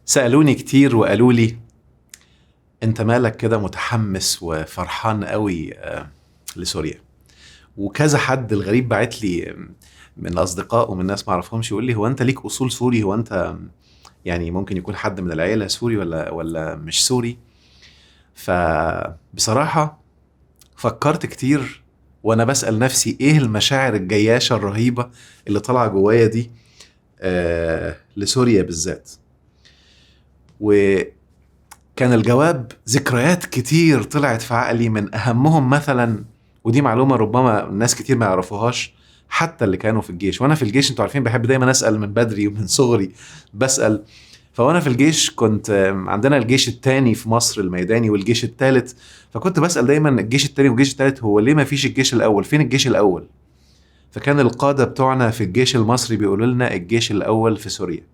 سألوني كتير وقالوا لي انت مالك كده متحمس وفرحان قوي لسوريا. وكذا حد الغريب بعت لي من الاصدقاء ومن ناس ما اعرفهمش يقول لي هو انت ليك اصول سوري، هو انت يعني ممكن يكون حد من العيلة سوري ولا مش سوري. فبصراحة فكرت كتير وانا بسأل نفسي ايه المشاعر الجياشة الرهيبة اللي طالعة جوايا دي لسوريا بالذات. كان الجواب ذكريات كتير طلعت في عقلي، من أهمهم مثلا، ودي معلومة ربما ناس كتير ما يعرفوهاش حتى اللي كانوا في الجيش. وأنا في الجيش انتوا عارفين بحب دايما أسأل من بدري ومن صغري بسأل. فوانا في الجيش كنت عندنا الجيش التاني في مصر الميداني والجيش التالت، فكنت بسأل دايما الجيش التاني والجيش التالت هو ليه ما فيش الجيش الأول، فين الجيش الأول؟ فكان القادة بتوعنا في الجيش المصري بيقولوا لنا الجيش الأول في سوريا.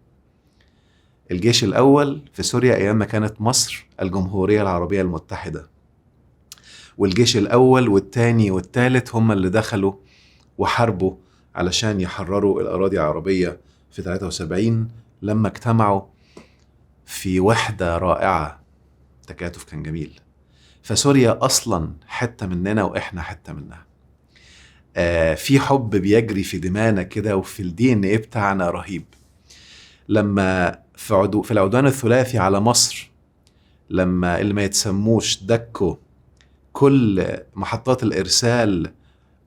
الجيش الأول في سوريا أيام ما كانت مصر الجمهورية العربية المتحدة، والجيش الأول والتاني والتالت هم اللي دخلوا وحاربوا علشان يحرروا الأراضي العربية في 73 لما اجتمعوا في وحدة رائعة. تكاتف كان جميل. فسوريا أصلا حتة مننا وإحنا حتة منها. في حب بيجري في دمانا كده وفي الدي ان ايه بتاعنا رهيب. لما في العدوان الثلاثي على مصر، لما اللي ما يتسموش دكوا كل محطات الإرسال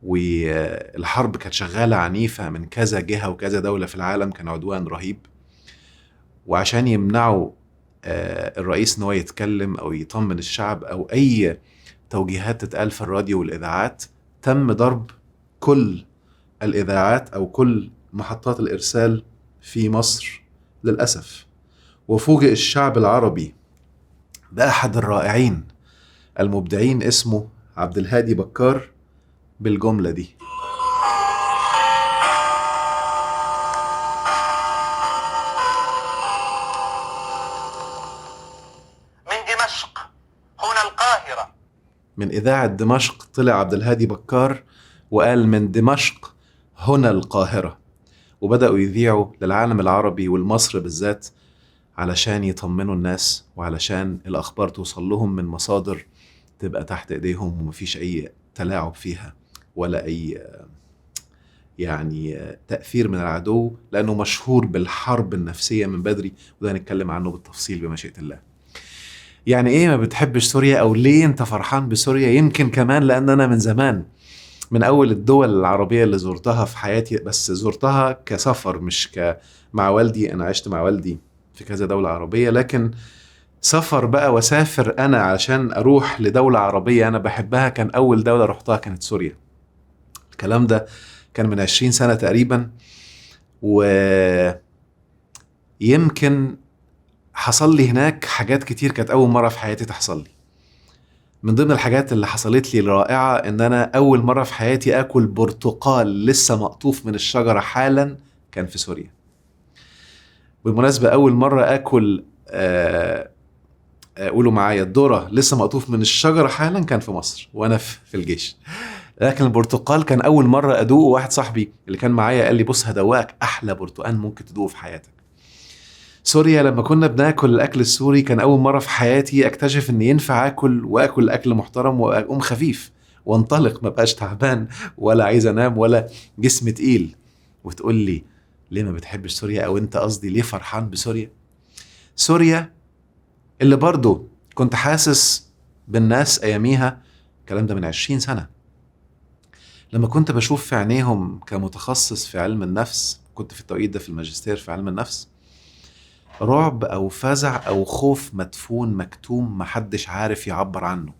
والحرب كانت شغالة عنيفة من كذا جهة وكذا دولة في العالم، كان عدوان رهيب. وعشان يمنعوا الرئيس إنه يتكلم أو يطمن الشعب أو أي توجيهات تتقال في الراديو والإذاعات، تم ضرب كل الإذاعات أو كل محطات الإرسال في مصر للأسف. وفوجئ الشعب العربي بأحد الرائعين المبدعين اسمه عبد الهادي بكار بالجملة دي: من دمشق هنا القاهرة. من إذاعة دمشق طلع عبد الهادي بكار وقال من دمشق هنا القاهرة. وبدأوا يذيعوا للعالم العربي والمصر بالذات علشان يطمنوا الناس وعلشان الأخبار توصل لهم من مصادر تبقى تحت إيديهم ومفيش أي تلاعب فيها ولا أي يعني تأثير من العدو، لأنه مشهور بالحرب النفسية من بدري، وده هنتكلم عنه بالتفصيل بمشيئة الله. يعني إيه ما بتحبش سوريا أو ليه أنت فرحان بسوريا؟ يمكن كمان لأن أنا من زمان، من أول الدول العربية اللي زرتها في حياتي، بس زرتها كسفر مش مع والدي. أنا عشت مع والدي في كذا دولة عربية، لكن سفر بقى وسافر أنا عشان أروح لدولة عربية أنا بحبها، كان أول دولة رحتها كانت سوريا. الكلام ده كان من 20 سنة تقريبا. ويمكن حصل لي هناك حاجات كتير كانت أول مرة في حياتي تحصل لي. من ضمن الحاجات اللي حصلت لي الرائعة إن أنا أول مرة في حياتي أكل برتقال لسه مقطوف من الشجرة حالا كان في سوريا. بالمناسبة أول مرة أكل قولوا معايا الذرة لسه مقطوف من الشجرة حالا كان في مصر وأنا في الجيش. لكن البرتقال كان أول مرة أدوقه. واحد صاحبي اللي كان معايا قال لي بص هدوقك أحلى برتقال ممكن تدوقه في حياتك. سوريا لما كنا بناكل الأكل السوري كان أول مرة في حياتي أكتشف إن ينفع أكل أكل محترم وأقوم خفيف وانطلق، ما بقاش تعبان ولا عايز أنام ولا جسم تقيل. وتقول لي ليه ما بتحبش سوريا، أو أنت قصدي ليه فرحان بسوريا؟ سوريا اللي برضو كنت حاسس بالناس أياميها، الكلام ده من 20 سنة، لما كنت بشوف في عينيهم كمتخصص في علم النفس، كنت في التوقيت ده في الماجستير في علم النفس، رعب أو فزع أو خوف مدفون مكتوم محدش عارف يعبر عنه.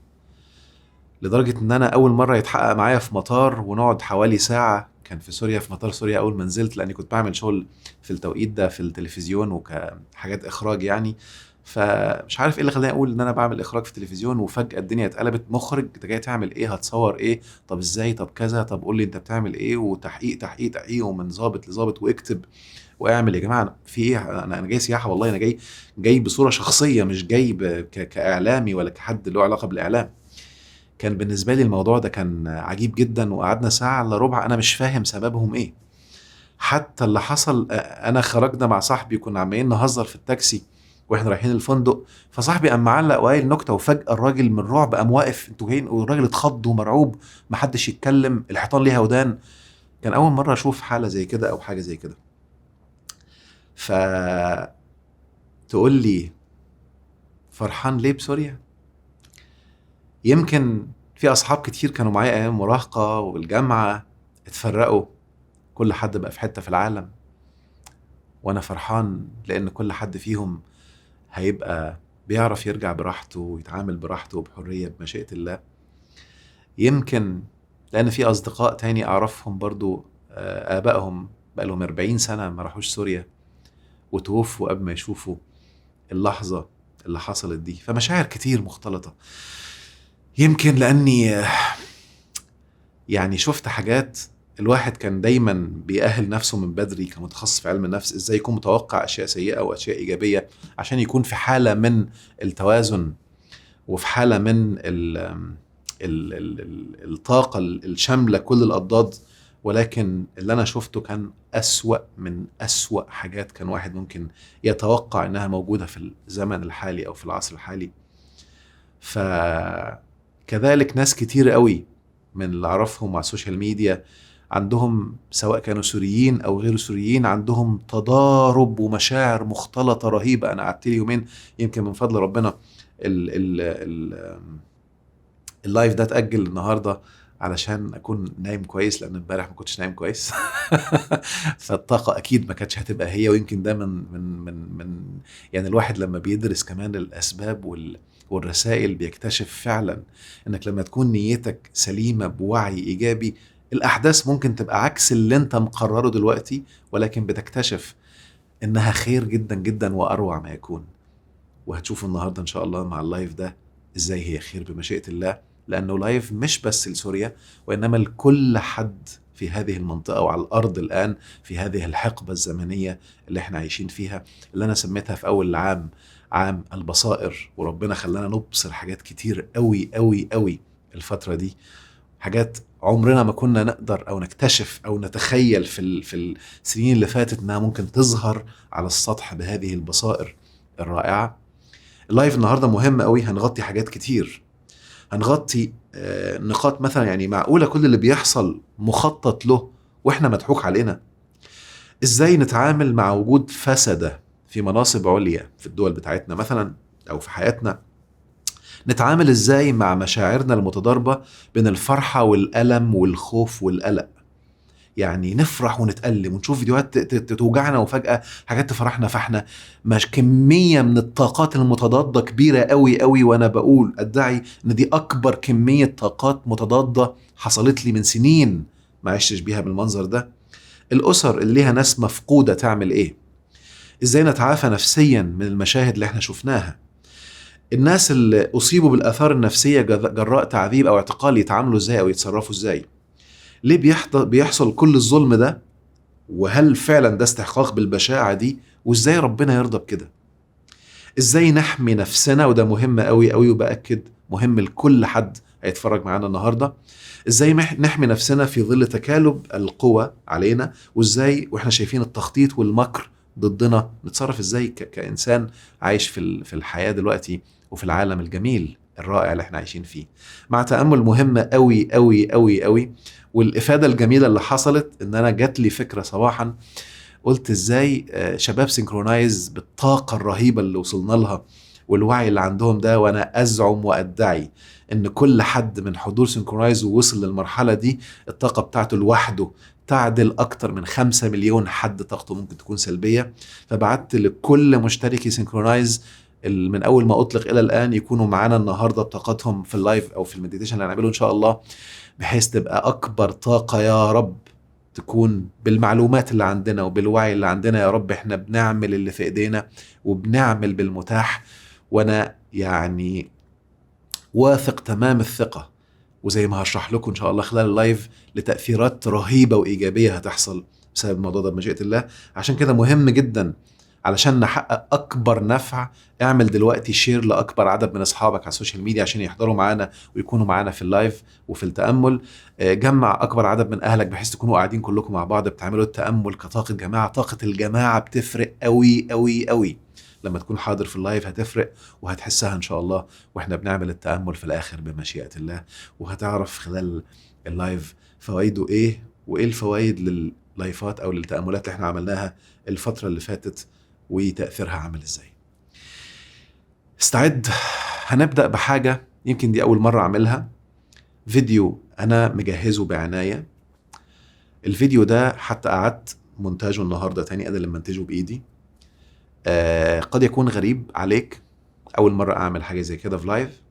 لدرجة إن أنا أول مرة يتحقق معايا في مطار ونقعد حوالي ساعة، كان في سوريا في مطار سوريا أول ما نزلت، لأني كنت بعمل شغل في التوقيت ده في التلفزيون وكحاجات إخراج يعني. فمش عارف إيه اللي خلاني أقول إن أنا بعمل إخراج في التلفزيون، وفجأة الدنيا اتقلبت مخرج أنت جاي تعمل إيه، هتصور إيه، طب إزاي، طب كذا، طب قول لي أنت بتعمل إيه، وتحقيق تحقيق تحقيق ومن ضابط لضابط واكتب واعمل. يا جماعه في ايه، انا جاي سياحه والله، انا جاي بصوره شخصيه، مش جاي كاعلامي ولا كحد له علاقه بالاعلام. كان بالنسبه لي الموضوع ده كان عجيب جدا، وقعدنا ساعه الا ربع انا مش فاهم سببهم ايه. حتى اللي حصل انا خرجنا مع صاحبي كنا عمالين نهزر في التاكسي واحنا رايحين الفندق، فصاحبي قام معلق وقايل نكته، وفجاه الراجل من الرعب قام واقف انتوا جايين، والراجل اتخض ومرعوب، محدش يتكلم، الحيطان ليها ودان. كان اول مره اشوف حاله زي كده او حاجه زي كده. ف تقول لي فرحان ليه بسوريا؟ يمكن في اصحاب كتير كانوا معايا ايام المراهقه والجامعه اتفرقوا، كل حد بقى في حته في العالم، وانا فرحان لان كل حد فيهم هيبقى بيعرف يرجع براحته ويتعامل براحته وبحريه بمشيئه الله. يمكن لان في اصدقاء تاني اعرفهم برضو ابائهم بقى لهم 40 سنه ما راحوش سوريا وتوفوا قبل ما يشوفوا اللحظه اللي حصلت دي. فمشاعر كتير مختلطه. يمكن لاني يعني شفت حاجات الواحد كان دايما بيأهل نفسه من بدري كمتخصص في علم النفس ازاي يكون متوقع اشياء سيئة واشياء ايجابية، عشان يكون في حالة من التوازن وفي حالة من الطاقة الشاملة كل الأضداد. ولكن اللي أنا شفته كان أسوأ من أسوأ حاجات كان واحد ممكن يتوقع إنها موجودة في الزمن الحالي أو في العصر الحالي. فكذلك ناس كتير قوي من اللي أعرفهم على السوشيال ميديا عندهم، سواء كانوا سوريين أو غير سوريين، عندهم تضارب ومشاعر مختلطة رهيبة. أنا قعدت لي يومين يمكن من فضل ربنا اللايف ده اتأجل النهاردة علشان أكون نايم كويس، لأن امبارح ما كنتش نايم كويس. فالطاقة أكيد ما كانتش هتبقى هي. ويمكن ده من يعني الواحد لما بيدرس كمان الأسباب والرسائل بيكتشف فعلا إنك لما تكون نيتك سليمة بوعي إيجابي، الأحداث ممكن تبقى عكس اللي أنت مقرره دلوقتي، ولكن بتكتشف إنها خير جدا جدا وأروع ما يكون. وهتشوفوا النهاردة إن شاء الله مع اللايف ده إزاي هي خير بمشيئة الله، لأنه لايف مش بس لسوريا وإنما لكل حد في هذه المنطقة وعلى الأرض الآن في هذه الحقبة الزمنية اللي احنا عايشين فيها، اللي أنا سميتها في أول العام عام البصائر. وربنا خلانا نبصر حاجات كتير قوي قوي قوي الفترة دي، حاجات عمرنا ما كنا نقدر أو نكتشف أو نتخيل في السنين اللي فاتت إنها ممكن تظهر على السطح بهذه البصائر الرائعة. اللايف النهاردة مهم قوي، هنغطي حاجات كتير. هنغطي نقاط مثلا، يعني معقولة كل اللي بيحصل مخطط له واحنا مضحوك علينا؟ ازاي نتعامل مع وجود فسدة في مناصب عليا في الدول بتاعتنا مثلا او في حياتنا؟ نتعامل ازاي مع مشاعرنا المتضاربة بين الفرحة والألم والخوف والقلق؟ يعني نفرح ونتألم ونشوف فيديوهات توجعنا وفجأة حاجات تفرحنا. فاحنا مش كمية من الطاقات المتضادة كبيرة قوي قوي، وانا بقول ادعي ان دي اكبر كمية طاقات متضادة حصلت لي من سنين ما عشتش بيها بالمنظر ده. الاسر اللي ليها ناس مفقودة تعمل ايه؟ ازاي نتعافى نفسيا من المشاهد اللي احنا شفناها؟ الناس اللي اصيبوا بالاثار النفسية جراء تعذيب او اعتقال يتعاملوا ازاي او يتصرفوا ازاي؟ ليه بيحصل كل الظلم ده؟ وهل فعلا ده استحقاق بالبشاعة دي؟ وازاي ربنا يرضى بكده؟ ازاي نحمي نفسنا؟ وده مهم قوي قوي، وبأكد مهم لكل حد هيتفرج معانا النهاردة. ازاي نحمي نفسنا في ظل تكالب القوى علينا؟ وازاي واحنا شايفين التخطيط والمكر ضدنا نتصرف ازاي كإنسان عايش في الحياة دلوقتي وفي العالم الجميل الرائع اللي احنا عايشين فيه؟ مع تأمل مهم قوي قوي قوي قوي. والإفادة الجميلة اللي حصلت إن أنا جات لي فكرة صباحا، قلت إزاي شباب سينكرونايز بالطاقة الرهيبة اللي وصلنا لها والوعي اللي عندهم ده، وأنا أزعم وأدعي إن كل حد من حضور سينكرونايز ووصل للمرحلة دي الطاقة بتاعته لوحده تعدل أكتر من 5 مليون حد طاقته ممكن تكون سلبية. فبعت لكل مشتركي سينكرونايز من أول ما أطلق إلى الآن يكونوا معانا النهاردة بطاقتهم في اللايف أو في المديتيشن اللي هنعمله إن شاء الله، بحيث تبقى أكبر طاقة يا رب تكون بالمعلومات اللي عندنا وبالوعي اللي عندنا. يا رب احنا بنعمل اللي في ايدينا وبنعمل بالمتاح، وانا يعني واثق تمام الثقة، وزي ما هشرح لكم ان شاء الله خلال اللايف لتأثيرات رهيبة وإيجابية هتحصل بسبب الموضوع ده بمشيئة الله. عشان كده مهم جدا علشان نحقق أكبر نفع، اعمل دلوقتي شير لأكبر عدد من أصحابك على السوشيال ميديا عشان يحضروا معانا ويكونوا معانا في اللايف وفي التأمل. جمع أكبر عدد من أهلك بحيث تكونوا قاعدين كلكم مع بعض بتعملوا التأمل كطاقة جماعة. طاقة الجماعة بتفرق قوي قوي قوي. لما تكون حاضر في اللايف هتفرق، وهتحسها ان شاء الله واحنا بنعمل التأمل في الاخر بمشيئة الله، وهتعرف خلال اللايف فوائده ايه، وايه الفوائد لللايفات او للتأملات اللي احنا عملناها الفترة اللي فاتت وتأثيرها عامل ازاي. استعد. هنبدأ بحاجة يمكن دي اول مرة اعملها، فيديو انا مجهزه بعناية. الفيديو ده حتى قعدت مونتاجه النهاردة تاني، انا اللي منتجه بايدي. قد يكون غريب عليك، اول مرة اعمل حاجة زي كده في لايف.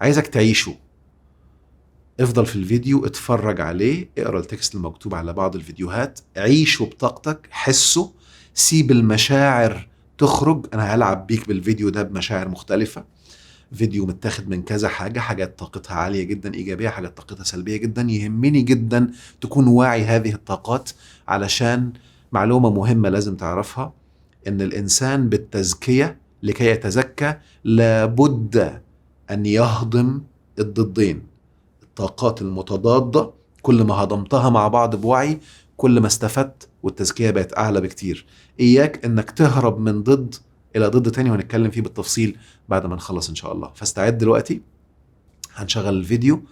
عايزك تعيشه، افضل في الفيديو، اتفرج عليه، اقرأ التكست المكتوب على بعض الفيديوهات، عيشه بطاقتك، حسه، سيب المشاعر تخرج. انا هلعب بيك بالفيديو ده بمشاعر مختلفة. فيديو متاخد من كذا حاجة، حاجات طاقتها عالية جدا إيجابية، حاجات طاقتها سلبية جدا. يهمني جدا تكون واعي هذه الطاقات، علشان معلومة مهمة لازم تعرفها، إن الإنسان بالتزكية لكي يتزكى لابد أن يهضم الضدين، الطاقات المتضادة. كل ما هضمتها مع بعض بوعي كل ما استفدت، والتزكية بقت أعلى بكتير. إياك إنك تهرب من ضد إلى ضد تاني، وهنتكلم فيه بالتفصيل بعد ما نخلص إن شاء الله. فاستعد دلوقتي، هنشغل الفيديو،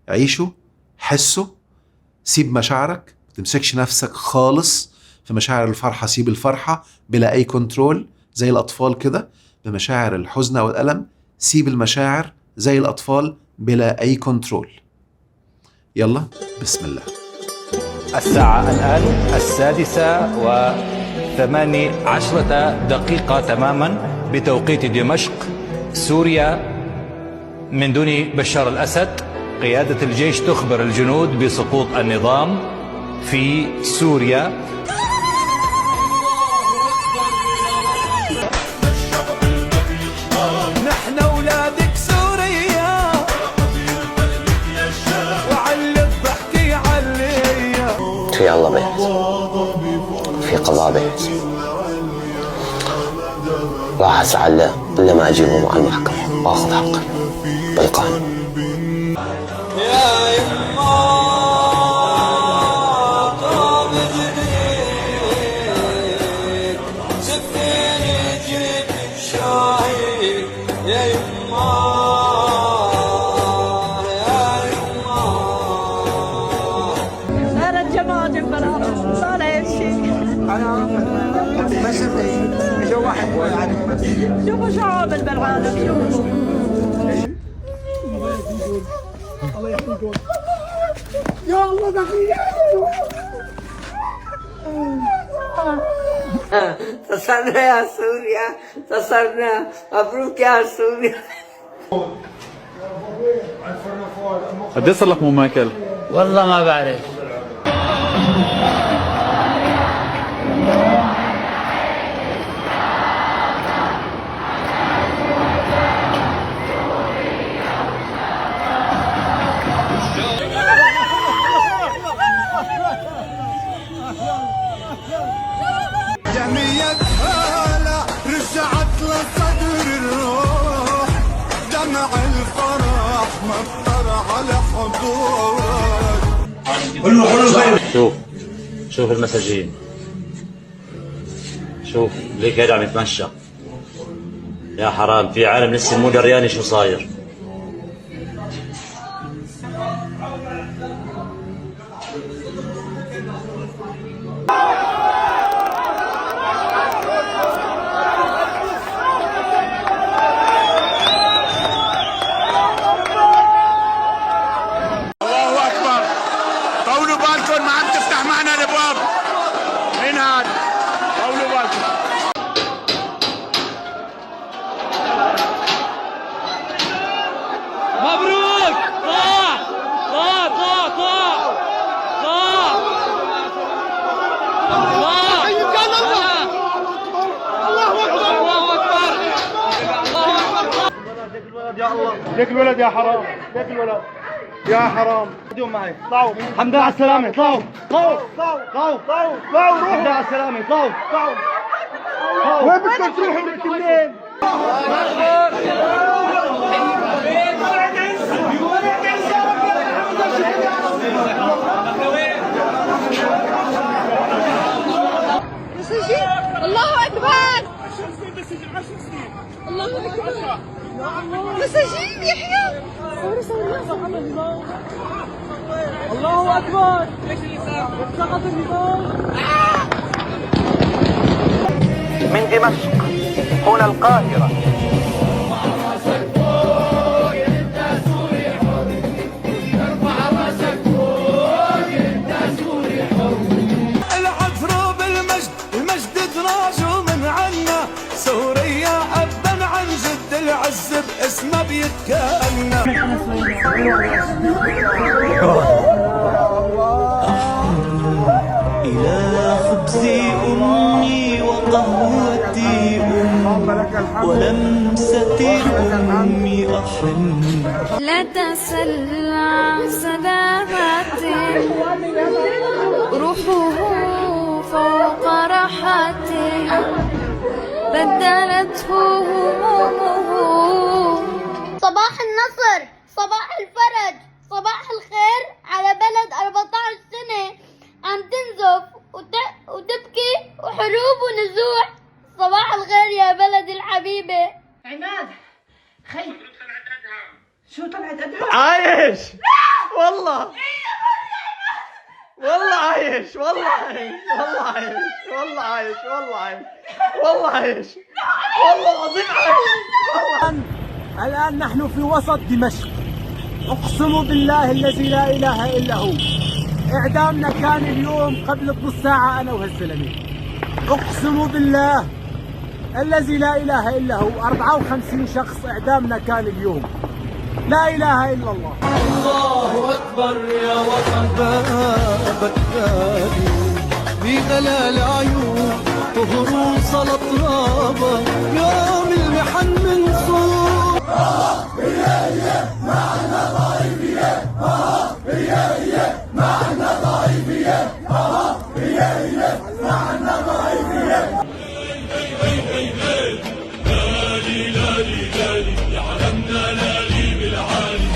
عيشه، حسه، سيب مشاعرك، ما تمسكش نفسك خالص في مشاعر الفرحة. سيب الفرحة بلا أي كنترول زي الأطفال كده، بمشاعر الحزن أو الألم سيب المشاعر زي الأطفال بلا أي كنترول. يلا بسم الله. الساعة الآن 6:18 تماما بتوقيت دمشق سوريا. من دون بشار الأسد قيادة الجيش تخبر الجنود بسقوط النظام في سوريا. نحن أولادك سوريا، وعلي الضحكي عليا. في الله بيت، في قضاء بيت، راح اسعى له الا ما اجيبه مع المحكمة واخذ حقه بالقانون. شوفوا شو عامل بالعالم، شوفوا. الله يحميكم يا الله. دقيقة تصرنا يا سوريا، تصرنا. مبروك يا سوريا. قد ايه صار لك مو ماكل؟ والله ما بعرف. جميع هلا رجعت لصدر الروح، دمع الفرح مطر على حضورك. شوف المساجين، شوف ليك قاعد عم يتمشى. يا حرام، في عالم لسه مو درياني شو صاير. الله أكبر. طولوا بالكم، ما عم تفتح معنا الابواب. مين هاد؟ طولوا بالكم. مبروك. طاح طاح طاح طاح طاح طاح. الله أكبر الله أكبر الله أكبر. يا الله، ليك الولد يا حرام، ليك الولد يا حرام. خذوهم معي، طلعوا. الحمد لله على السلامة، طلعوا طلعوا طلعوا طلعوا طلعوا. الحمد لله على السلامة، طلعوا طلعوا. وين بدكم تروحوا انتوا منين؟ الله أكبر. سنين بالسجن 10 سنين. الله أكبر. مساجين يحيى. الله أكبر. ليش اللي صار؟ سقط النظام. من دمشق هنا القاهرة. العب روب المجد، المجد تراجو من عنا، سوريا أبا عن جد العز باسمه بيتكلم. إلى خبز أمي وقهوتي ولمسة أمي أحن. لا تسل عن سلامتي، روحه فوق راحتي، بدلته همومه. صباح النصر، صباح الفرج، صباح الخير على بلد 14 سنة عم تنزف وتبكي وحروب ونزوح. صباح الخير يا بلدي الحبيبة. عماد خي شو طلعت أدهم؟ عايش والله والله عايش والله عايش والله عايش والله عايش والله عايش والله عايش والله العظيم عايش. الآن نحن في وسط دمشق، أقسم بالله الذي لا إله إلا هو إعدامنا كان اليوم قبل نص ساعة أنا وهالزلمة، أقسم بالله الذي لا إله إلا هو 54 شخص إعدامنا كان اليوم. لا إله إلا الله. الله أكبر يا وطن بابك نادي بغلال عيون طهر صلاة رابا يوم المحن من صور. معنا ضايبية معنا ضايبية معنا ضايبية. لالي لالي لالي يعلمنا لالي بالعالي،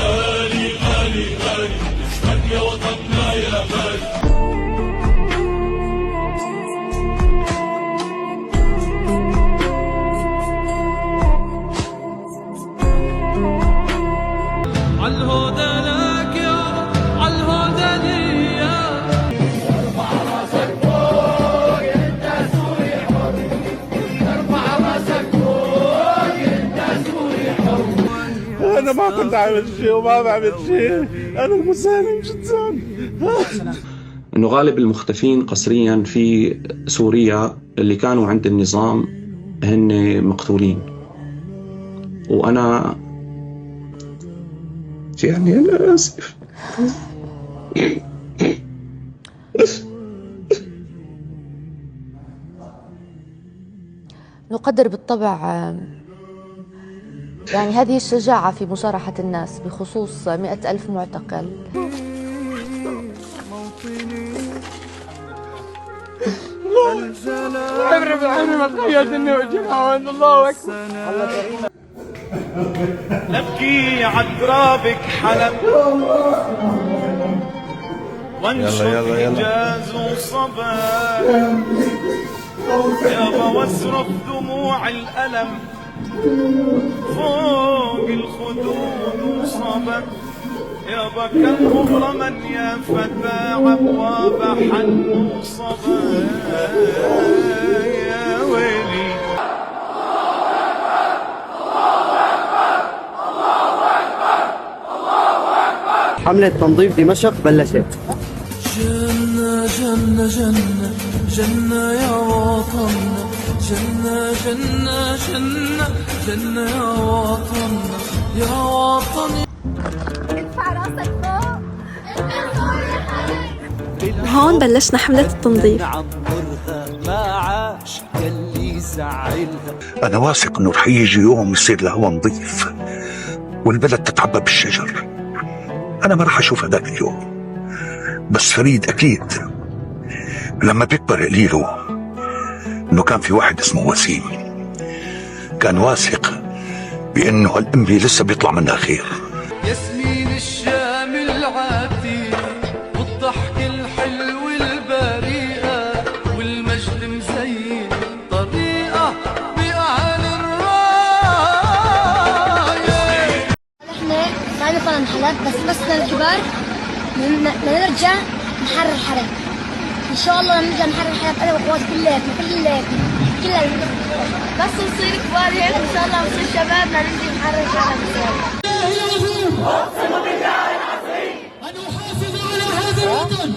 غالي غالي غالي اسمك يا وطننا يا غالي. عالهدى لك يا عالهدى ليا. ارفع راسك فوق انت سوري حر، ارفع راسك فوق انت سوري حر. انا ما كنت عامل شيء وما بعمل شيء، انا مسالم جدا. انه غالب المختفين قسريا في سوريا اللي كانوا عند النظام هن مقتولين، وانا يعني انا اسف. نقدر بالطبع يعني هذه الشجاعة في مصارحة الناس بخصوص 100,000 معتقل. عمري بالعمر ما تخيلت اني وجهها وين. الله اكبر. نبكي عترابك حلب وانشق حجاز وصبا يابا واصرف دموع الألم فوق الخدود وصبا يابا كم مغرما يا فتى عبواب حن وصبا يا ويلي. حملة تنظيف دمشق بلشت. جنة جنة جنة جنة يا وطننا، جنة جنة جنة جنة يا وطننا يا وطني. ارفع راسك فوق. هون بلشنا حملة التنظيف. انا واثق انه رح يجي يوم يصير الهواء نظيف والبلد تتعبى بالشجر. انا ما رح اشوف هذاك اليوم، بس فريد اكيد لما بيكبر قليله انه كان في واحد اسمه وسيم كان واثق بانه هالامي لسه بيطلع منها خير. ياسمين الشام العاتي والضحك الحلو البريئة والمجد مزين طريقة عن حلب، بس للكبار نرجع نحرر حلب ان شاء الله. نرجع نحرر حلب انا واخواتي كلنا بس نصير كبار هيك ان شاء الله ونصير شباب ننزل نحرر حلب ان شاء الله. أقسم بالله العظيم أن أحافظ على هذا الوطن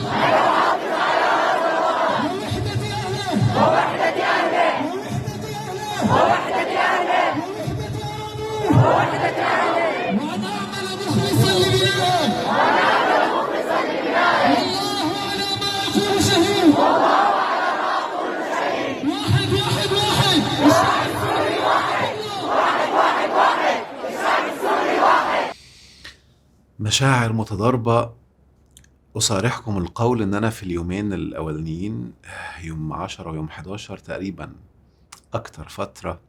ووحدة أهله ووحدة أهله وأن أعمل مخلصا لبلاد والله على ما أقول شهيد. واحد واحد واحد مشاعر متضاربة. أصارحكم القول إن أنا في اليومين الأولانيين، يوم 10 ويوم 11 تقريبا، أكتر فترة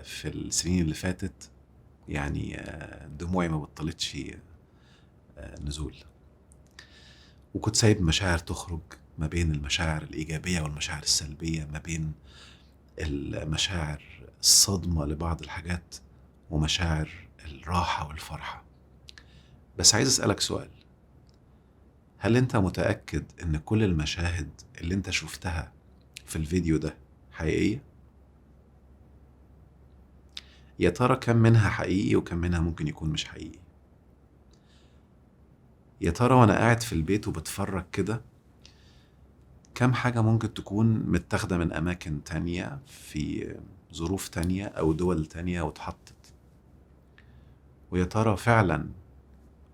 في السنين اللي فاتت يعني دموعي ما بطلتش نزول، وكنت سايب مشاعر تخرج ما بين المشاعر الإيجابية والمشاعر السلبية، ما بين المشاعر الصدمة لبعض الحاجات ومشاعر الراحة والفرحة. بس عايز أسألك سؤال، هل أنت متأكد إن كل المشاهد اللي أنت شفتها في الفيديو ده حقيقية؟ يا ترى كم منها حقيقي وكم منها ممكن يكون مش حقيقي؟ يا ترى وأنا قاعد في البيت وبتفرج كده كم حاجة ممكن تكون متاخدة من أماكن تانية في ظروف تانية أو دول تانية واتحطت؟ ويا ترى فعلا،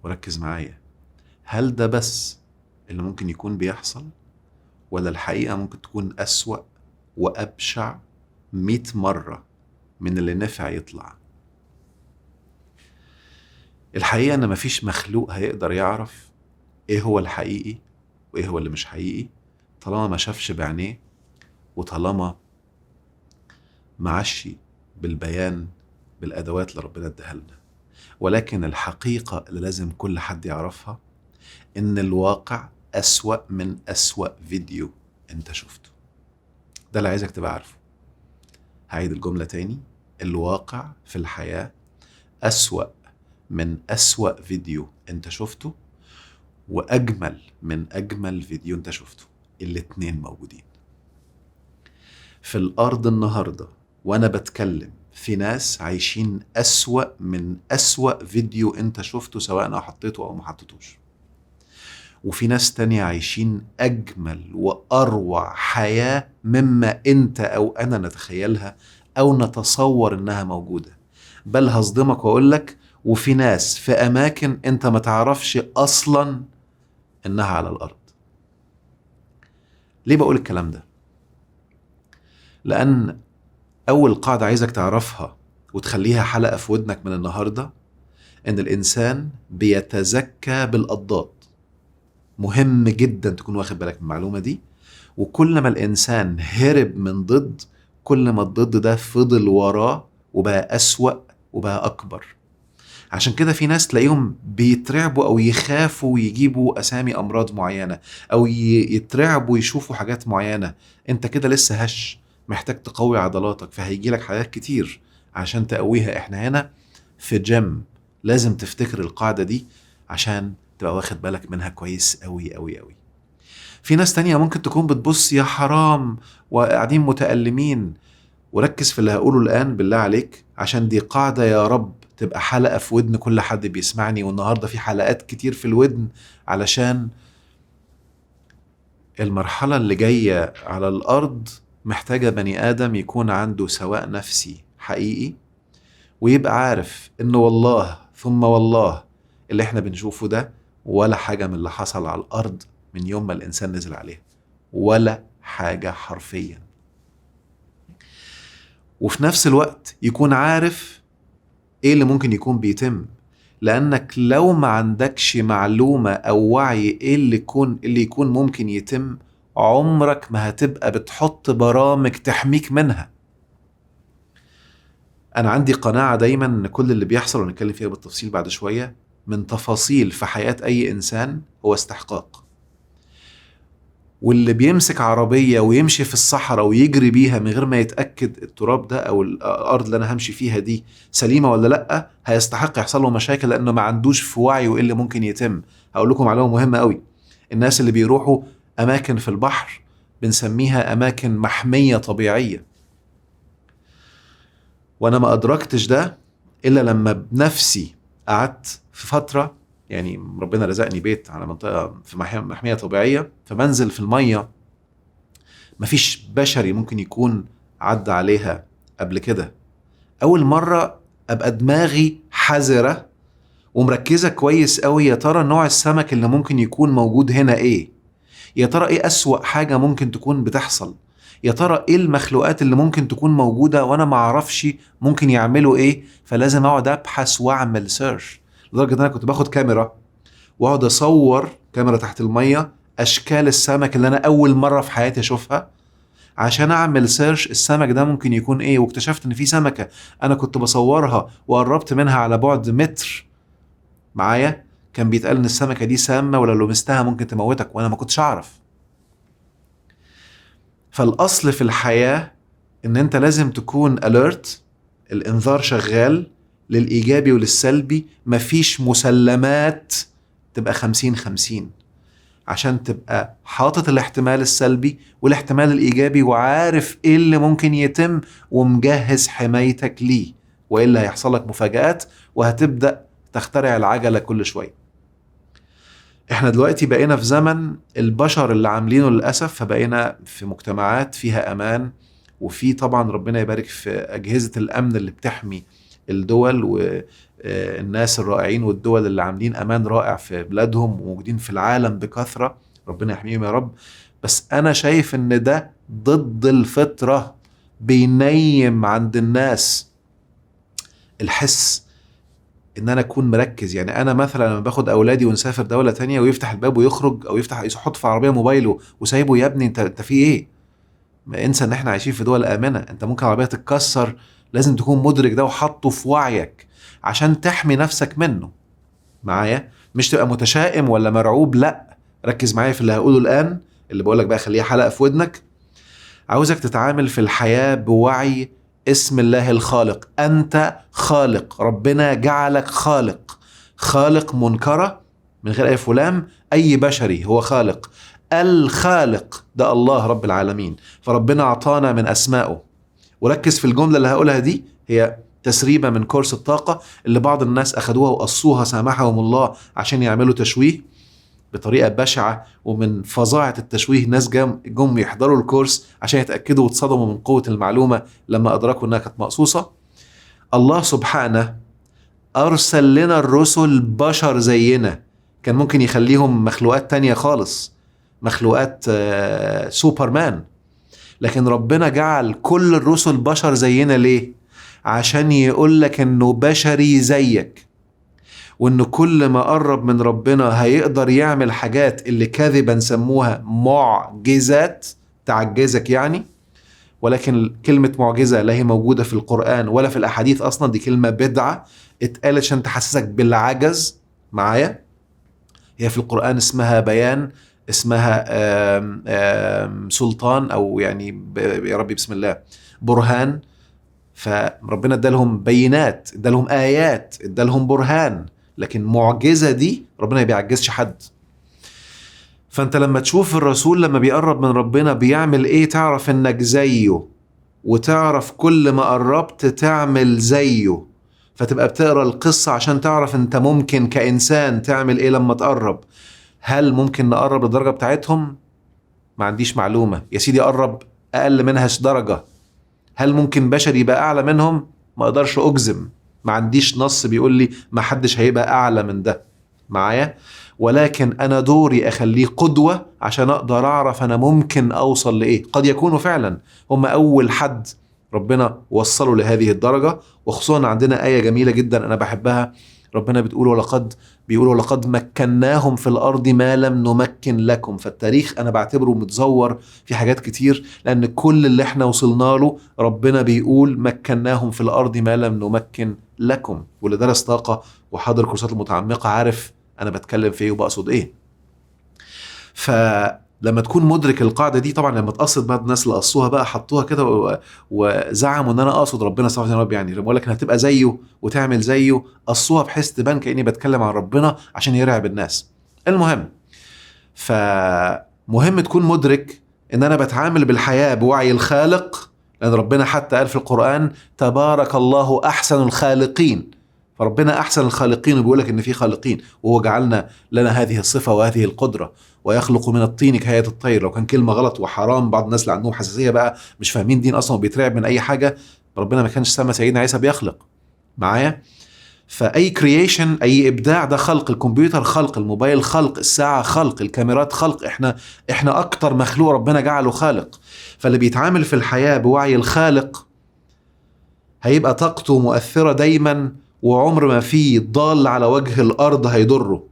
وركز معايا، هل ده بس اللي ممكن يكون بيحصل، ولا الحقيقة ممكن تكون أسوأ وأبشع 100 مرة من اللي نفع يطلع؟ الحقيقة أن مفيش مخلوق هيقدر يعرف إيه هو الحقيقي وإيه هو اللي مش حقيقي طالما ما شافش بعينيه، وطالما معشي بالبيان بالأدوات اللي ربنا اداها لنا. ولكن الحقيقة اللي لازم كل حد يعرفها إن الواقع أسوأ من أسوأ فيديو أنت شفته. ده اللي عايزك تبقى عارفه. هعيد الجملة تاني، الواقع في الحياة أسوأ من أسوأ فيديو أنت شفته، وأجمل من أجمل فيديو أنت شفته. الاتنين موجودين في الأرض النهاردة وأنا بتكلم. في ناس عايشين أسوأ من أسوأ فيديو أنت شفته سواء أنا حطيته أو ما حطيتوش، وفي ناس تانية عايشين أجمل وأروع حياة مما أنت أو أنا نتخيلها أو نتصور إنها موجودة. بل هصدمك وأقولك وفي ناس في أماكن أنت ما تعرفش أصلا إنها على الأرض. ليه بقول الكلام ده؟ لأن أول قاعدة عايزك تعرفها وتخليها حلقة في ودنك من النهاردة، إن الإنسان بيتزكى بالأضداد. مهم جدا تكون واخد بالك من المعلومة دي. وكل ما الإنسان هرب من ضد، كل ما الضد ده فضل وراه وبقى أسوأ وبقى أكبر. عشان كده في ناس تلاقيهم بيترعبوا أو يخافوا يجيبوا أسامي أمراض معينة، أو يترعبوا يشوفوا حاجات معينة. أنت كده لسه هش، محتاج تقوي عضلاتك، فهيجي لك حاجات كتير عشان تقويها. احنا هنا في جيم، لازم تفتكر القاعدة دي عشان تبقى واخد بالك منها كويس قوي قوي قوي. في ناس تانية ممكن تكون بتبص يا حرام وقاعدين متألمين. وركز في اللي هقوله الآن بالله عليك، عشان دي قاعدة يا رب تبقى حلقة في ودن كل حد بيسمعني. والنهاردة في حلقات كتير في الودن، علشان المرحلة اللي جاية على الأرض محتاجة بني آدم يكون عنده سواء نفسي حقيقي، ويبقى عارف إنه والله ثم والله اللي احنا بنشوفه ده ولا حاجة من اللي حصل على الأرض من يوم ما الإنسان نزل عليها، ولا حاجة حرفيا. وفي نفس الوقت يكون عارف إيه اللي ممكن يكون بيتم، لأنك لو ما عندكش معلومة أو وعي إيه اللي يكون ممكن يتم، عمرك ما هتبقى بتحط برامج تحميك منها. أنا عندي قناعة دايما إن كل اللي بيحصل، ونتكلم فيها بالتفصيل بعد شوية، من تفاصيل في حياة أي إنسان هو استحقاق. واللي بيمسك عربية ويمشي في الصحراء ويجري بيها من غير ما يتأكد التراب ده أو الأرض اللي أنا همشي فيها دي سليمة ولا لأ، هيستحق يحصل له مشاكل لأنه ما عندوش في وعي وإيه اللي ممكن يتم. هقول لكم معلومة مهمة قوي. الناس اللي بيروحوا أماكن في البحر بنسميها أماكن محمية طبيعية، وأنا ما أدركتش ده إلا لما بنفسي قعدت في فترة، يعني ربنا رزقني بيت على منطقة في محمية طبيعية، فبنزل في المية مفيش بشري ممكن يكون عدى عليها قبل كده. أول مرة أبقى دماغي حذرة ومركزة كويس قوي، يا ترى نوع السمك اللي ممكن يكون موجود هنا إيه؟ يا ترى إيه أسوأ حاجة ممكن تكون بتحصل؟ يا ترى إيه المخلوقات اللي ممكن تكون موجودة وأنا معرفش ممكن يعملوا إيه؟ فلازم أقعد أبحث وأعمل سيرش، لدرجة أن أنا كنت باخد كاميرا وأقعد أصور كاميرا تحت المية أشكال السمك اللي أنا أول مرة في حياتي أشوفها عشان أعمل سيرش السمك ده ممكن يكون إيه. واكتشفت إن في سمكة أنا كنت بصورها وقربت منها على بعد متر معايا، كان بيتقال إن السمكة دي سامة ولا لو لمستها ممكن تموتك، وأنا ما كنتش أعرف. فالأصل في الحياة إن أنت لازم تكون alert، الإنذار شغال للإيجابي وللسلبي، مفيش مسلمات تبقى 50-50 عشان تبقى حاطط الاحتمال السلبي والاحتمال الإيجابي وعارف إيه اللي ممكن يتم ومجهز حمايتك ليه، وإلا هيحصل لك مفاجآت وهتبدأ تخترع العجلة كل شوية. احنا دلوقتي بقينا في زمن البشر اللي عاملينه للأسف، فبقينا في مجتمعات فيها أمان، وفي طبعا ربنا يبارك في أجهزة الأمن اللي بتحمي الدول والناس الرائعين والدول اللي عاملين أمان رائع في بلادهم وموجودين في العالم بكثرة، ربنا يحميهم يا رب. بس أنا شايف إن ده ضد الفطرة، بينيم عند الناس الحس ان انا اكون مركز. يعني انا مثلا لما باخد اولادي ونسافر دولة تانية ويفتح الباب ويخرج او يحط في العربية موبايله وسايبه، يا ابني انت في ايه؟ ما انسى ان احنا عايشين في دول امنة، انت ممكن العربية تتكسر، لازم تكون مدرك ده وحطه في وعيك عشان تحمي نفسك منه. معايا؟ مش تبقى متشائم ولا مرعوب، لا، ركز معايا في اللي هقوله الان، اللي بقولك بقى خليها حلقة في ودنك. عاوزك تتعامل في الحياة بوعي اسم الله الخالق. أنت خالق، ربنا جعلك خالق، خالق منكرة من غير أي فلام، أي بشري هو خالق. الخالق ده الله رب العالمين، فربنا أعطانا من أسمائه. وركز في الجملة اللي هقولها دي، هي تسريبة من كورس الطاقة اللي بعض الناس أخدوها وقصوها سامحهم الله عشان يعملوا تشويه بطريقة بشعة، ومن فظاعة التشويه ناس جم يحضروا الكورس عشان يتأكدوا واتصدموا من قوة المعلومة لما أدركوا أنها كانت مقصوصة. الله سبحانه أرسل لنا الرسل بشر زينا، كان ممكن يخليهم مخلوقات تانية خالص، مخلوقات سوبرمان، لكن ربنا جعل كل الرسل بشر زينا. ليه؟ عشان يقول لك أنه بشري زيك، وأنه كل ما قرب من ربنا هيقدر يعمل حاجات اللي كاذبا سموها معجزات تعجزك يعني، ولكن كلمة معجزة لا هي موجودة في القرآن ولا في الأحاديث أصلا، دي كلمة بدعة اتقالت عشان تحسسك بالعجز. معايا؟ هي في القرآن اسمها بيان، اسمها سلطان، أو يعني يا ربي بسم الله برهان. فربنا ادالهم بينات، ادالهم آيات، ادالهم برهان، لكن معجزة دي ربنا ما بيعجزش حد. فانت لما تشوف الرسول لما بيقرب من ربنا بيعمل ايه، تعرف انك زيه، وتعرف كل ما قربت تعمل زيه، فتبقى بتقرأ القصة عشان تعرف انت ممكن كإنسان تعمل ايه لما تقرب. هل ممكن نقرب للدرجة بتاعتهم؟ ما عنديش معلومة يا سيدي، قرب اقل منها درجة. هل ممكن بشر يبقى اعلى منهم؟ ما اقدرش اجزم، ما عنديش نص بيقول لي ما حدش هيبقى اعلى من ده. معايا؟ ولكن انا دوري اخليه قدوة عشان اقدر اعرف انا ممكن اوصل لايه. قد يكونوا فعلا هم اول حد ربنا وصلوا لهذه الدرجة، وخصوصا عندنا آية جميلة جدا انا بحبها، ربنا بيقول لقد مكناهم في الأرض ما لم نمكن لكم. فالتاريخ أنا بعتبره متزور في حاجات كتير، لأن كل اللي احنا وصلنا له ربنا بيقول مكناهم في الأرض ما لم نمكن لكم. واللي درس طاقة وحضر كورسات المتعمقة عارف أنا بتكلم في ايه وبقصد ايه. لما تكون مدرك القاعده دي، طبعا لما تقصد بعض الناس اللي قصوها بقى حطوها كده وزعموا ان انا اقصد ربنا سبحانه وتعالى، يعني لما اقول لك هتبقى زيه وتعمل زيه، قصوها بحيث تبان كاني بتكلم عن ربنا عشان يرعب الناس. المهم، فمهم تكون مدرك ان انا بتعامل بالحياه بوعي الخالق، لان ربنا حتى قال في القران تبارك الله احسن الخالقين، فربنا احسن الخالقين وبيقول لك ان في خالقين، وهو جعلنا لنا هذه الصفه وهذه القدره، ويخلق من الطين كهيئه الطير. لو كان كلمه غلط وحرام، بعض الناس اللي عندهم حساسيه بقى مش فاهمين دين اصلا وبيترعب من اي حاجه، ربنا ما كانش سمى سيدنا عيسى بيخلق معايا. فاي كرييشن، اي ابداع ده خلق، الكمبيوتر خلق، الموبايل خلق، الساعه خلق، الكاميرات خلق، احنا اكتر مخلوق ربنا جعله خالق. فاللي بيتعامل في الحياه بوعي الخالق هيبقى طاقته مؤثره دايما، وعمر ما في ضال على وجه الارض هيضره.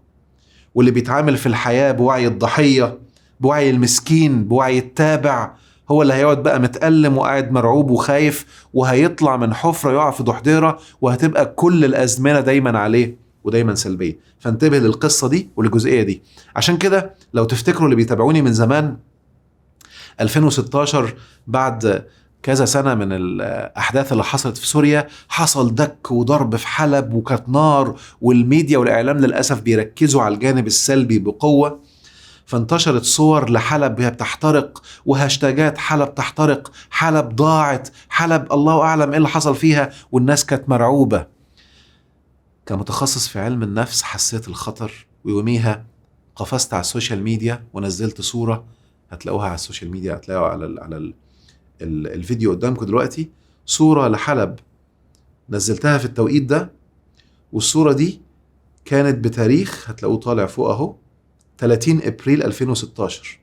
واللي بيتعامل في الحياه بوعي الضحيه، بوعي المسكين، بوعي التابع، هو اللي هيقعد بقى متألم وقاعد مرعوب وخايف، وهيطلع من حفرة يقع في دحضيرة، وهتبقى كل الأزمنة دايما عليه ودايما سلبية. فانتبه للقصة دي وللجزئية دي. عشان كده لو تفتكروا اللي بيتابعوني من زمان، 2016 بعد كذا سنة من الأحداث اللي حصلت في سوريا، حصل دك وضرب في حلب وكانت نار، والميديا والإعلام للأسف بيركزوا على الجانب السلبي بقوة. فانتشرت صور لحلب وهي بتحترق، وهاشتاجات حلب تحترق، حلب ضاعت، حلب الله أعلم إيه اللي حصل فيها، والناس كانت مرعوبة. كمتخصص في علم النفس حسيت الخطر، ويوميها قفزت على السوشيال ميديا ونزلت صورة، هتلاقوها على السوشيال ميديا، هتلاقوها على الفيديو قدامكم دلوقتي، صورة لحلب نزلتها في التوقيت ده. والصورة دي كانت بتاريخ، هتلاقوه طالع فوق اهو، 30 ابريل 2016.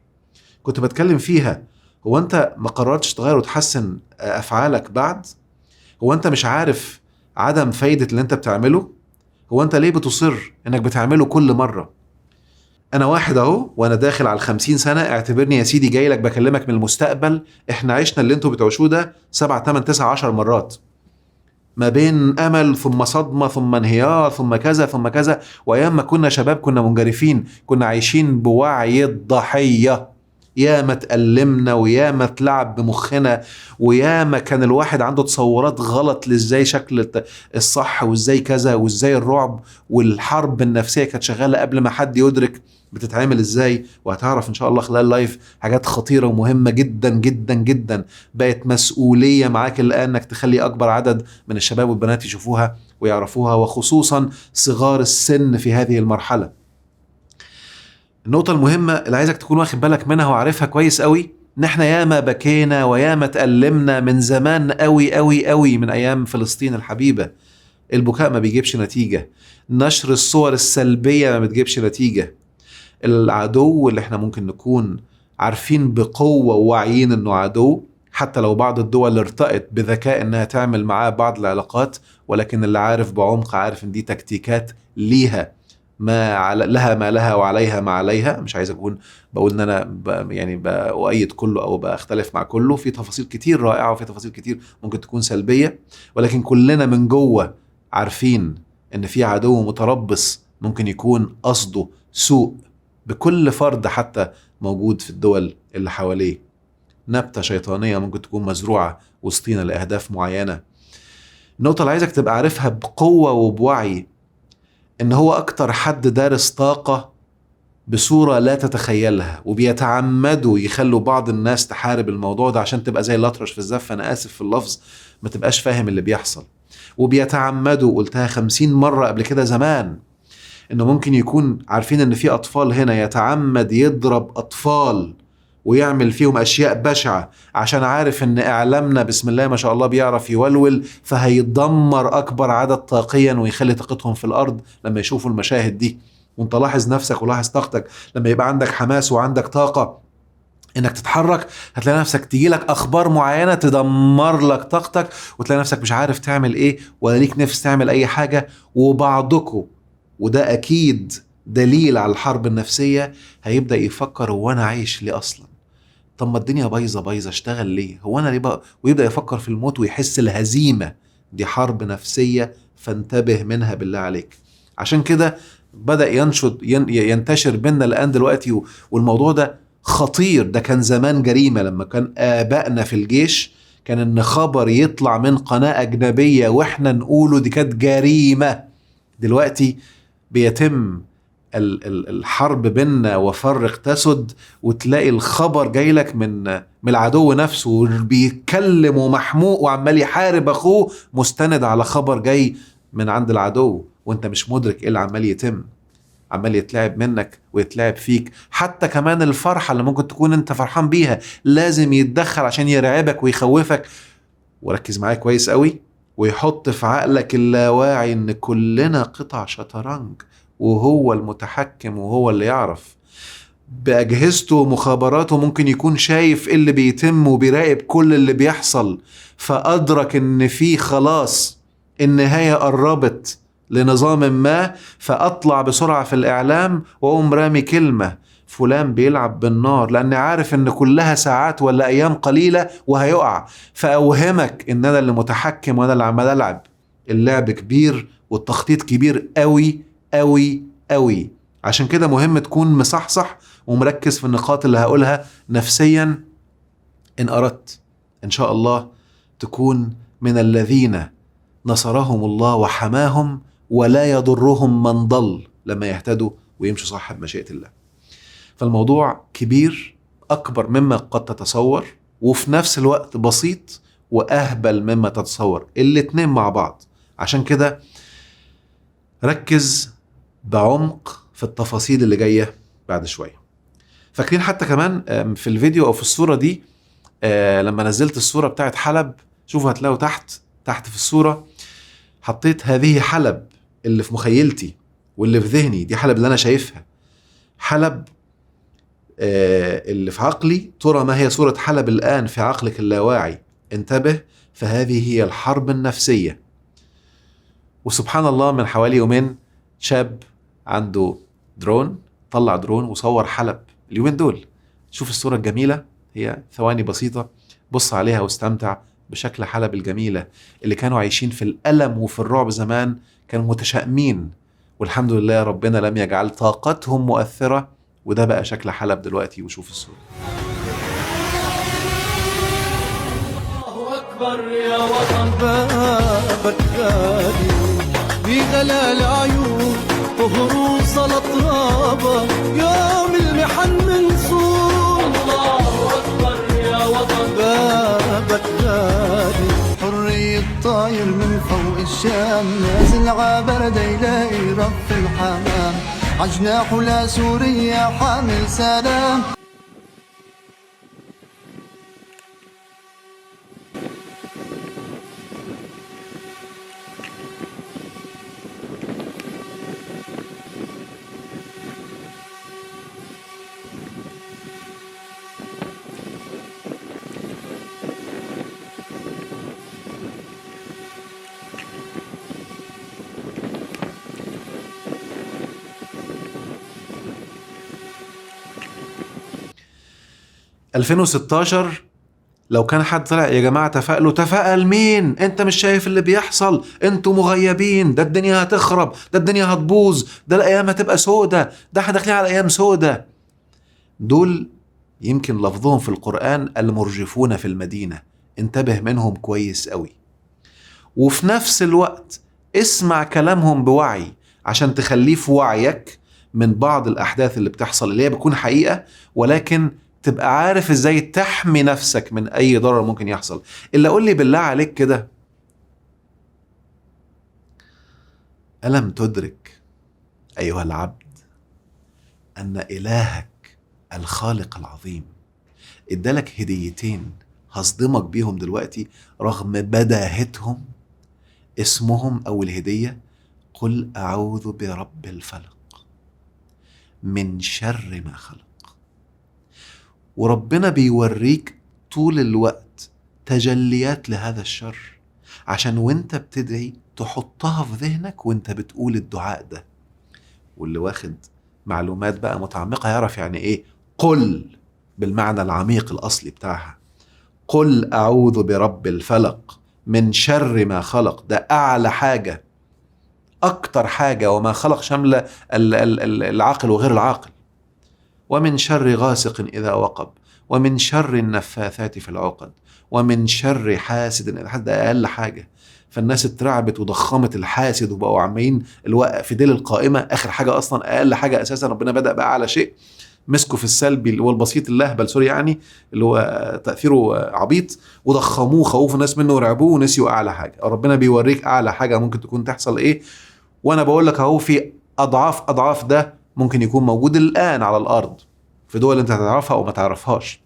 كنت بتكلم فيها، هو انت ما قررتش تغير وتحسن افعالك بعد؟ هو انت مش عارف عدم فايدة اللي انت بتعمله؟ هو انت ليه بتصر انك بتعمله كل مرة؟ انا واحد اهو وانا داخل على 50 سنة، اعتبرني يا سيدي جاي لك بكلمك من المستقبل. احنا عشنا اللي انتوا بتعيشوه ده 7 8 9 10 مرات، ما بين امل ثم صدمه ثم انهيار ثم كذا ثم كذا. وايام ما كنا شباب كنا منجرفين، كنا عايشين بوعي الضحيه، يا ما تألمنا ويا ما تلعب بمخنا، ويا ما كان الواحد عنده تصورات غلط لازاي شكل الصح وازاي كذا وازاي الرعب والحرب النفسيه كانت شغاله قبل ما حد يدرك بتتعامل ازاي. وهتعرف ان شاء الله خلال اللايف حاجات خطيره ومهمه جدا جدا جدا، بقت مسؤوليه معاك الان انك تخلي اكبر عدد من الشباب والبنات يشوفوها ويعرفوها، وخصوصا صغار السن في هذه المرحله. النقطه المهمه اللي عايزك تكون واخد بالك منها وعارفها كويس قوي، ان احنا ياما بكينا وياما تألمنا من زمان قوي قوي قوي، من ايام فلسطين الحبيبه. البكاء ما بيجيبش نتيجه، نشر الصور السلبيه ما بتجيبش نتيجه. العدو اللي احنا ممكن نكون عارفين بقوة وواعيين انه عدو، حتى لو بعض الدول ارتأت بذكاء انها تعمل معاه بعض العلاقات، ولكن اللي عارف بعمق عارف ان دي تكتيكات ليها لها ما لها وعليها ما عليها. مش عايز اكون بقول ان انا يعني بأؤيد كله او بختلف مع كله، في تفاصيل كتير رائعة وفي تفاصيل كتير ممكن تكون سلبية، ولكن كلنا من جوه عارفين ان في عدو متربص ممكن يكون قصده سوء بكل فرد حتى موجود في الدول اللي حواليه. نبتة شيطانية ممكن تكون مزروعة وسطينا لأهداف معينة. النقطة اللي عايزك تبقى عارفها بقوة وبوعي، إن هو أكتر حد دارس طاقة بصورة لا تتخيلها، وبيتعمدوا يخلوا بعض الناس تحارب الموضوع ده عشان تبقى زي الأطرش في الزفة، أنا آسف في اللفظ، ما تبقاش فاهم اللي بيحصل. وبيتعمدوا، قلتها 50 مرة قبل كده زمان، انه ممكن يكون عارفين ان في اطفال هنا، يتعمد يضرب اطفال ويعمل فيهم اشياء بشعة عشان عارف ان اعلامنا بسم الله ما شاء الله بيعرف يولول، فهيدمر اكبر عدد طاقيا ويخلي طاقتهم في الارض لما يشوفوا المشاهد دي. وانت لاحظ نفسك ولاحظ طاقتك، لما يبقى عندك حماس وعندك طاقة انك تتحرك، هتلاقي نفسك تيجي لك اخبار معينة تدمر لك طاقتك، وتلاقي نفسك مش عارف تعمل ايه ولا ليك نفس تعمل اي حاجة. وبعضكم، وده أكيد دليل على الحرب النفسية، هيبدأ يفكر هو أنا عايش ليه أصلا؟ طب ما الدنيا بايظة اشتغل ليه؟ هو أنا ليه بقى؟ ويبدأ يفكر في الموت ويحس الهزيمة. دي حرب نفسية، فانتبه منها بالله عليك. عشان كده بدأ ينتشر بينا الآن دلوقتي، والموضوع ده خطير. ده كان زمان جريمة. لما كان آبائنا في الجيش كان ان خبر يطلع من قناة أجنبية واحنا نقوله دي كانت جريمة. دلوقتي بيتم الحرب بيننا وفرق تسد، وتلاقي الخبر جاي لك من العدو نفسه وبيتكلم ومحموق وعمال يحارب اخوه مستند على خبر جاي من عند العدو، وانت مش مدرك ايه اللي عمال يتم. عمال يتلعب منك ويتلعب فيك. حتى كمان الفرحة اللي ممكن تكون انت فرحان بيها لازم يتدخل عشان يرعبك ويخوفك. وركز معايا كويس قوي، ويحط في عقلك اللاواعي ان كلنا قطع شطرنج وهو المتحكم وهو اللي يعرف. بأجهزته ومخابراته ممكن يكون شايف ايه اللي بيتم وبيراقب كل اللي بيحصل، فأدرك ان في خلاص النهاية قربت لنظام ما، فأطلع بسرعة في الإعلام وأقوم رامي كلمة فلان بيلعب بالنار، لأني عارف ان كلها ساعات ولا أيام قليلة وهيقع، فأوهمك ان أنا اللي متحكم وأنا اللي عمال ألعب. اللعب كبير والتخطيط كبير قوي قوي قوي. عشان كده مهم تكون مصحصح ومركز في النقاط اللي هقولها نفسيا، إن أردت إن شاء الله تكون من الذين نصرهم الله وحماهم ولا يضرهم من ضل لما يهتدوا ويمشوا صح بمشيئة الله. فالموضوع كبير أكبر مما قد تتصور، وفي نفس الوقت بسيط وأهبل مما تتصور، الاتنين مع بعض. عشان كده ركز بعمق في التفاصيل اللي جاية بعد شوية. فاكرين حتى كمان في الفيديو أو في الصورة دي لما نزلت الصورة بتاعت حلب، شوفوا هتلاقوا تحت في الصورة حطيت هذه حلب اللي في مخيلتي واللي في ذهني، دي حلب اللي أنا شايفها. حلب اللي في عقلي، ترى ما هي صورة حلب الآن في عقلك اللاواعي؟ انتبه، فهذه هي الحرب النفسية. وسبحان الله من حوالي يومين شاب عنده درون، طلع درون وصور حلب اليومين دول. شوف الصورة الجميلة، هي ثواني بسيطة، بص عليها واستمتع بشكل حلب الجميلة اللي كانوا عايشين في الألم وفي الرعب زمان، كانوا متشائمين، والحمد لله ربنا لم يجعل طاقتهم مؤثرة، وده بقى شكل حلب دلوقتي. وشوف الصورة. الله أكبر يا وطن، بابك غالي بغلا العيون وهروس الأطرابة، يوم المحن منصور. الله أكبر يا وطن، بابك غالي حرية طاير من فوق الشام، نازل عبرد يلاقي رف الحمام، عجناحه لسوريا حامل سلام. في 2016 لو كان حد طلع يا جماعة تفائلوا، تفائل مين؟ انت مش شايف اللي بيحصل؟ انتوا مغيبين، ده الدنيا هتخرب، ده الدنيا هتبوظ، ده الأيام هتبقى سودة، ده احنا داخلين على أيام سودة. دول يمكن لفظهم في القرآن المرجفون في المدينة، انتبه منهم كويس قوي. وفي نفس الوقت اسمع كلامهم بوعي عشان تخليه في وعيك من بعض الأحداث اللي بتحصل اللي هي بتكون حقيقة، ولكن تبقى عارف ازاي تحمي نفسك من اي ضرر ممكن يحصل. الا قول لي بالله عليك كده، ألم تدرك أيها العبد أن إلهك الخالق العظيم ادالك هديتين هصدمك بيهم دلوقتي رغم بداهتهم؟ اسمهم أو الهدية قل أعوذ برب الفلق من شر ما خلق. وربنا بيوريك طول الوقت تجليات لهذا الشر عشان وانت بتدعي تحطها في ذهنك وانت بتقول الدعاء ده. واللي واخد معلومات بقى متعمقة يعرف يعني ايه قل بالمعنى العميق الأصلي بتاعها. قل أعوذ برب الفلق من شر ما خلق، ده أعلى حاجة، أكتر حاجة، وما خلق شاملة العاقل وغير العاقل. ومن شر غاسق إذا وقب، ومن شر النفاثات في العقد، ومن شر حاسد إذا حد. أقل حاجة، فالناس اترعبت وضخمت الحاسد وبقوا عمالين في ديل القائمة. آخر حاجة أصلا أقل حاجة أساسا ربنا بدأ بقى على شيء مسكوا في السلبي اللي هو البسيط اللهبل سوري يعني اللي هو تأثيره عبيط، وضخموه خوفوا الناس منه ورعبوه ونسيوا أعلى حاجة. ربنا بيوريك أعلى حاجة ممكن تكون تحصل إيه، وأنا بقول لك أهو في أضعاف ده ممكن يكون موجود الآن على الأرض في دول أنت هتعرفها أو ما تعرفهاش.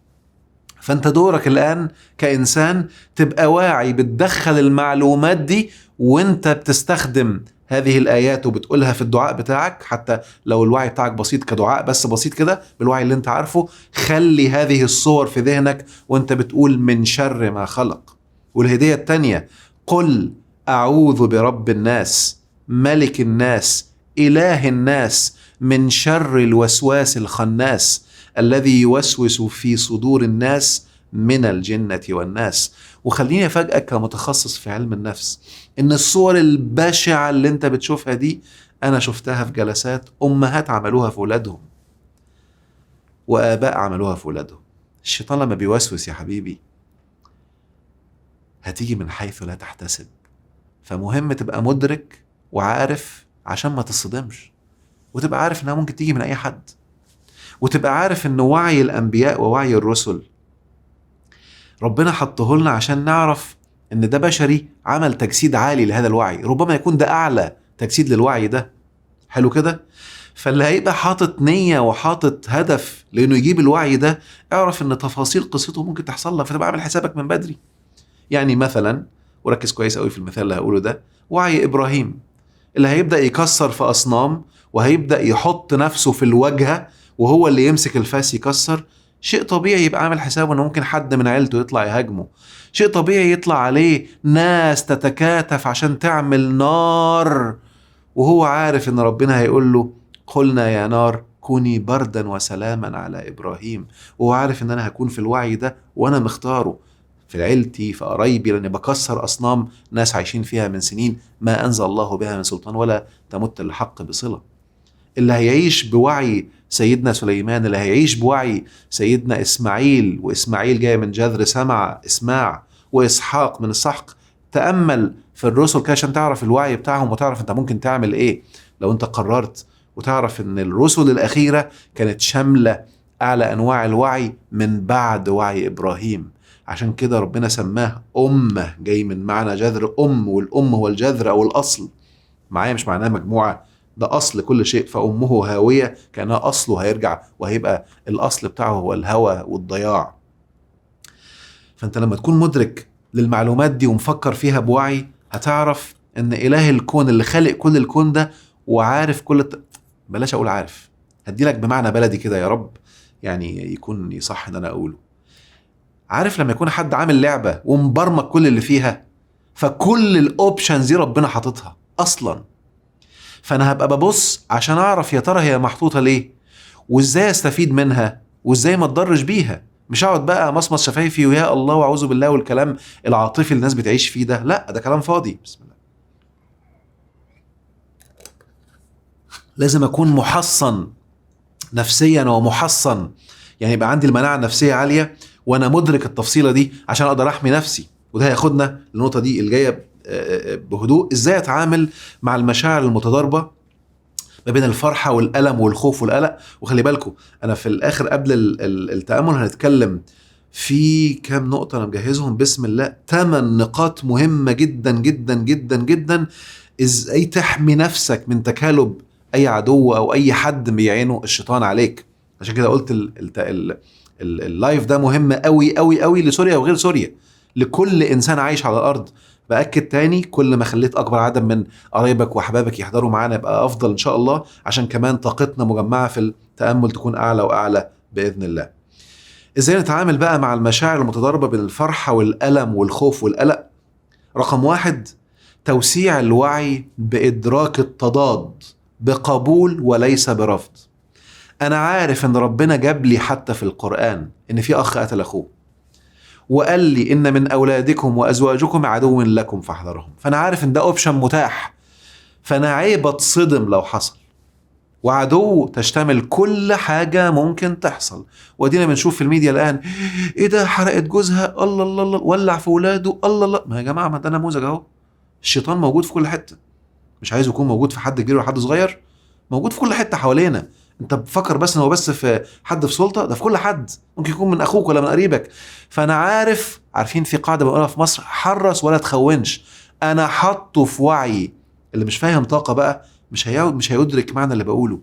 فأنت دورك الآن كإنسان تبقى واعي، بتدخل المعلومات دي وأنت بتستخدم هذه الآيات وبتقولها في الدعاء بتاعك، حتى لو الوعي بتاعك بسيط كدعاء بس بسيط كده بالوعي اللي انت عارفه. خلي هذه الصور في ذهنك وانت بتقول من شر ما خلق. والهدية التانية، قل أعوذ برب الناس ملك الناس إله الناس من شر الوسواس الخناس الذي يوسوس في صدور الناس من الجنة والناس. وخليني أفاجئك كمتخصص في علم النفس إن الصور البشعة اللي أنت بتشوفها دي أنا شفتها في جلسات أمهات عملوها في أولادهم وآباء عملوها في أولادهم. الشيطان لما بيوسوس يا حبيبي هتيجي من حيث لا تحتسب، فمهم تبقى مدرك وعارف عشان ما تصدمش، وتبقى عارف إنها ممكن تيجي من أي حد، وتبقى عارف إن وعي الأنبياء ووعي الرسل ربنا حطه لنا عشان نعرف ان ده بشري عمل تجسيد عالي لهذا الوعي، ربما يكون ده اعلى تجسيد للوعي ده. حلو كده؟ فاللي هيبقى حاطط نية وحاطط هدف لانه يجيب الوعي ده، اعرف ان تفاصيل قصته ممكن تحصل لك، فتبقى عامل حسابك من بدري. يعني مثلا، وركز كويس قوي في المثال اللي هقوله ده، وعي ابراهيم اللي هيبدأ يكسر في اصنام وهيبدأ يحط نفسه في الواجهة وهو اللي يمسك الفاس يكسر. شيء طبيعي يبقى عامل حسابه انه ممكن حد من عيلته يطلع يهاجمه، شيء طبيعي يطلع عليه ناس تتكاتف عشان تعمل نار، وهو عارف ان ربنا هيقول له قلنا يا نار كوني بردا وسلاما على ابراهيم، وهو عارف ان انا هكون في الوعي ده وانا مختاره في عيلتي في قرايبي، لاني بكسر اصنام ناس عايشين فيها من سنين ما انزل الله بها من سلطان ولا تمت الحق بصله. اللي هيعيش بوعي سيدنا سليمان، اللي هيعيش بوعي سيدنا إسماعيل، وإسماعيل جاي من جذر سمع إسماع، وإسحاق من السحق. تأمل في الرسل كده عشان تعرف الوعي بتاعهم وتعرف انت ممكن تعمل ايه لو انت قررت، وتعرف ان الرسل الأخيرة كانت شاملة أعلى أنواع الوعي من بعد وعي إبراهيم. عشان كده ربنا سماه أمة، جاي من معنى جذر والأم هو الجذر أو الأصل معايا، مش معناه مجموعة، ده أصل كل شيء. فأمه هاوية كأنها أصله هيرجع وهيبقى الأصل بتاعه هو الهوى والضياع. فأنت لما تكون مدرك للمعلومات دي ومفكر فيها بوعي هتعرف أن إله الكون اللي خلق كل الكون ده وعارف بلاش أقول عارف، هديلك بمعنى بلدي كده يا رب يعني يكون يصح أن أنا أقوله. عارف لما يكون حد عامل لعبة ومبرمج كل اللي فيها، فكل الأوبشنز دي ربنا حاططها أصلاً، فأنا هبقى ببص عشان أعرف يا ترى هي محطوطة ليه وإزاي أستفيد منها وإزاي ما أتضرش بيها. مش هقعد بقى مصمص شفايفي ويا الله وأعوذ بالله والكلام العاطفي اللي الناس بتعيش فيه ده، لا ده كلام فاضي. بسم الله. لازم أكون محصن نفسيا ومحصن، يعني يبقى عندي المناعة النفسية عالية وأنا مدرك التفصيلة دي عشان أقدر أحمي نفسي. وده هياخدنا للنقطة دي اللي جاية بهدوء، ازاي اتعامل مع المشاعر المتضاربة ما بين الفرحة والألم والخوف والقلق. وخلي بالكم انا في الاخر قبل التأمل هنتكلم في كام نقطة انا مجهزهم بسم الله، 8 نقاط مهمة جدا جدا جدا جدا، ازاي تحمي نفسك من تكالب اي عدو او اي حد بيعينه الشيطان عليك. عشان كده قلت اللايف ده مهم قوي قوي قوي لسوريا وغير سوريا، لكل انسان عايش على الارض. بأكد تاني، كل ما خليت أكبر عدد من قرايبك وأحبابك يحضروا معانا يبقى أفضل إن شاء الله، عشان كمان طاقتنا مجمعة في التأمل تكون أعلى وأعلى بإذن الله. إزاي نتعامل بقى مع المشاعر المتضاربة بين الفرحة والألم والخوف والقلق؟ رقم 1، توسيع الوعي بإدراك التضاد بقبول وليس برفض. أنا عارف إن ربنا جاب لي حتى في القرآن إن في أخ قتل أخوه وقال لي إن من أولادكم وأزواجكم عدو لكم فاحذرهم، فأنا عارف إن ده أوبشن متاح، فأنا عيب أتصدم لو حصل. وعدو تشتمل كل حاجة ممكن تحصل. ودينا بنشوف في الميديا الآن ايه ده، حرقت جوزها، الله الله الله، ولع في ولاده، الله الله. ما يا جماعة ما ده نموذج اهو. الشيطان موجود في كل حتة، مش عايز يكون موجود في حد كبير ولا حد صغير، موجود في كل حتة حوالينا. انت بفكر بس ان هو بس في حد في سلطة؟ ده في كل حد، ممكن يكون من اخوك ولا من قريبك. فانا عارفين في قاعدة بقولها في مصر، حرص ولا تخونش. انا حطه في وعي. اللي مش فاهم طاقة بقى مش هيدرك معنى اللي بقوله.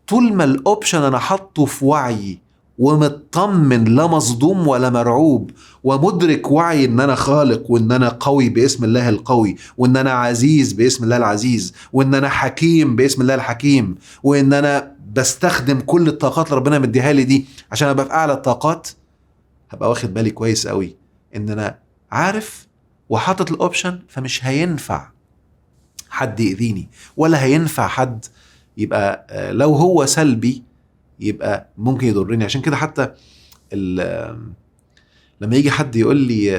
طول ما الاوبشن انا حطه في وعي ومطمن، لا مصدوم ولا مرعوب، ومدرك وعي ان انا خالق، وان انا قوي باسم الله القوي، وان انا عزيز باسم الله العزيز، وان انا حكيم باسم الله الحكيم، وان انا بستخدم كل الطاقات اللي ربنا مديها لي دي عشان ابقى في اعلى الطاقات، هبقى واخد بالي كويس قوي ان انا عارف وحاطط الاوبشن. فمش هينفع حد يأذيني، ولا هينفع حد يبقى لو هو سلبي يبقى ممكن يضرني. عشان كده حتى لما يجي حد يقول لي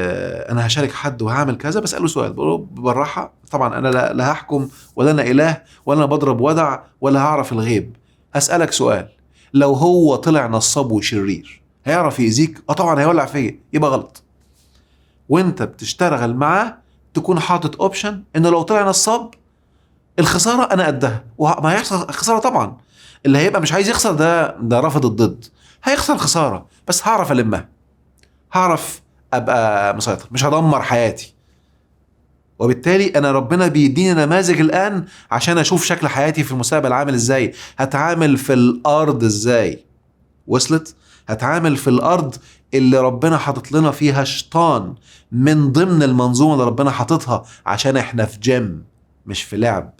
انا هشارك حد وهعمل كذا، بسأله سؤال بالراحة. طبعا انا لا هحكم، ولا انا اله، ولا انا بضرب ودع، ولا هعرف الغيب. هسألك سؤال، لو هو طلع نصاب وشرير هيعرف يأذيك؟ طبعا هيولع فيا، يبقى غلط. وانت بتشتغل معاه تكون حاطط اوبشن انه لو طلع نصاب الخسارة انا قدها، وما هيحصل خسارة طبعا. اللي هيبقى مش عايز يخسر ده رافض الضد، هيخسر خسارة، بس هعرف ألمها، هعرف أبقى مسيطر، مش هدمر حياتي. وبالتالي أنا ربنا بيديني نماذج الآن عشان أشوف شكل حياتي في المستقبل عامل إزاي، هتعامل في الأرض إزاي. وصلت؟ هتعامل في الأرض اللي ربنا حاطط لنا فيها شيطان من ضمن المنظومة اللي ربنا حاططها، عشان إحنا في جيم مش في لعب.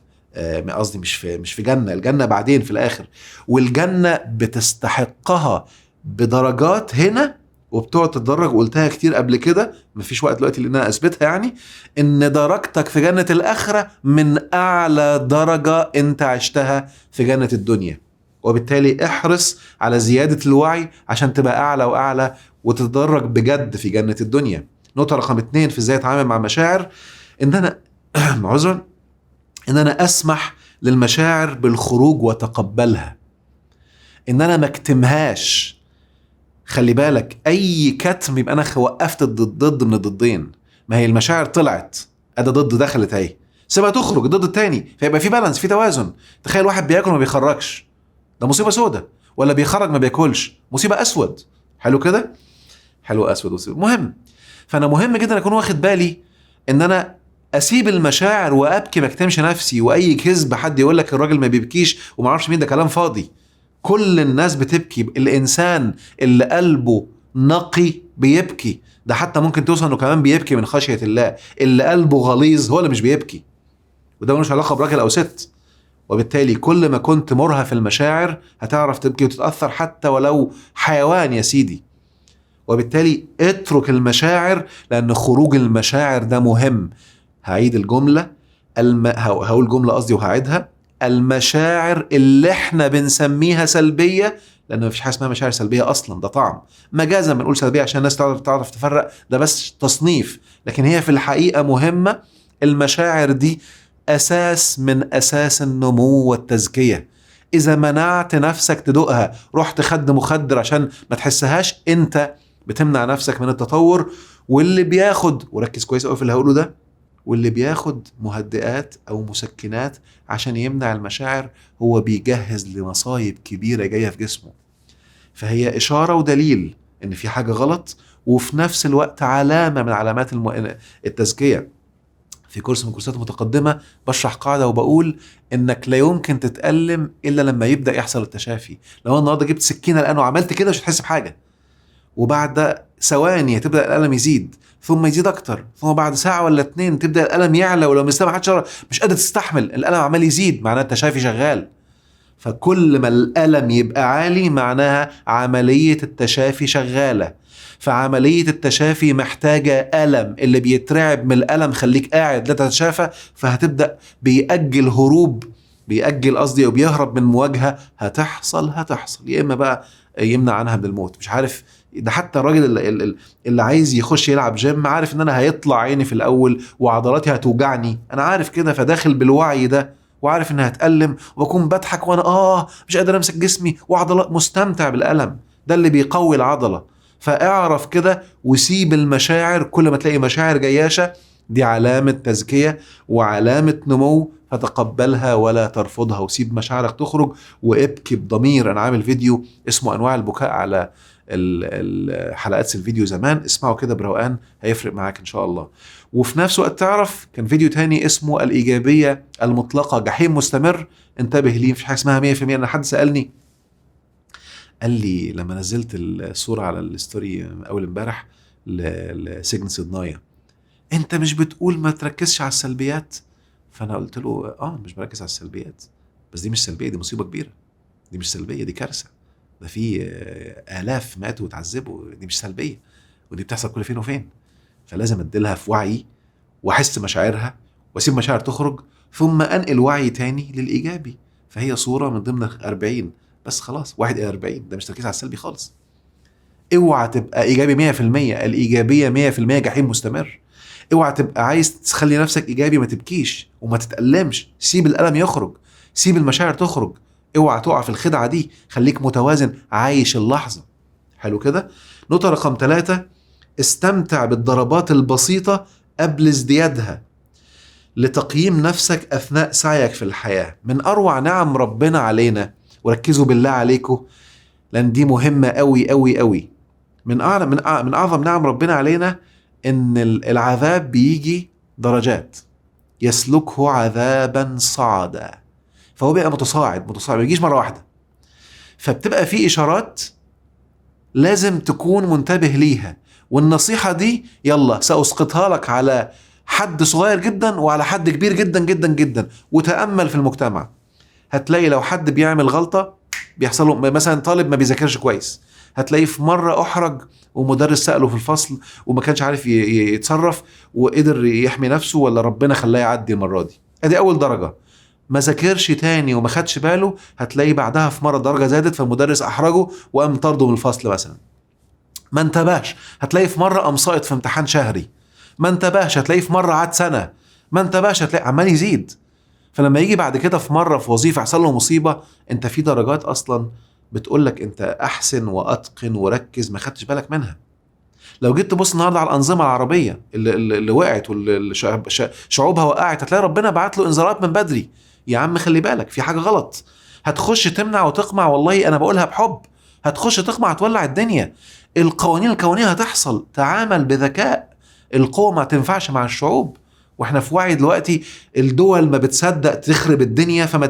قصدي مش في جنة، الجنة بعدين في الآخر، والجنة بتستحقها بدرجات هنا وبتقعد تتدرج. وقلتها كتير قبل كده، مفيش وقت دلوقتي لأن أنا أثبتها، يعني إن درجتك في جنة الآخرة من أعلى درجة أنت عشتها في جنة الدنيا. وبالتالي احرص على زيادة الوعي عشان تبقى أعلى وأعلى وتتدرج بجد في جنة الدنيا. نقطة رقم 2 في ازاي اتعامل مع المشاعر، إن أنا عذرا ان انا اسمح للمشاعر بالخروج وتقبلها، ان انا ما اكتمهاش. خلي بالك اي كتم يبقى انا وقفت ضد من الضدين. ما هي المشاعر طلعت، ادي ضد دخلت اهي، سيبها تخرج الضد التاني، فيبقى في بالانس، في توازن. تخيل واحد بياكل ما بيخرجش، ده مصيبة سودة. ولا بيخرج ما بياكلش، مصيبة اسود. حلو كده، حلو اسود وسود. مهم. فانا مهم جدا اكون واخد بالي ان انا اسيب المشاعر وابكي، ما اكتمش نفسي. واي كذب حد يقول لك الراجل ما بيبكيش وما اعرفش مين، ده كلام فاضي. كل الناس بتبكي. الانسان اللي قلبه نقي بيبكي، ده حتى ممكن توصل انه كمان بيبكي من خشية الله. اللي قلبه غليظ هو اللي مش بيبكي، وده ملوش علاقة براجل او ست. وبالتالي كل ما كنت مرهف المشاعر هتعرف تبكي وتتأثر، حتى ولو حيوان يا سيدي. وبالتالي اترك المشاعر، لان خروج المشاعر ده مهم. هعيد الجملة، هقول جملة قصدي وهعيدها. المشاعر اللي احنا بنسميها سلبية، لأن مفيش حاجة اسمها مشاعر سلبية أصلا، ده طعم. مجازا بنقول سلبية عشان الناس تعرف تفرق، ده بس تصنيف، لكن هي في الحقيقة مهمة. المشاعر دي أساس من أساس النمو والتزكية. إذا منعت نفسك تدوقها، رحت خد مخدر عشان ما تحسهاش، أنت بتمنع نفسك من التطور. واللي بياخد، وركز كويس قوي في اللي هقوله ده، واللي بياخد مهدئات أو مسكنات عشان يمنع المشاعر، هو بيجهز لمصايب كبيرة جاية في جسمه. فهي إشارة ودليل إن في حاجة غلط، وفي نفس الوقت علامة من علامات التزكية. في كورس من كورسات متقدمة بشرح قاعدة وبقول إنك لا يمكن تتألم إلا لما يبدأ يحصل التشافي. لو أنا النهاردة جبت سكينة الآن وعملت كده مش هتحس بحاجة، وبعد ثواني تبدأ الألم يزيد، ثم يزيد أكتر، ثم بعد ساعة ولا 2 تبدأ الألم يعلى، ولو مش قادر تستحمل، الألم عمال يزيد، معناه التشافي شغال. فكل ما الألم يبقى عالي معناها عملية التشافي شغالة. فعملية التشافي محتاجة ألم. اللي بيترعب من الألم خليك قاعد لا تتشافى، فهتبدأ بيأجل هروب، أو بيهرب من مواجهة هتحصل، يا إما بقى يمنع عنها من الموت. مش عارف، ده حتى الراجل اللي عايز يخش يلعب جيم عارف ان انا هيطلع عيني في الاول وعضلاتي هتوجعني، انا عارف كده، فداخل بالوعي ده وعارف انها هتألم، وبكون بضحك وانا مش قادر امسك جسمي وعضلات، مستمتع بالألم، ده اللي بيقوي العضلة. فاعرف كده وسيب المشاعر، كل ما تلاقي مشاعر جياشة دي علامة تزكية وعلامة نمو، فتقبلها ولا ترفضها، وسيب مشاعرك تخرج وابكي بضمير. انا عامل فيديو اسمه انواع البكاء على الحلقات الفيديو زمان، اسمعوا كده بروقان، هيفرق معاك ان شاء الله. وفي نفس الوقت تعرف كان فيديو تاني اسمه الإيجابية المطلقة جحيم مستمر، انتبه ليه، مفيش حاجة اسمها 100%. انا حد سألني قال لي لما نزلت الصورة على الستوري اول امبارح لسجن صدنايا، انت مش بتقول ما تركزش على السلبيات؟ فانا قلت له مش بركز على السلبيات، بس دي مش سلبية، دي مصيبة كبيرة، دي مش سلبية، دي كارثة، ده في آلاف ماتوا وتعذبوا، دي مش سلبية، ودي بتحصل كل فين وفين. فلازم اديلها في وعي واحس مشاعرها واسيب مشاعر تخرج، ثم انقل وعي تاني للإيجابي. فهي صورة من ضمن 40، بس خلاص 1 إلى 40 ده مش تركيز على السلبي خالص. اوعى تبقى إيجابي 100%، الإيجابية 100% جحيم مستمر. اوعى تبقى عايز تخلي نفسك إيجابي ما تبكيش وما تتألمش، سيب الألم يخرج، سيب المشاعر تخرج، اوعى تقع في الخدعة دي، خليك متوازن عايش اللحظة. حلو كده. نقطة رقم 3، استمتع بالضربات البسيطة قبل ازديادها لتقييم نفسك أثناء سعيك في الحياة. من أروع نعم ربنا علينا، وركزوا بالله عليكم لأن دي مهمة قوي قوي قوي، من أعظم نعم ربنا علينا إن العذاب بيجي درجات، يسلكه عذابا صعدا، فهو بقى متصاعد ما يجيش مرة واحدة، فبتبقى في إشارات لازم تكون منتبه ليها. والنصيحة دي يلا سأسقطها لك على حد صغير جدا وعلى حد كبير جدا جدا جدا، وتأمل في المجتمع. هتلاقي لو حد بيعمل غلطة بيحصل له، مثلا طالب ما بيذاكرش كويس، هتلاقيه في مرة أحرج ومدرس سأله في الفصل وما كانش عارف يتصرف وقدر يحمي نفسه، ولا ربنا خلاه يعدي المرة دي، ادي أول درجة. ما ذاكرش تاني وما خدش باله، هتلاقي بعدها في مرة درجة زادت فالمدرس أحرجه وقام طرده من الفصل مثلا. ما انتبهش، هتلاقي في مرة قام ساقط في امتحان شهري. ما انتبهش، هتلاقي في مرة عاد سنة. ما انتبهش، هتلاقي عمال يزيد. فلما يجي بعد كده في مرة في وظيفة يحصل له مصيبة، انت في درجات اصلا بتقولك انت احسن واتقن وركز، ما خدتش بالك منها. لو جيت تبص النهارده على الانظمه العربيه اللي وقعت واللي شعوبها وقعت، هتلاقي ربنا بعت له انذارات من بدري، يا عم خلي بالك في حاجه غلط. هتخش تمنع وتقمع، والله انا بقولها بحب، هتخش تقمع تولع الدنيا. القوانين الكونيه هتحصل، تعامل بذكاء. القوه ما تنفعش مع الشعوب، واحنا في وعي دلوقتي الدول ما بتصدق تخرب الدنيا، فما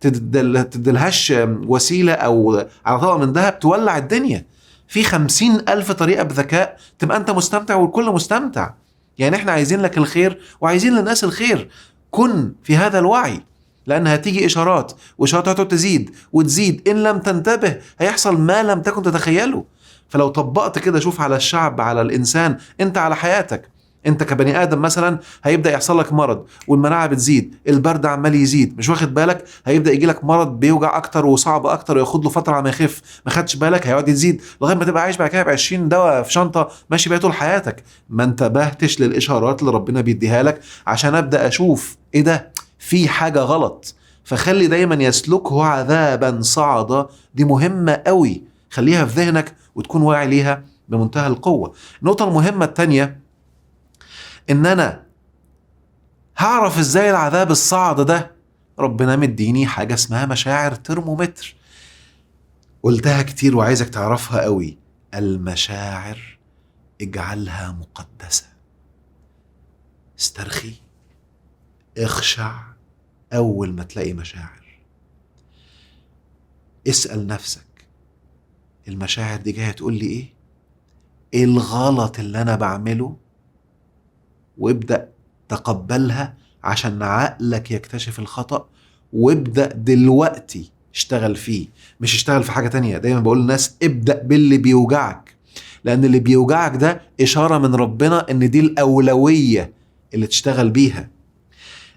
تدلهاش وسيله او على طبق من ذهب تولع الدنيا. في 50,000 طريقة بذكاء تبقى أنت مستمتع والكل مستمتع. يعني إحنا عايزين لك الخير وعايزين للناس الخير، كن في هذا الوعي، لأن هتيجي إشارات وإشارات تزيد وتزيد، إن لم تنتبه هيحصل ما لم تكن تتخيله. فلو طبقت كده، شوف على الشعب، على الإنسان، أنت على حياتك، انت كبني ادم مثلا هيبدا يحصل لك مرض والمناعه بتزيد، البرد عمال يزيد، مش واخد بالك، هيبدا يجي لك مرض بيوجع اكتر وصعب اكتر وياخد له فتره على ما يخف، ما خدش بالك هيقعد يزيد لغايه ما تبقى عايش بعد كده ب20 دواء في شنطه ماشي بيها طول حياتك. ما انتبهتش للاشارات اللي ربنا بيديها لك عشان ابدا اشوف ايه ده، في حاجه غلط. فخلي دايما يسلكه عذابا صعدا، دي مهمه قوي، خليها في ذهنك وتكون واعي ليها بمنتهى القوه. النقطه المهمه الثانيه، ان انا هعرف ازاي العذاب الصعد ده. ربنا مديني حاجة اسمها مشاعر ترمومتر، قلتها كتير وعايزك تعرفها قوي. المشاعر اجعلها مقدسة، استرخي، اخشع. اول ما تلاقي مشاعر اسأل نفسك، المشاعر دي جاية تقول لي ايه الغلط اللي انا بعمله، وابدأ تقبلها عشان عقلك يكتشف الخطأ، وابدأ دلوقتي اشتغل فيه، مش اشتغل في حاجة تانية. دايما بقول للناس ابدأ باللي بيوجعك، لأن اللي بيوجعك ده إشارة من ربنا إن دي الأولوية اللي تشتغل بيها.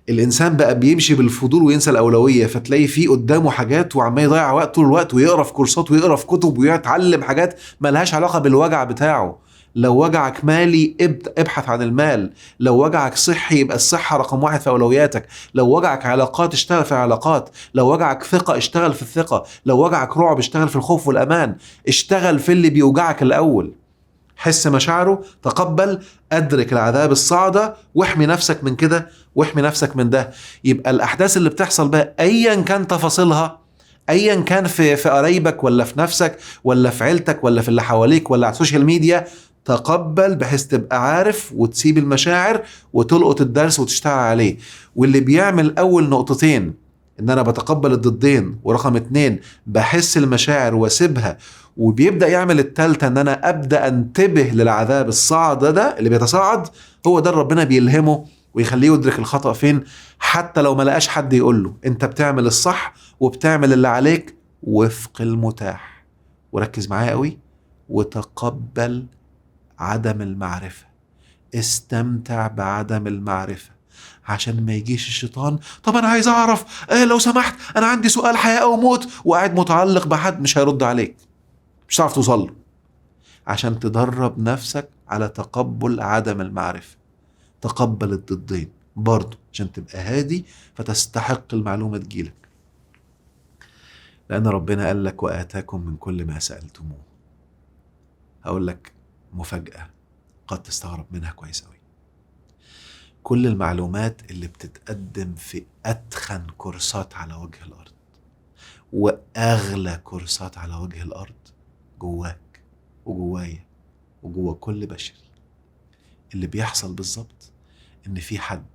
الإنسان بقى بيمشي بالفضول وينسى الأولوية، فتلاقي فيه قدامه حاجات وعمال يضيع وقت طول الوقت، ويقرأ في كورسات ويقرأ في كتب ويتعلم حاجات ملهاش علاقة بالوجع بتاعه. لو وجعك مالي ابحث عن المال. لو وجعك صحي يبقى الصحة رقم 1 في أولوياتك. لو وجعك علاقات اشتغل في العلاقات. لو وجعك ثقة اشتغل في الثقة. لو وجعك رعب اشتغل في الخوف والأمان. اشتغل في اللي بيوجعك الأول. حس مشاعره، تقبل، أدرك العذاب الصاعدة، واحمي نفسك من كده واحمي نفسك من ده. يبقى الأحداث اللي بتحصل بقى أيا كان تفاصيلها، أيا كان في قرايبك ولا في نفسك ولا في عيلتك ولا في اللي حواليك ولا على السوشيال ميديا، تقبل بحيث تبقى عارف وتسيب المشاعر وتلقط الدرس وتشتغل عليه. واللي بيعمل أول نقطتين إن أنا بتقبل الضدين، ورقم 2 بحس المشاعر واسيبها، وبيبدأ يعمل التالتة ان انا ابدأ انتبه للعذاب الصاعد ده اللي بيتصاعد، هو ده ربنا بيلهمه ويخليه يدرك الخطأ فين، حتى لو ما لقاش حد يقول له. انت بتعمل الصح وبتعمل اللي عليك وفق المتاح. وركز معايا قوي، وتقبل عدم المعرفة. استمتع بعدم المعرفة عشان ما يجيش الشيطان طب انا عايز اعرف، لو سمحت انا عندي سؤال حياة او موت، وقاعد متعلق بحد مش هيرد عليك، مش هتعرف توصل له. عشان تدرب نفسك على تقبل عدم المعرفة. تقبل الضدين برضو عشان تبقى هادي فتستحق المعلومة تجيلك. لأن ربنا قال لك وآتاكم من كل ما سألتموه. هقول لك مفاجأة قد تستغرب منها كويس قوي. كل المعلومات اللي بتتقدم في أتخن كورسات على وجه الأرض وأغلى كورسات على وجه الأرض جواك وجوايا وجوا كل بشري. اللي بيحصل بالظبط إن في حد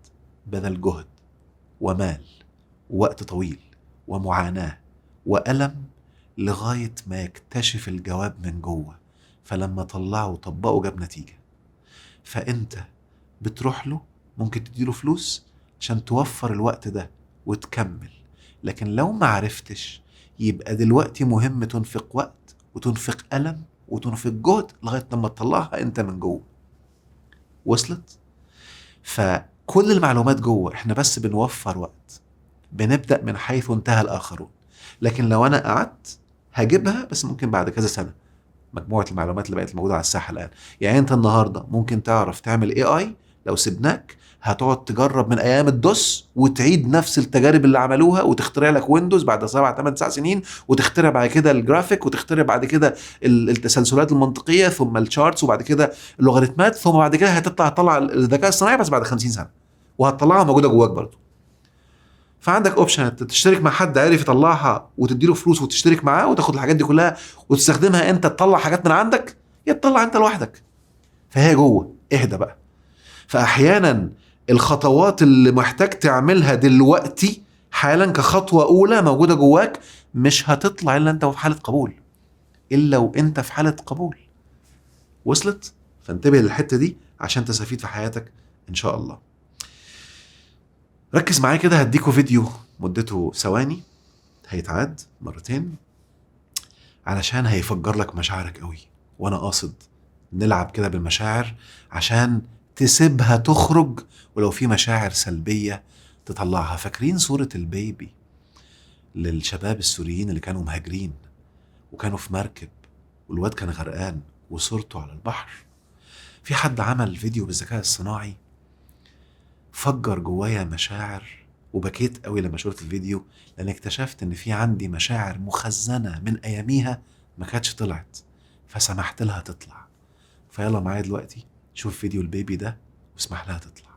بذل جهد ومال ووقت طويل ومعاناة وألم لغاية ما يكتشف الجواب من جوه، فلما طلعه وطبقه جاب نتيجة. فأنت بتروح له، ممكن تديله فلوس عشان توفر الوقت ده وتكمل، لكن لو ما عرفتش يبقى دلوقتي مهم تنفق وقت وتنفق ألم وتنفق جهد لغاية لما تطلعها انت من جوه. وصلت؟ فكل المعلومات جوه، احنا بس بنوفر وقت، بنبدأ من حيث انتهى الآخرون. لكن لو أنا قعدت هجيبها بس ممكن بعد كذا سنة. مجموعة المعلومات اللي بقت موجودة على الساحة الآن، يعني أنت النهاردة ممكن تعرف تعمل AI، لو سبناك هتقعد تجرب من أيام الدوس وتعيد نفس التجارب اللي عملوها وتخترع لك ويندوز بعد 7 8 9 سنين، وتخترع بعد كده الجرافيك، وتخترع بعد كده التسلسلات المنطقية، ثم الشارتس، وبعد كده اللوغاريتمات، ثم بعد كده هتطلع الذكاء الصناعي بس بعد 50 سنة، وهتطلعها موجودة جواك برضو. فعندك اوبشن تشترك مع حد عارف يطلعها وتديله فلوس وتشترك معاه وتاخد الحاجات دي كلها وتستخدمها انت تطلع حاجات من عندك، يا تطلع انت لوحدك. فهي جوه، اهدى بقى. فاحيانا الخطوات اللي محتاج تعملها دلوقتي حالا كخطوة اولى موجودة جواك مش هتطلع الا انت في حالة قبول، الا وانت في حالة قبول. وصلت؟ فانتبه للحتة دي عشان تستفيد في حياتك ان شاء الله. ركز معايا كده، هديكوا فيديو مدته ثواني هيتعاد مرتين علشان هيفجر لك مشاعرك قوي. وانا قاصد نلعب كده بالمشاعر عشان تسيبها تخرج، ولو في مشاعر سلبية تطلعها. فاكرين صورة البيبي للشباب السوريين اللي كانوا مهاجرين وكانوا في مركب والواد كان غرقان وصورته على البحر؟ في حد عمل فيديو بالذكاء الصناعي فجر جوايا مشاعر، وبكيت قوي لما شفت الفيديو، لان اكتشفت ان في عندي مشاعر مخزنة من اياميها ما كانتش طلعت، فسمحت لها تطلع. فيلا معايا دلوقتي شوف فيديو البيبي ده واسمح لها تطلع.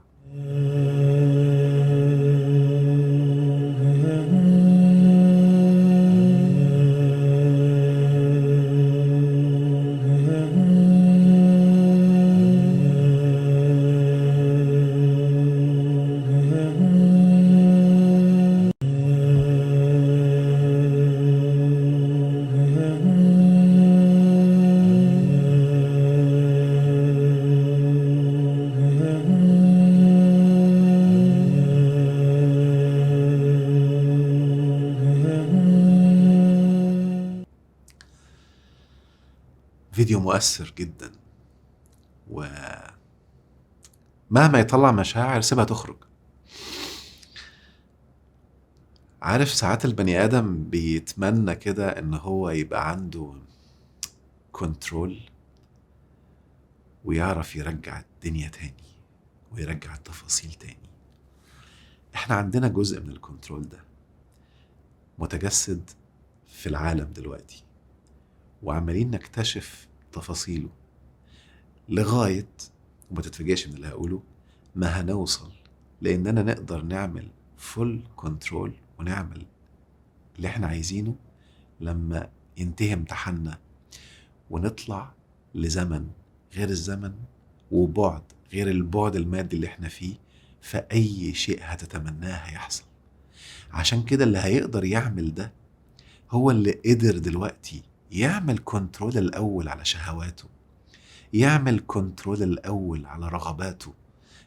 فيديو مؤثر جدا، ومهما يطلع مشاعر سيبها تخرج. عارف ساعات البني آدم بيتمنى كده ان هو يبقى عنده كنترول، ويعرف يرجع الدنيا تاني ويرجع التفاصيل تاني. احنا عندنا جزء من الكنترول ده متجسد في العالم دلوقتي، وعمالين نكتشف تفاصيله لغاية، وما تتفاجئش من اللي هقوله، ما هنوصل لأننا نقدر نعمل فول كنترول ونعمل اللي احنا عايزينه لما ينتهي امتحاننا ونطلع لزمن غير الزمن وبعد غير البعد المادي اللي احنا فيه، فأي شيء هتتمناه هيحصل. عشان كده اللي هيقدر يعمل ده هو اللي قدر دلوقتي يعمل كنترول الأول على شهواته، يعمل كنترول الأول على رغباته،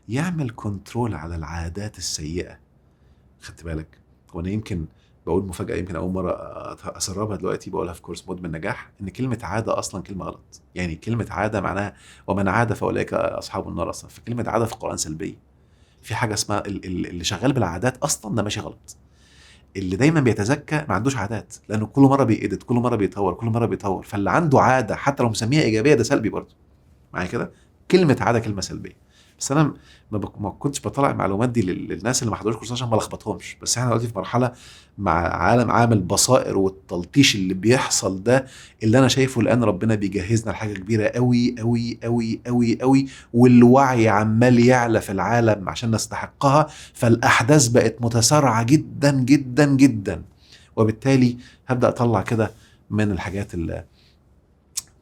يعمل كنترول على العادات السيئة. خدت بالك؟ وانا يمكن بقول مفاجأة يمكن أول مرة أسربها دلوقتي، بقولها في كورس مدمن نجاح، إن كلمة عادة أصلا كلمة غلط. يعني كلمة عادة معناها ومن عاد فأولئك أصحاب النار أصلا. فكلمة عادة في القرآن سلبية. في حاجة اسمها اللي شغال بالعادات أصلا ده ماشي غلط. اللي دايما بيتزكى ما عندوش عادات، لأنه كل مرة بيقدت، كل مرة بيطور، كل مرة بيطور. فاللي عنده عادة حتى لو مسميها إيجابية ده سلبي برضه. معايا كده؟ كلمة عادة كلمة سلبية. بس انا ما كنتش بطلع المعلومات دي للناس اللي ما حضروش كورس عشان ما لخبطهمش. بس احنا دلوقتي في مرحله مع عالم عامل بصائر، والتلطيش اللي بيحصل ده اللي انا شايفه الان ربنا بيجهزنا لحاجه كبيره قوي قوي قوي قوي قوي، والوعي عمال يعلى في العالم عشان نستحقها. فالاحداث بقت متسارعه جدا جدا جدا، وبالتالي هبدا اطلع كده من الحاجات اللي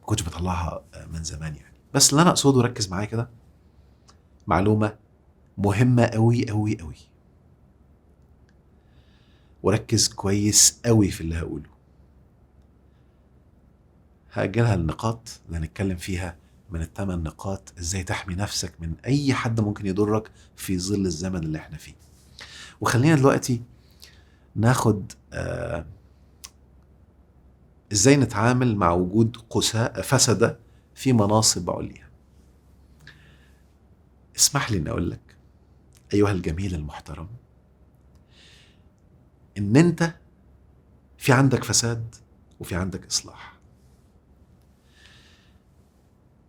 ما كنتش بطلعها من زمان يعني. بس اللي انا اقصده ركز معايا كده، معلومة مهمة قوي قوي قوي، وركز كويس قوي في اللي هقوله. هأجلها النقاط اللي هنتكلم فيها من ال8 نقاط ازاي تحمي نفسك من اي حد ممكن يضرك في ظل الزمن اللي احنا فيه. وخلينا دلوقتي ناخد ازاي نتعامل مع وجود فسدة في مناصب عليا. اسمح لي ان اقول لك ايها الجميل المحترم ان انت في عندك فساد وفي عندك اصلاح.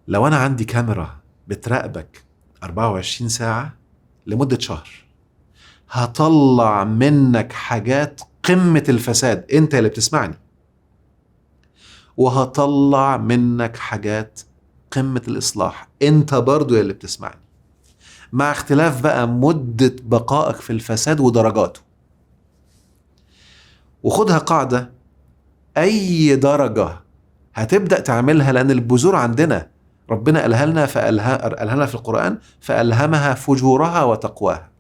لو انا عندي كاميرا بتراقبك 24 ساعة لمدة شهر، هطلع منك حاجات قمة الفساد انت اللي بتسمعني، وهطلع منك حاجات قمة الاصلاح انت برضو اللي بتسمعني، مع اختلاف بقى مدة بقائك في الفساد ودرجاته. وخدها قاعدة، أي درجة هتبدأ تعملها، لأن البذور عندنا ربنا قالها لنا قالها لنا في القرآن، فألهمها فجورها وتقواها.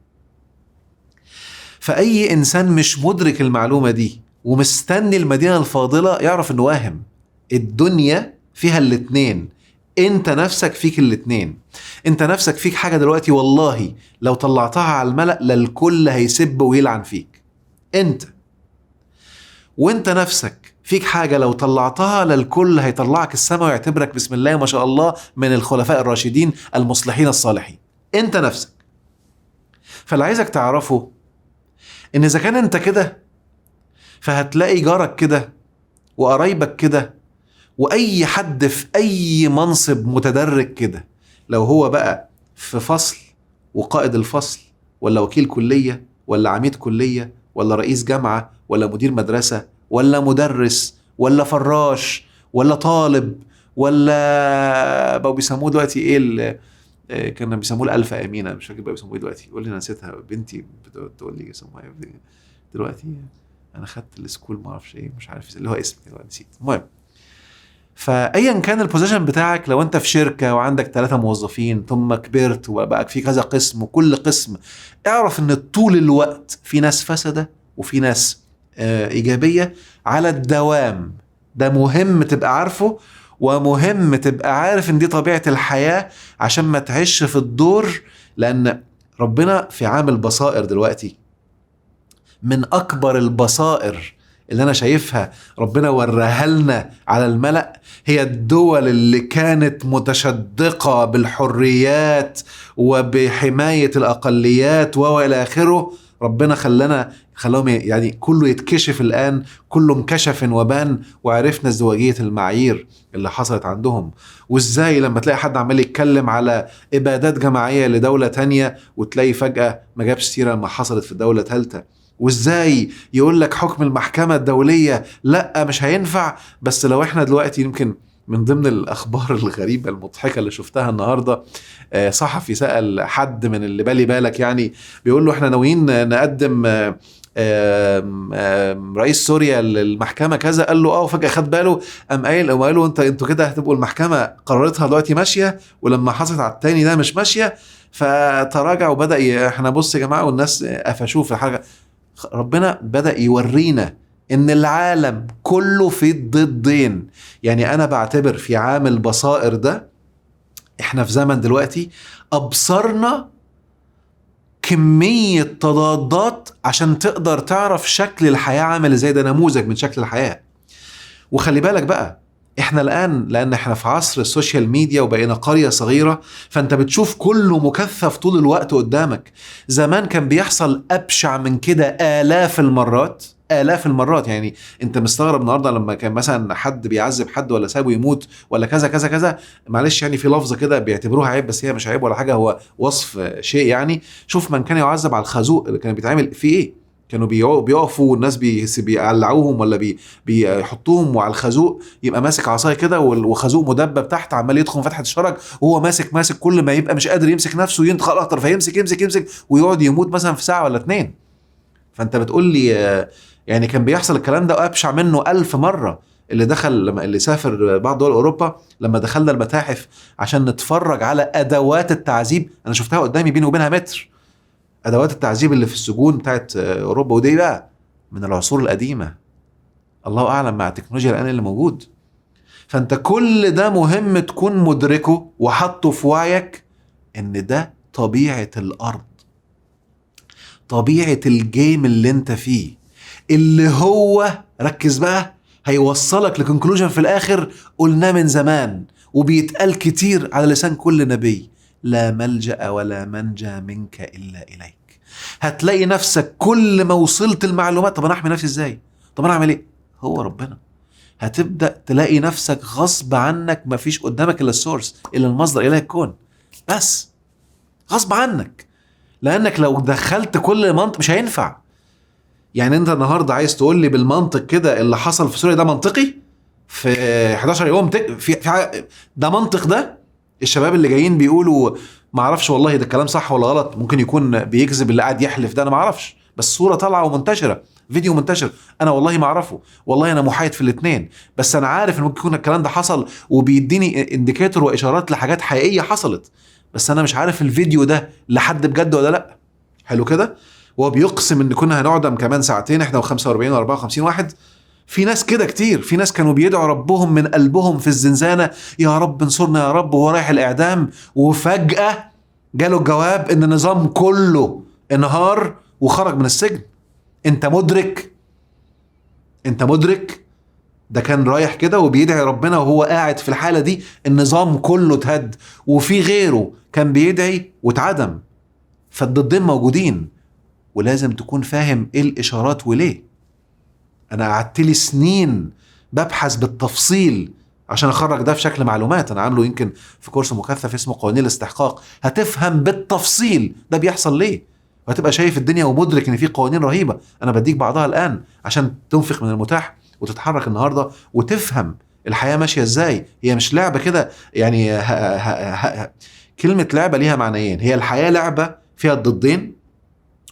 فأي إنسان مش مدرك المعلومة دي ومستني المدينة الفاضلة يعرف إنه واهم. الدنيا فيها الاتنين، انت نفسك فيك الاتنين. انت نفسك فيك حاجة دلوقتي والله لو طلعتها على الملأ للكل هيسب ويلعن فيك انت. وانت نفسك فيك حاجة لو طلعتها للكل هيطلعك السماء ويعتبرك بسم الله ما شاء الله من الخلفاء الراشدين المصلحين الصالحين. انت نفسك. فاللي عايزك تعرفه ان اذا كان انت كده فهتلاقي جارك كده وقرايبك كده واي حد في اي منصب متدرج كده، لو هو بقى في فصل وقائد الفصل ولا وكيل كلية ولا عميد كلية ولا رئيس جامعة ولا مدير مدرسة ولا مدرس ولا فراش ولا طالب ولا بقوا بيسموه دلوقتي ايه كانوا بيسموه الألفة أمينة، مش فاكر بقى بيسموه دلوقتي. يقول لي انا نسيتها، بنتي بتقول لي يسموها دلوقتي، انا خدت السكول ما اعرفش ايه، مش عارف اللي هو اسم كده نسيت. المهم، فايا كان البوزيشن بتاعك، لو انت في شركة وعندك 3 موظفين ثم كبرت وبقى في كذا قسم وكل قسم، اعرف ان طول الوقت في ناس فسدة وفي ناس ايجابية على الدوام. ده مهم تبقى عارفه، ومهم تبقى عارف ان دي طبيعة الحياة عشان ما تعيش في الدور. لان ربنا في عامل بصائر دلوقتي، من اكبر البصائر اللي انا شايفها ربنا وراها لنا على الملأ هي الدول اللي كانت متشدقة بالحريات وبحماية الأقليات وإلى آخره. ربنا خلاهم يعني كله يتكشف الآن، كله انكشف وبان، وعرفنا ازدواجية المعايير اللي حصلت عندهم. وازاي لما تلاقي حد عمال يتكلم على إبادات جماعية لدولة تانية وتلاقي فجأة ما جابش سيرة لما حصلت في دولة ثالثة. وازاي يقول لك حكم المحكمة الدولية لا مش هينفع. بس لو احنا دلوقتي يمكن من ضمن الأخبار الغريبة المضحكة اللي شفتها النهاردة، صحفي سأل حد من اللي بالي بالك يعني، بيقول له احنا ناويين نقدم رئيس سوريا للمحكمة كذا. قال له وفجأة خد باله قام قال له انتوا كده هتبقوا المحكمة قررتها دلوقتي ماشية، ولما حصلت على التاني ده مش ماشية. فتراجع وبدأ احنا بص يا جماعة، والناس قفشوه في الحاجة. ربنا بدأ يورينا ان العالم كله في الضدين. يعني انا بعتبر في عام البصائر ده احنا في زمن دلوقتي ابصرنا كمية تضادات عشان تقدر تعرف شكل الحياة عامل ازاي. ده نموذج من شكل الحياة. وخلي بالك بقى احنا الان لان احنا في عصر السوشيال ميديا وبقينا قرية صغيرة، فانت بتشوف كله مكثف طول الوقت قدامك. زمان كان بيحصل ابشع من كده آلاف المرات. يعني انت مستغرب النهارده لما كان مثلا حد بيعذب حد ولا سابه يموت ولا كذا كذا كذا، معلش يعني في لفظه كده بيعتبروها عيب، بس هي مش عيب ولا حاجه، هو وصف شيء. يعني شوف من كان يعذب على الخازوق اللي كان بيتعمل فيه ايه، كانوا بيقفوا والناس بيقلعوهم ولا بيحطوهم على الخازوق، يبقى ماسك عصايه كده وخازوق مدبب تحت عمال يدخل فتحه الشرج وهو ماسك كل ما يبقى مش قادر يمسك نفسه ينتخل اكتر، فيمسك ويقعد يموت مثلا في ساعه ولا 2. فانت بتقول لي يعني كان بيحصل الكلام ده وابشع منه 1000 مرة. اللي سافر بعض دول اوروبا لما دخلنا المتاحف عشان نتفرج على ادوات التعذيب، انا شفتها قدامي بيني وبينها متر، ادوات التعذيب اللي في السجون بتاعت اوروبا، ودي بقى من العصور القديمة، الله اعلم مع التكنولوجيا الان اللي موجود. فانت كل ده مهم تكون مدركه وحطه في وعيك ان ده طبيعة الارض، طبيعة الجيم اللي انت فيه، اللي هو ركز بقى هيوصلك لكونكلوجن في الاخر قلنا من زمان وبيتقال كتير على لسان كل نبي: لا ملجأ ولا منجى منك الا اليك. هتلاقي نفسك كل ما وصلت المعلومات، طب انا احمي نفسي ازاي؟ طب انا اعمل ايه؟ هو ربنا. هتبدأ تلاقي نفسك غصب عنك مفيش قدامك الا السورس، الا المصدر، اله الكون، بس غصب عنك. لانك لو دخلت كل منطق مش هينفع. يعني انت النهارده عايز تقول لي بالمنطق كده اللي حصل في سوريا ده منطقي في 11 يوم ده منطق؟ ده الشباب اللي جايين بيقولوا ما اعرفش والله ده الكلام صح ولا غلط، ممكن يكون بيكذب اللي قاعد يحلف ده، انا ما اعرفش، بس صوره طالعه ومنتشره، فيديو منتشر، انا والله ما اعرفه، والله انا محايد في الاثنين، بس انا عارف ان ممكن يكون الكلام ده حصل وبيديني انديكاتور واشارات لحاجات حقيقيه حصلت، بس انا مش عارف الفيديو ده لحد بجد ولا لا. حلو كده. وهو بيقسم ان كنا هنقعد كمان ساعتين احنا و45 و54 واحد. في ناس كده كتير، في ناس كانوا بيدعوا ربهم من قلبهم في الزنزانة: يا رب انصرنا يا رب، وهو رايح الاعدام، وفجأة جاله الجواب ان النظام كله انهار وخرج من السجن. انت مدرك ده كان رايح كده وبيدعي ربنا وهو قاعد في الحالة دي النظام كله اتهد، وفي غيره كان بيدعي واتعدم. فالضدين موجودين، ولازم تكون فاهم ايه الاشارات وليه. انا قعدت لي سنين ببحث بالتفصيل عشان اخرج ده في شكل معلومات، انا عامله يمكن في كورس مكثف اسمه قوانين الاستحقاق، هتفهم بالتفصيل ده بيحصل ليه، وهتبقى شايف الدنيا ومدرك ان في قوانين رهيبة. انا بديك بعضها الان عشان تنفق من المتاح وتتحرك النهاردة وتفهم الحياة ماشية ازاي. هي مش لعبة كده يعني، كلمة لعبة ليها معنيين: هي الحياة لعبة فيها الضدين،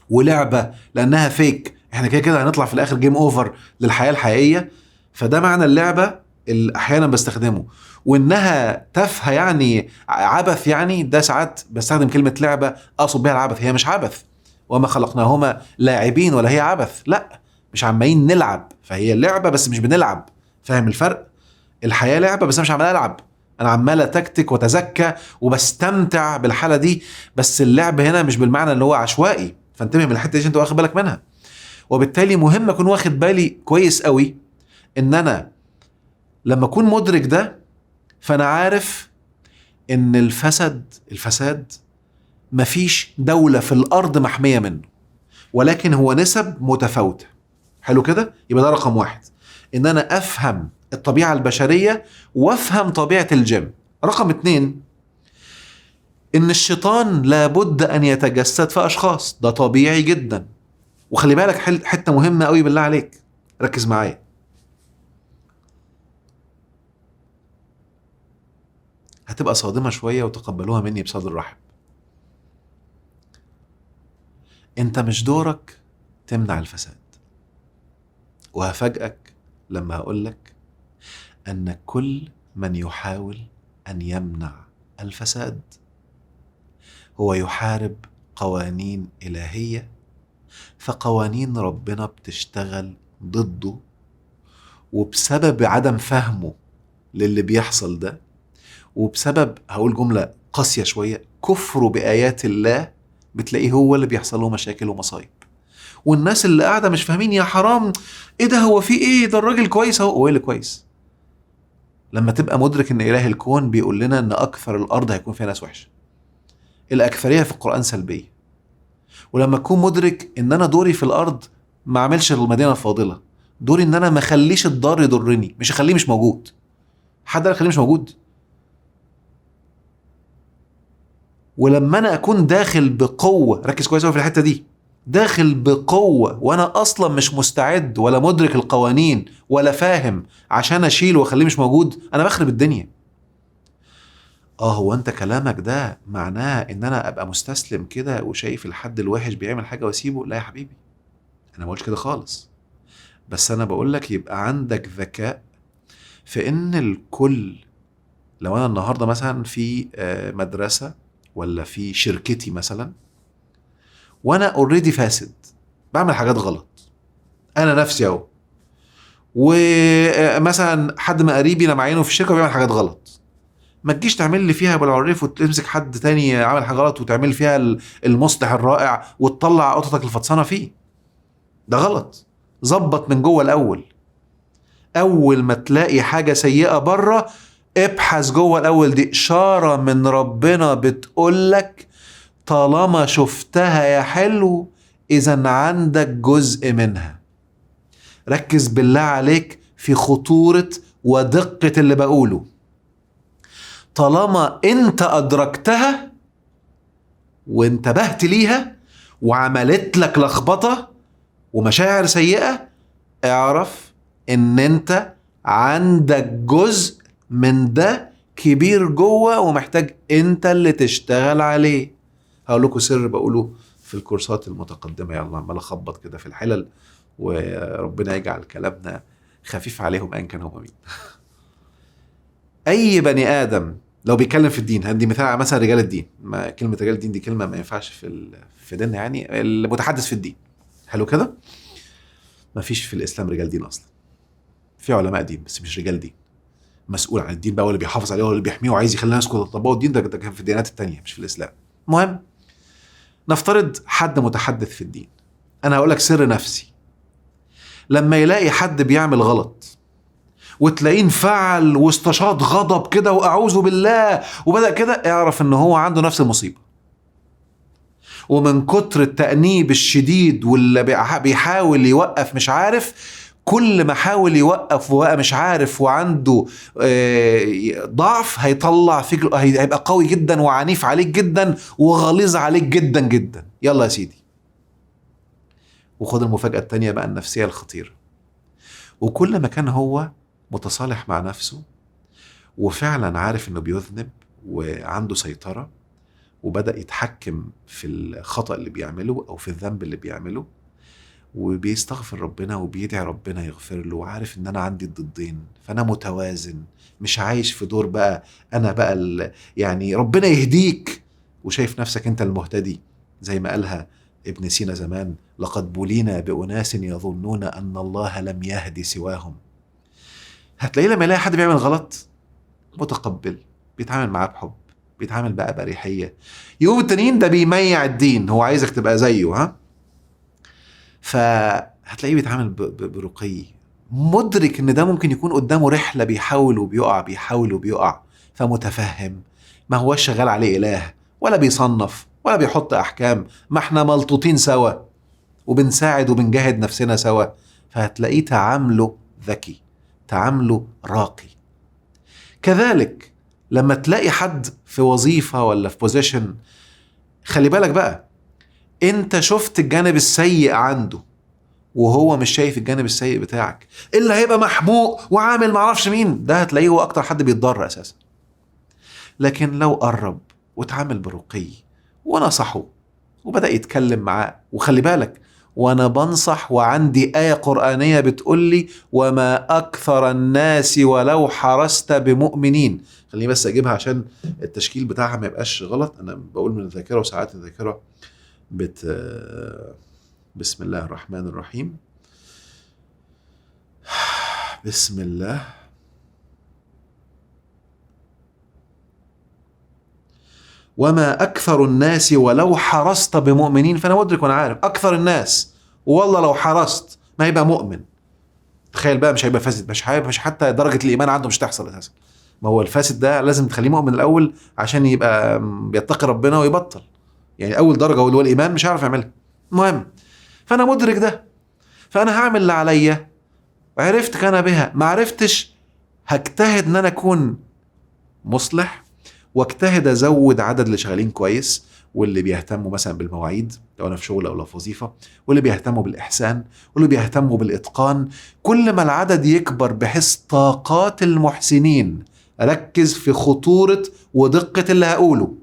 ولعبة لأنها فيك، احنا كده هنطلع في الآخر جيم اوفر للحياة الحقيقية. فده معنى اللعبة اللي أحيانا بستخدمه. وإنها تافهة يعني عبث، يعني ده ساعات بستخدم كلمة لعبة أقصد بها العبث. هي مش عبث، وما خلقناهما لاعبين، ولا هي عبث، لا مش عمالين نلعب، فهي لعبة بس مش بنلعب. فاهم الفرق؟ الحياة لعبة بس أنا مش عمال ألعب، أنا عمال أتكتك وتزكى وبستمتع بالحالة دي، بس اللعب هنا مش بالمعنى اللي هو عشوائي. فانتبه من الحته دي انت واخد بالك منها. وبالتالي مهم اكون واخد بالي كويس قوي ان انا لما اكون مدرك ده، فانا عارف ان الفساد مفيش دولة في الارض محمية منه. ولكن هو نسب متفاوتة. حلو كده؟ يبقى ده رقم 1، ان انا افهم الطبيعة البشرية وافهم طبيعة الجن. رقم 2، ان الشيطان لابد ان يتجسد في اشخاص، ده طبيعي جدا. وخلي بالك حتة مهمة قوي بالله عليك، ركز معايا. هتبقى صادمة شوية وتقبلوها مني بصدر رحب. انت مش دورك تمنع الفساد، وهفاجئك لما هقولك ان كل من يحاول ان يمنع الفساد هو يحارب قوانين إلهية، فقوانين ربنا بتشتغل ضده. وبسبب عدم فهمه للي بيحصل ده، وبسبب هقول جملة قاسية شوية، كفره بآيات الله، بتلاقيه هو اللي بيحصل له مشاكل ومصايب. والناس اللي قاعدة مش فاهمين يا حرام ايه ده، هو في ايه ده، الراجل كويس اهو. هو اللي كويس لما تبقى مدرك ان إله الكون بيقول لنا ان اكثر الارض هيكون فيها ناس وحشة. الأكثرية في القرآن سلبية. ولما أكون مدرك ان انا دوري في الارض ما اعملش المدينة الفاضلة، دوري ان انا ما اخليش الضار يضرني، مش اخليه مش موجود. حد اخليه مش موجود. ولما انا اكون داخل بقوة، ركز كويس في الحتة دي، داخل بقوة وانا اصلا مش مستعد ولا مدرك القوانين ولا فاهم عشان اشيله واخليه مش موجود، انا بخرب الدنيا. هو انت كلامك ده معناه ان انا ابقى مستسلم كده وشايف الحد الوحش بيعمل حاجة واسيبه؟ لا يا حبيبي، انا ما بقولش كده خالص. بس انا بقول لك يبقى عندك ذكاء في ان الكل، لو انا النهاردة مثلا في مدرسة ولا في شركتي مثلا، وانا اوريدي فاسد، بعمل حاجات غلط انا نفسي اهو، ومثلا حد ما قريبي لما عينه في الشركه بيعمل حاجات غلط، ما تجيش تعمل لي فيها بالعريف وتمسك حد تاني عمل حاجه غلط وتعمل فيها المصلح الرائع وتطلع قطتك الفطسانه فيه. ده غلط. ظبط من جوه الاول. اول ما تلاقي حاجه سيئه بره ابحث جوه الاول. دي اشاره من ربنا بتقولك طالما شفتها يا حلو إذا عندك جزء منها. ركز بالله عليك في خطورة ودقة اللي بقوله. طالما انت أدركتها وانتبهت ليها وعملت لك لخبطة ومشاعر سيئة، اعرف ان انت عندك جزء من ده كبير جوه ومحتاج انت اللي تشتغل عليه. هقول لكم سر بقوله في الكورسات المتقدمة، يلا عمال اخبط كده في الحلل وربنا يجعل كلامنا خفيف عليهم ان كان هم مين. اي بني ادم لو بيتكلم في الدين، هدي مثال على مثلا رجال الدين، ما كلمة رجال الدين دي كلمة ما ينفعش في ديننا، يعني المتحدث في الدين. حلو كده؟ ما فيش في الاسلام رجال دين اصلا. في علماء دين بس مش رجال دين. مسؤول عن الدين بقى، واللي بيحافظ عليه واللي بيحميه وعايز يخلي الناس كلها تطبقوا الدين، ده كان في الديانات التانية مش في الاسلام. المهم نفترض حد متحدث في الدين. انا هقول لك سر نفسي، لما يلاقي حد بيعمل غلط وتلاقيه انفعل واستشاط غضب كده واعوذ بالله وبدأ كده، اعرف ان هو عنده نفس المصيبة. ومن كتر التأنيب الشديد واللي بيحاول يوقف مش عارف، كل ما حاول يوقف وبقى مش عارف وعنده ضعف، هيطلع فيك، هيبقى قوي جدا وعنيف عليك جدا وغليظ عليك جدا جدا. يلا يا سيدي. وخد المفاجأة التانية بقى النفسية الخطيرة. وكل ما كان هو متصالح مع نفسه وفعلا عارف انه بيذنب وعنده سيطرة وبدأ يتحكم في الخطأ اللي بيعمله او في الذنب اللي بيعمله، وبيستغفر ربنا وبيدعي ربنا يغفر له، وعارف ان انا عندي الضدين، فانا متوازن، مش عايش في دور بقى انا بقى يعني ربنا يهديك وشايف نفسك انت المهتدي، زي ما قالها ابن سينا زمان: لقد بلينا بأناس يظنون ان الله لم يهدي سواهم. هتلاقيه لما يلاقي حد بيعمل غلط متقبل، بيتعامل معاه بحب، بيتعامل بقى بأريحية. يوم التانيين ده بيميع الدين، هو عايزك تبقى زيه، ها؟ فهتلاقيه بيتعامل برقي، مدرك ان ده ممكن يكون قدامه رحلة بيحاول وبيقع بيحاول وبيقع، فمتفهم، ما هوش شغال عليه إله ولا بيصنف ولا بيحط أحكام، ما احنا ملطوطين سوا. وبنساعد وبنجاهد نفسنا سوا، فهتلاقيه تعامله ذكي، تعامله راقي. كذلك لما تلاقي حد في وظيفة ولا في بوزيشن، خلي بالك بقى، انت شفت الجانب السيء عنده وهو مش شايف الجانب السيء بتاعك، اللي هيبقى محموق وعامل معرفش مين، ده هتلاقيه هو اكتر حد بيتضرر اساسا. لكن لو قرب وتعامل برقي ونصحه وبدأ يتكلم معاه، وخلي بالك وانا بنصح وعندي آية قرآنية بتقولي وما أكثر الناس ولو حرست بمؤمنين. خليني بس أجيبها عشان التشكيل بتاعها ما يبقاش غلط، أنا بقول من الذاكرة وساعات الذاكرة بسم الله الرحمن الرحيم. بسم الله. وما أكثر الناس ولو حرست بمؤمنين. فأنا مدرك وأنا عارف أكثر الناس والله لو حرست ما هيبقى مؤمن. تخيل بقى، مش هيبقى فاسد، مش حتى درجة الإيمان عنده مش تحصل أساسا. ما هو الفاسد ده لازم تخليه مؤمن الأول عشان يبقى بيتقي ربنا ويبطل، يعني أول درجة هو الإيمان مش هيعرف يعملها. المهم، فأنا مدرك ده، فأنا هعمل اللي عليا، عرفت كان بها، ما عرفتش هجتهد ان انا اكون مصلح، واجتهد ازود عدد اللي شغالين كويس، واللي بيهتموا مثلا بالمواعيد لو انا في شغل او لو في وظيفه، واللي بيهتموا بالاحسان، واللي بيهتموا بالاتقان. كل ما العدد يكبر بحيث طاقات المحسنين، ركز في خطوره ودقه اللي هقوله،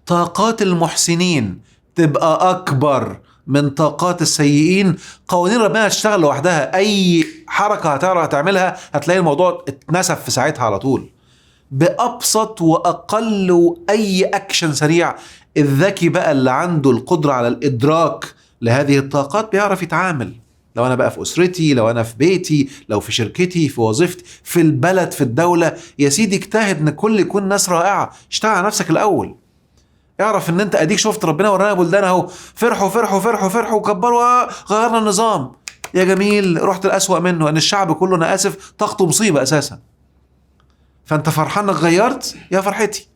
طاقات المحسنين تبقى اكبر من طاقات السيئين، قوانين ربنا هتشتغل لوحدها. اي حركه هتعرف تعملها هتلاقي الموضوع اتنسف في ساعتها على طول، بأبسط وأقل وأي أكشن سريع. الذكي بقى اللي عنده القدرة على الإدراك لهذه الطاقات بيعرف يتعامل. لو أنا بقى في أسرتي، لو أنا في بيتي، لو في شركتي، في وظيفتي، في البلد، في الدولة، يا سيدي اجتهد ان كل يكون ناس رائعة. اشتغل على نفسك الأول، اعرف ان انت اديك شفت ربنا ورانا بلدان اهو، فرحوا فرحوا فرحوا فرحوا وكبروا، غيرنا النظام يا جميل، رحت الأسوأ منه، ان الشعب كله انا اسف طاقته مصيبة اساسا. فانت فرحان انك غيرت، يا فرحتي.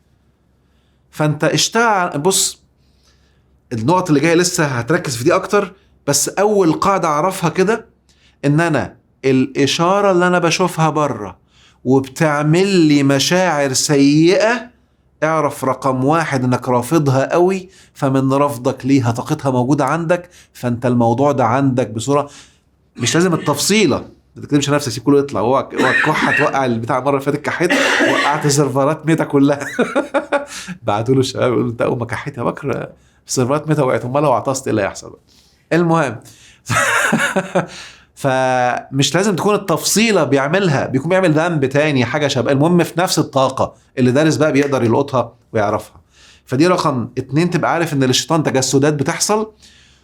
فانت اشتغل. بص، النقط اللي جايه لسه هتركز في دي اكتر، بس اول قاعده اعرفها كده، ان انا الاشاره اللي انا بشوفها بره وبتعمل لي مشاعر سيئه، اعرف رقم واحد انك رافضها قوي، فمن رفضك ليها طاقتها موجوده عندك، فانت الموضوع ده عندك بصوره مش لازم التفصيله، ما تكلمش نفسك، سيب كله يطلع. هو كحه توقع البتاع المره اللي فاتت، كحيت وقعت السيرفرات ميتا كلها. بعتوا له الشباب يقولوا انت اول ما كحيت يا بكر السيرفرات ميتا وقعت، امال لو عطست ايه اللي هيحصل؟ المهم فمش لازم تكون التفصيله بيعملها، بيكون بيعمل ذنب تاني حاجه شبه، المهم في نفس الطاقه اللي دارس بقى بيقدر يلقطها ويعرفها. فدي رقم 2، تبقى عارف ان للشيطان تجسدات بتحصل،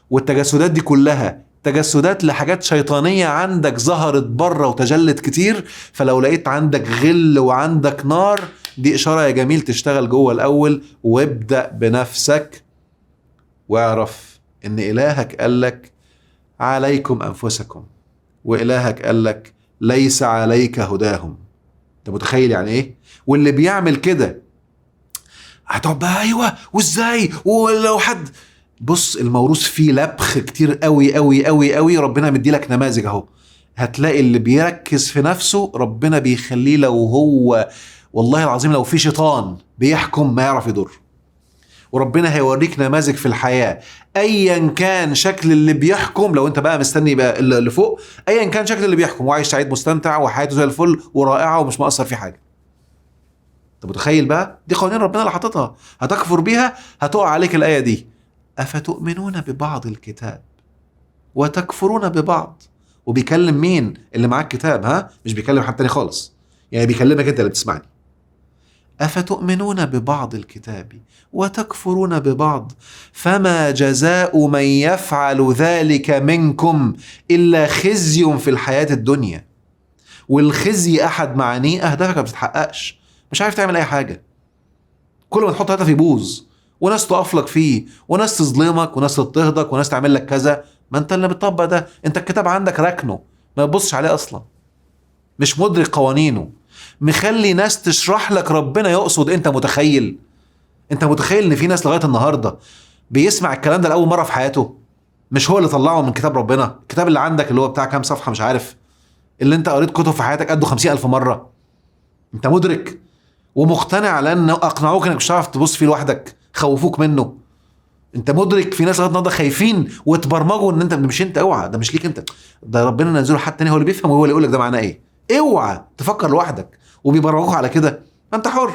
والتجسدات دي كلها تجسدات لحاجات شيطانية عندك ظهرت بره وتجلت كتير. فلو لقيت عندك غل وعندك نار، دي إشارة يا جميل تشتغل جوه الأول، وابدأ بنفسك، واعرف إن إلهك قالك عليكم أنفسكم، وإلهك قالك ليس عليك هداهم. أنت متخيل يعني إيه؟ واللي بيعمل كده هتقعد بقى أيوة وإزاي ولو حد، بص الموروث فيه لبخ كتير قوي قوي قوي قوي. ربنا مدي لك نماذج اهو، هتلاقي اللي بيركز في نفسه ربنا بيخليه، لو هو والله العظيم لو في شيطان بيحكم ما يعرف يضر، وربنا هيوريك نماذج في الحياة ايا كان شكل اللي بيحكم. لو انت بقى مستني بقى اللي فوق، ايا كان شكل اللي بيحكم وعايش سعيد مستمتع وحياته زي الفل ورائعة ومش مقصر في حاجة. انت متخيل بقى؟ دي قوانين ربنا اللي حاططها، هتكفر بيها هتقع عليك الآية دي، أفتؤمنون ببعض الكتاب وتكفرون ببعض. وبيكلم مين؟ اللي معاك كتاب، ها؟ مش بيكلم حد تاني خالص، يعني بيكلمك انت اللي بتسمعني. أفتؤمنون ببعض الكتاب وتكفرون ببعض، فما جزاء من يفعل ذلك منكم إلا خزي في الحياة الدنيا. والخزي أحد معانيه أهدافك ما بتتحققش، مش عارف تعمل أي حاجة، كل ما تحط هدف يبوظ، وناس تقف لك فيه، وناس تظلمك، وناس تضطهدك، وناس تعمل لك كذا. ما انت اللي بتطبق ده، انت الكتاب عندك ركنه ما تبصش عليه اصلا، مش مدرك قوانينه، مخلي ناس تشرح لك ربنا يقصد. انت متخيل ان في ناس لغايه النهارده بيسمع الكلام ده لاول مره في حياته؟ مش هو اللي طلعه من كتاب ربنا. الكتاب اللي عندك اللي هو بتاع كام صفحة مش عارف، اللي انت قريت كتب في حياتك قده 50,000 مرة. انت مدرك ومقتنع لان اقنعوك انك مش هتعرف تبص فيه لوحدك، خوفوك منه. انت مدرك في ناس لغايه النهارده خايفين واتبرمجوا ان انت مش انت، اوعى، ده مش ليك انت، ده ربنا نزله حد تاني هو اللي بيفهم وهو اللي يقول لك ده معناه ايه. اوعى تفكر لوحدك وبيبرمجوك على كده. انت حر.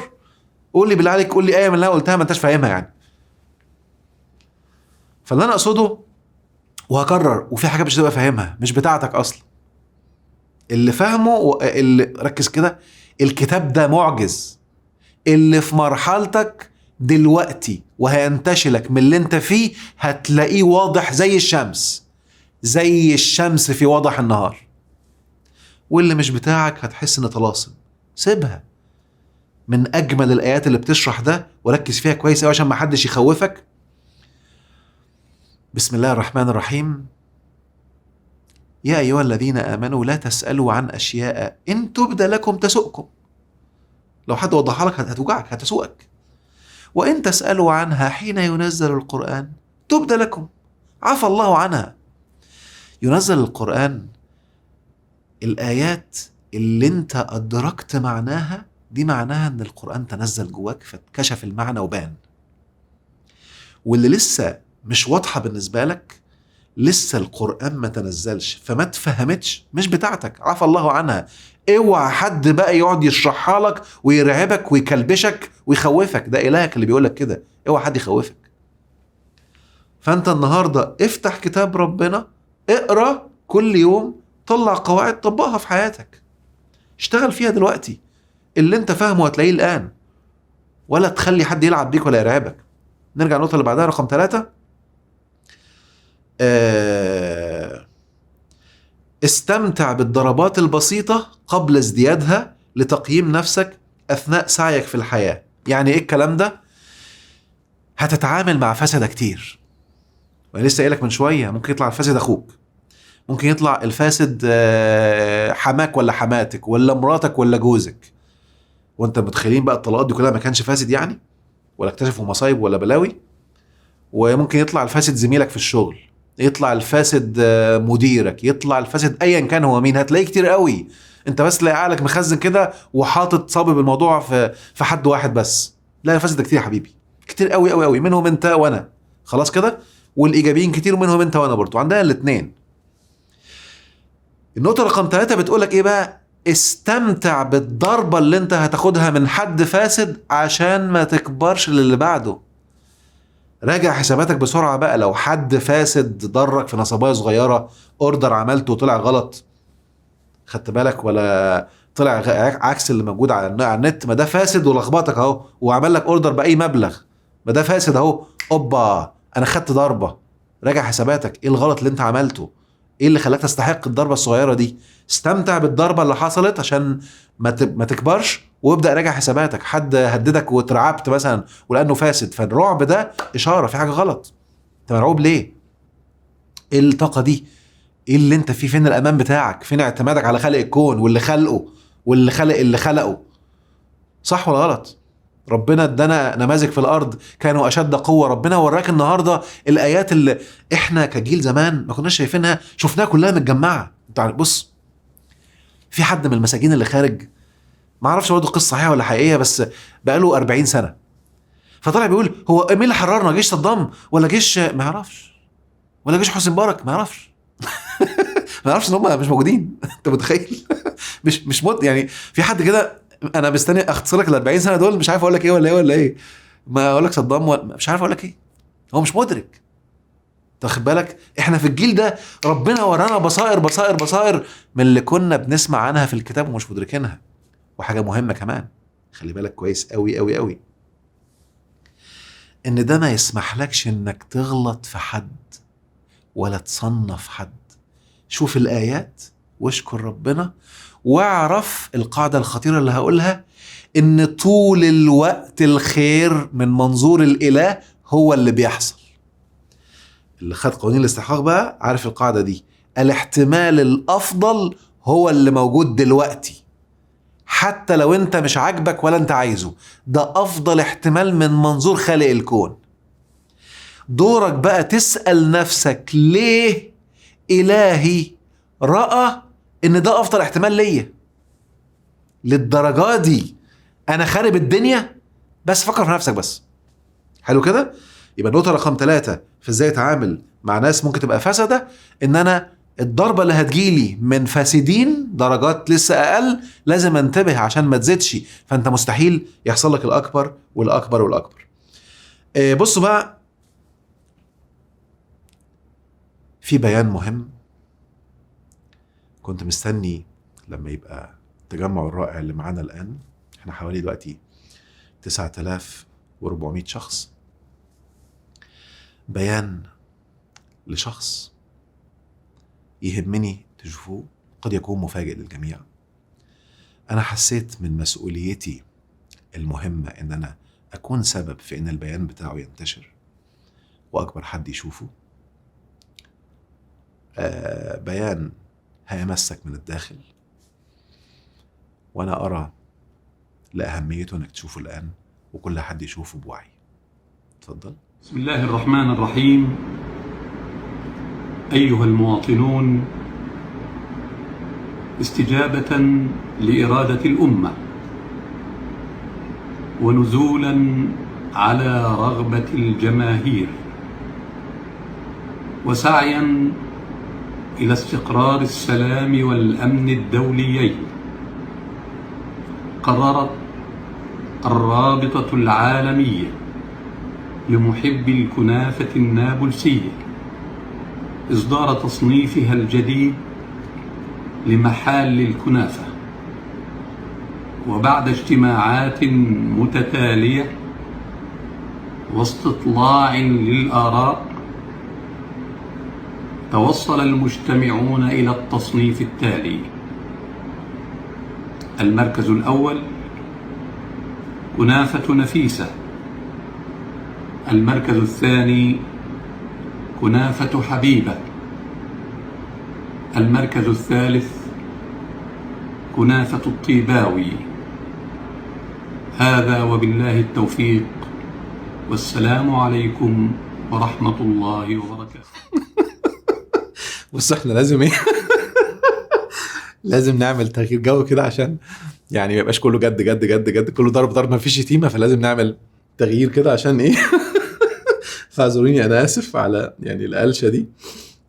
قول لي بالله عليك، قول لي ايه من اللي انا قلتها ما انتش فاهمها يعني. فاللي انا اقصده وهكرر، وفي حاجه مش هتبقى فاهمها مش بتاعتك اصلا. اللي فاهمه اللي ركز كده، الكتاب ده معجز. اللي في مرحلتك دلوقتي وهينتشلك من اللي انت فيه هتلاقيه واضح زي الشمس، زي الشمس في وضح النهار. واللي مش بتاعك هتحس ان طلاسم. سيبها. من اجمل الايات اللي بتشرح ده وركز فيها كويس قوي عشان ما حدش يخوفك. بسم الله الرحمن الرحيم. يا ايها الذين امنوا لا تسالوا عن اشياء ان تبد لكم تسؤكم. لو حد وضحها لك هتوجعك، هتسوءك. وان تسالوا عنها حين ينزل القران تبد لكم عفى الله عنها. ينزل القران الايات اللي انت ادركت معناها، دي معناها ان القران تنزل جواك فاتكشف المعنى وبان. واللي لسه مش واضحه بالنسبه لك، لسه القرآن ما تنزلش فما تفهمتش، مش بتاعتك، عفى الله عنها. اوعى حد بقى يقعد يشرحها لك ويرعبك ويكلبشك ويخوفك. ده إلهك اللي بيقولك كده. اوعى حد يخوفك. فانت النهاردة افتح كتاب ربنا، اقرأ كل يوم، طلع قواعد طبقها في حياتك، اشتغل فيها دلوقتي. اللي انت فاهمه هتلاقيه الآن، ولا تخلي حد يلعب بيك ولا يرعبك. نرجع النقطة اللي بعدها رقم 3. استمتع بالضربات البسيطة قبل ازديادها لتقييم نفسك أثناء سعيك في الحياة. يعني إيه الكلام ده؟ هتتعامل مع فسدة كتير، وأنا لسه قايلك من شوية ممكن يطلع الفاسد أخوك، ممكن يطلع الفاسد حماك ولا حماتك ولا مراتك ولا جوزك. وانت متخيلين بقى الطلاقات دي كلها ما كانش فاسد يعني، ولا اكتشفوا مصايب ولا بلاوي. وممكن يطلع الفاسد زميلك في الشغل، يطلع الفاسد مديرك، يطلع الفاسد ايا كان هو مين. هتلاقيه كتير قوي. انت بس تلاقي عقلك مخزن كده وحاطط صابب الموضوع في حد واحد بس. لا، الفاسد ده كتير يا حبيبي، كتير قوي قوي قوي، منهم انت وانا. خلاص كده. والايجابيين كتير ومنهم انت وانا برضو، عندنا الاثنين. النقطة رقم 3 بتقولك ايه بقى؟ استمتع بالضربة اللي انت هتاخدها من حد فاسد عشان ما تكبرش للي بعده. راجع حساباتك بسرعة بقى. لو حد فاسد ضرك في نصباية صغيرة، اوردر عملته وطلع غلط، خدت بالك؟ ولا طلع عكس اللي موجود على النت، ما ده فاسد ولخبطك اهو، وعمل لك اوردر بأي مبلغ، ما ده فاسد اهو. اوبا، انا خدت ضربة. راجع حساباتك، ايه الغلط اللي انت عملته؟ ايه اللي خلاك تستحق الضربة الصغيرة دي؟ استمتع بالضربة اللي حصلت عشان ما تكبرش، وابدأ راجع حساباتك. حد هددك واترعبت مثلا ولأنه فاسد، فالرعب ده إشارة في حاجة غلط. انت مرعوب ليه؟ ايه الطاقة دي؟ ايه اللي انت فيه؟ فين الأمان بتاعك؟ فين اعتمادك على خالق الكون واللي خلقه واللي خلق اللي خلقه؟ صح ولا غلط؟ ربنا ادانا نماذج في الارض كانوا اشد قوه. ربنا وراك النهارده الايات اللي احنا كجيل زمان ما كناش شايفينها، شفناها كلها متجمعه. انت بص، في حد من المساجين اللي خارج، ما اعرفش برضه قصه صحيحه ولا حقيقيه، بس بقاله 40 سنه، فطلع بيقول هو مين اللي حررنا؟ جيش صدام ولا جيش ما يعرفش، ولا جيش حسني مبارك؟ ما يعرفش. ما يعرفش ان هم مش موجودين. انت متخيل؟ مش يعني في حد كده انا مستني اختصر لك ال 40 سنه دول، مش عارف اقول لك ايه ولا ايه ولا ايه. ما اقول لك صدام مش عارف اقول لك ايه. هو مش مدرك. تاخد بالك؟ احنا في الجيل ده ربنا ورانا بصائر بصائر بصائر من اللي كنا بنسمع عنها في الكتاب ومش مدركينها. وحاجه مهمه كمان، خلي بالك كويس قوي قوي قوي، ان ده ما يسمحلكش انك تغلط في حد ولا تصنف حد. شوف الايات واشكر ربنا، واعرف القاعدة الخطيرة اللي هقولها، ان طول الوقت الخير من منظور الاله هو اللي بيحصل. اللي خد قوانين الاستحقاق بقى عارف القاعدة دي. الاحتمال الافضل هو اللي موجود دلوقتي، حتى لو انت مش عاجبك ولا انت عايزه، ده افضل احتمال من منظور خالق الكون. دورك بقى تسأل نفسك ليه إلهي رأى إن ده أفضل احتمال ليا للدرجة دي؟ أنا خارب الدنيا. بس فكر في نفسك بس. حلو كده؟ يبقى النقطة رقم 3 في ازاي اتعامل مع ناس ممكن تبقى فاسدة، ان انا الضربة اللي هتجيلي من فاسدين درجات لسه اقل لازم انتبه عشان ما تزيدش، فانت مستحيل يحصل لك الاكبر والاكبر والاكبر. بصوا بقى، في بيان مهم كنت مستني لما يبقى التجمع الرائع اللي معانا الان، احنا حوالي دلوقتي 9400 شخص، بيان لشخص يهمني تشوفوه، قد يكون مفاجئ للجميع. أنا حسيت من مسؤوليتي المهمة إن أنا أكون سبب في إن البيان بتاعه ينتشر وأكبر حد يشوفه. بيان هيمسك من الداخل، وأنا أرى لأهميته إنك تشوفه الآن وكل حد يشوفه بوعي. اتفضل. بسم الله الرحمن الرحيم. أيها المواطنون، استجابة لإرادة الأمة ونزولا على رغبة الجماهير وسعيا إلى استقرار السلام والأمن الدوليين، قررت الرابطة العالمية لمحبي الكنافة النابلسية إصدار تصنيفها الجديد لمحال الكنافة. وبعد اجتماعات متتالية واستطلاع للآراء، توصل المجتمعون إلى التصنيف التالي: المركز الأول كنافة نفيسة، المركز الثاني كنافة حبيبة، المركز الثالث كنافة الطيباوي. هذا وبالله التوفيق، والسلام عليكم ورحمة الله وبركاته. بص احنا لازم ايه لازم نعمل تغيير جو كده عشان يعني ما يبقاش كله جد جد جد جد، كله ضرب ما فيش شتيمة، فلازم نعمل تغيير كده عشان ايه فاعذروني انا اسف على يعني القلشة دي،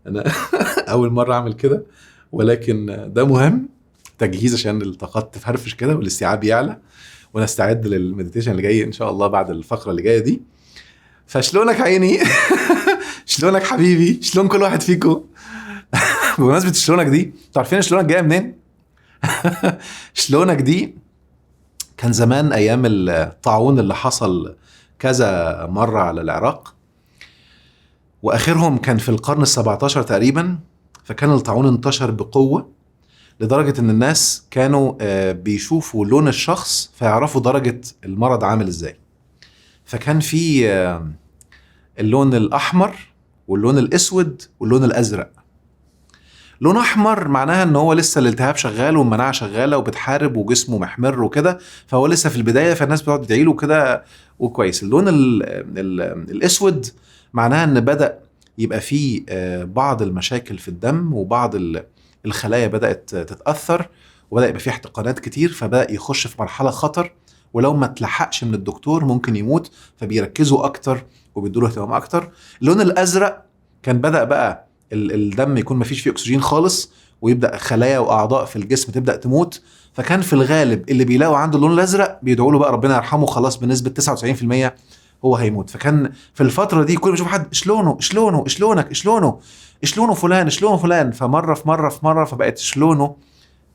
انا اول مرة اعمل كده، ولكن ده مهم تجهيز عشان الطاقات تفرفش كده والاستيعاب يعلى، ونستعد للمديتيشن اللي جاي ان شاء الله بعد الفقرة اللي جاية دي. فشلونك عيني شلونك حبيبي، شلون كل واحد فيكم بمناسبة شلونك دي، تعرفين شلونك جاية منين؟ شلونك دي كان زمان ايام الطاعون اللي حصل كذا مرة على العراق، واخرهم كان في القرن ال17 تقريبا، فكان الطاعون انتشر بقوة لدرجة ان الناس كانوا بيشوفوا لون الشخص فيعرفوا درجة المرض عامل ازاي. فكان في اللون الاحمر واللون الاسود واللون الازرق. لون احمر معناها ان هو لسه الالتهاب شغال والمناعة شغالة وبتحارب وجسمه محمر وكده، فهو لسه في البداية، فالناس بتقعد تدعي له كده وكويس. اللون الاسود معناها ان بدأ يبقى فيه بعض المشاكل في الدم، وبعض الخلايا بدأت تتأثر، وبدأ يبقى فيه احتقانات كتير، فبدأ يخش في مرحلة خطر، ولو ما تلحقش من الدكتور ممكن يموت، فبيركزوا اكتر وبيدوله اهتمام اكتر. اللون الازرق كان بدأ بقى الدم يكون ما فيش فيه اكسجين خالص، ويبدأ خلايا واعضاء في الجسم تبدأ تموت، فكان في الغالب اللي بيلاقوا عنده اللون الازرق بيدعوا له بقى ربنا يرحمه، خلاص بنسبة 99% هو هيموت. فكان في الفترة دي كل ما يشوف حد شلونه فلان، فمرة في مرة فبقت شلونه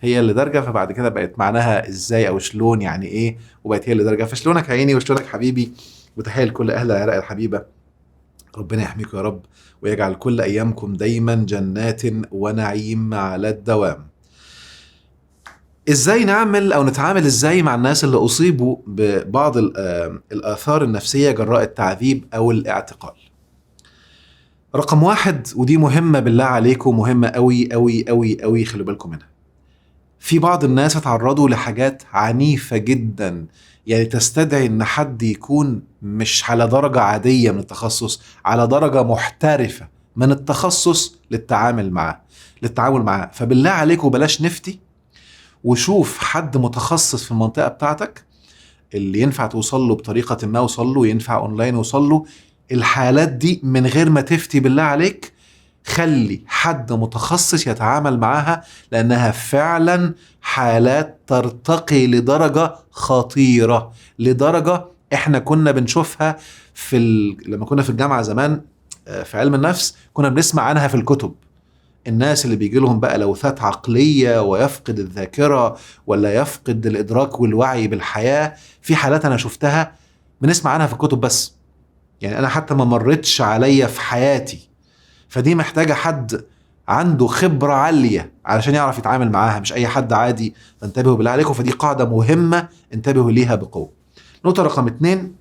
هي اللي درجة، فبعد كده بقت معناها ازاي او شلون يعني ايه، وبقت هي اللي درجة. فشلونك عيني وشلونك حبيبي، وتحية لكل اهل العراق الحبيبة، ربنا يحميكم يا رب، ويجعل كل ايامكم دايما جنات ونعيم على الدوام. ازاي نعمل او نتعامل ازاي مع الناس اللي اصيبوا ببعض الاثار النفسية جراء التعذيب او الاعتقال؟ رقم 1، ودي مهمة بالله عليكم، مهمة قوي قوي قوي قوي، خلوا بالكم منها. في بعض الناس اتعرضوا لحاجات عنيفة جدا يعني تستدعي ان حد يكون مش على درجة عادية من التخصص، على درجة محترفة من التخصص للتعامل معاه. فبالله عليكم بلاش نفتي، وشوف حد متخصص في المنطقة بتاعتك اللي ينفع توصل له بطريقة ما، وصل له، ينفع اونلاين وصل له. الحالات دي من غير ما تفتي بالله عليك، خلي حد متخصص يتعامل معاها، لأنها فعلا حالات ترتقي لدرجة خطيرة، لدرجة احنا كنا بنشوفها لما كنا في الجامعة زمان في علم النفس، كنا بنسمع عنها في الكتب. الناس اللي بيجي لهم بقى لوثات عقلية ويفقد الذاكرة ولا يفقد الإدراك والوعي بالحياة، في حالات أنا شفتها بنسمع عنها في الكتب بس، يعني أنا حتى ما مرتش عليا في حياتي. فدي محتاجة حد عنده خبرة عالية علشان يعرف يتعامل معاها، مش أي حد عادي. فانتبهوا بالله عليكم، فدي قاعدة مهمة انتبهوا ليها بقوة. نقطة رقم 2،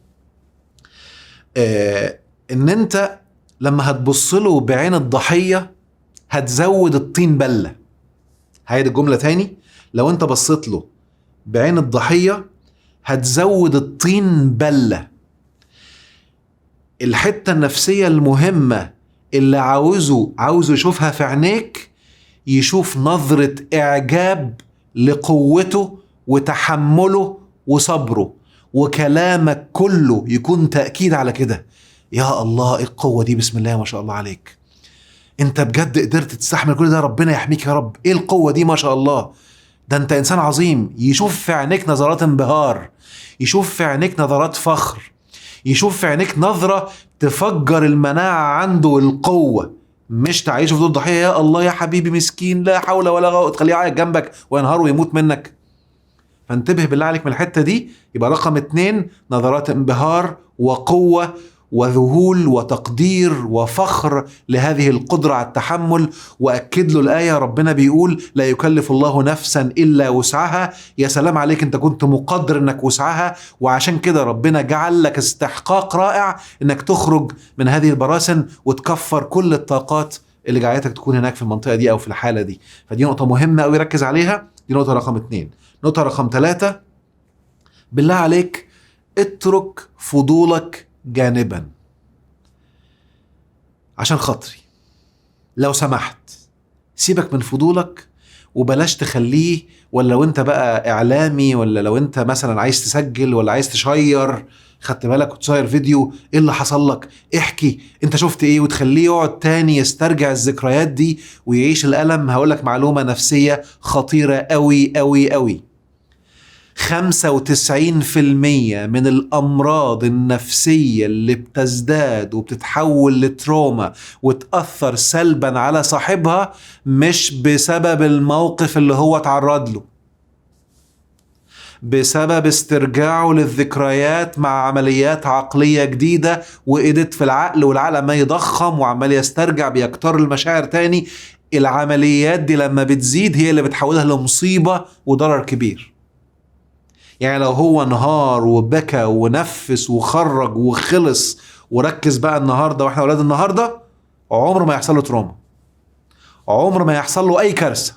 إن أنت لما هتبصله بعين الضحية هتزود الطين بلة. هاي الجملة تاني، لو أنت بصيت له بعين الضحية هتزود الطين بلة. الحتة النفسية المهمة اللي عاوزه يشوفها في عينيك، يشوف نظرة إعجاب لقوته وتحمله وصبره، وكلامك كله يكون تأكيد على كده. يا الله إيه القوة دي، بسم الله ما شاء الله عليك، انت بجد قدرت تستحمل كل ده، ربنا يحميك يا رب، ايه القوة دي ما شاء الله، ده انت انسان عظيم. يشوف في عينيك نظرات انبهار، يشوف في عينيك نظرات فخر، يشوف في عينيك نظرة تفجر المناعة عنده القوة، مش تعيشه في دور ضحية. يا الله يا حبيبي مسكين لا حول ولا قوة، تخليه يعيط جنبك وينهار ويموت منك. فانتبه بالله عليك من الحتة دي. يبقى رقم 2 نظرات انبهار وقوة وذهول وتقدير وفخر لهذه القدرة على التحمل. وأكد له الآية، ربنا بيقول لا يكلف الله نفسا إلا وسعها. يا سلام عليك، انت كنت مقدر انك وسعها، وعشان كده ربنا جعل لك استحقاق رائع انك تخرج من هذه البراسن وتكفر كل الطاقات اللي جعلتك تكون هناك في المنطقة دي أو في الحالة دي. فدي نقطة مهمة أوي ركز عليها، دي نقطة رقم 2. نقطة رقم 3، بالله عليك اترك فضولك جانبا عشان خاطري، لو سمحت سيبك من فضولك وبلاش تخليه. ولا لو انت بقى اعلامي، ولا لو انت مثلا عايز تسجل ولا عايز تشير، خدت بالك وتصير فيديو، ايه اللي حصل لك، احكي انت شفت ايه، وتخليه يقعد تاني يسترجع الذكريات دي ويعيش الألم. هقولك معلومة نفسية خطيرة قوي قوي قوي، 95% من الأمراض النفسية اللي بتزداد وبتتحول لتروما وتأثر سلبا على صاحبها مش بسبب الموقف اللي هو تعرض له، بسبب استرجاعه للذكريات مع عمليات عقلية جديدة وإيدت في العقل، والعقل ما يضخم وعمال يسترجع بيكتر المشاعر تاني. العمليات دي لما بتزيد هي اللي بتحولها لمصيبة وضرر كبير. يعني لو هو انهار وبكى ونفس وخرج وخلص وركز بقى النهاردة واحنا اولاد النهاردة، عمر ما يحصل له تروما، عمر ما يحصل له اي كارثة.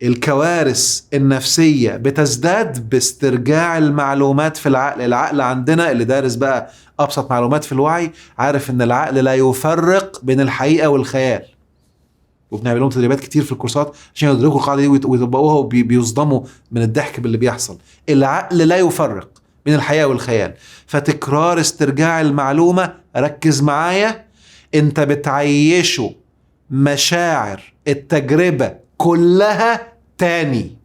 الكوارث النفسية بتزداد باسترجاع المعلومات في العقل. العقل عندنا اللي دارس بقى ابسط معلومات في الوعي عارف ان العقل لا يفرق بين الحقيقة والخيال، وبنعمل لهم تدريبات كتير في الكورسات عشان يدركوا القاعدة دي ويطبقوها وبيصدموا من الضحك باللي بيحصل. العقل لا يفرق بين الحقيقة والخيال. فتكرار استرجاع المعلومة، ركز معايا، انت بتعيشه مشاعر التجربة كلها تاني.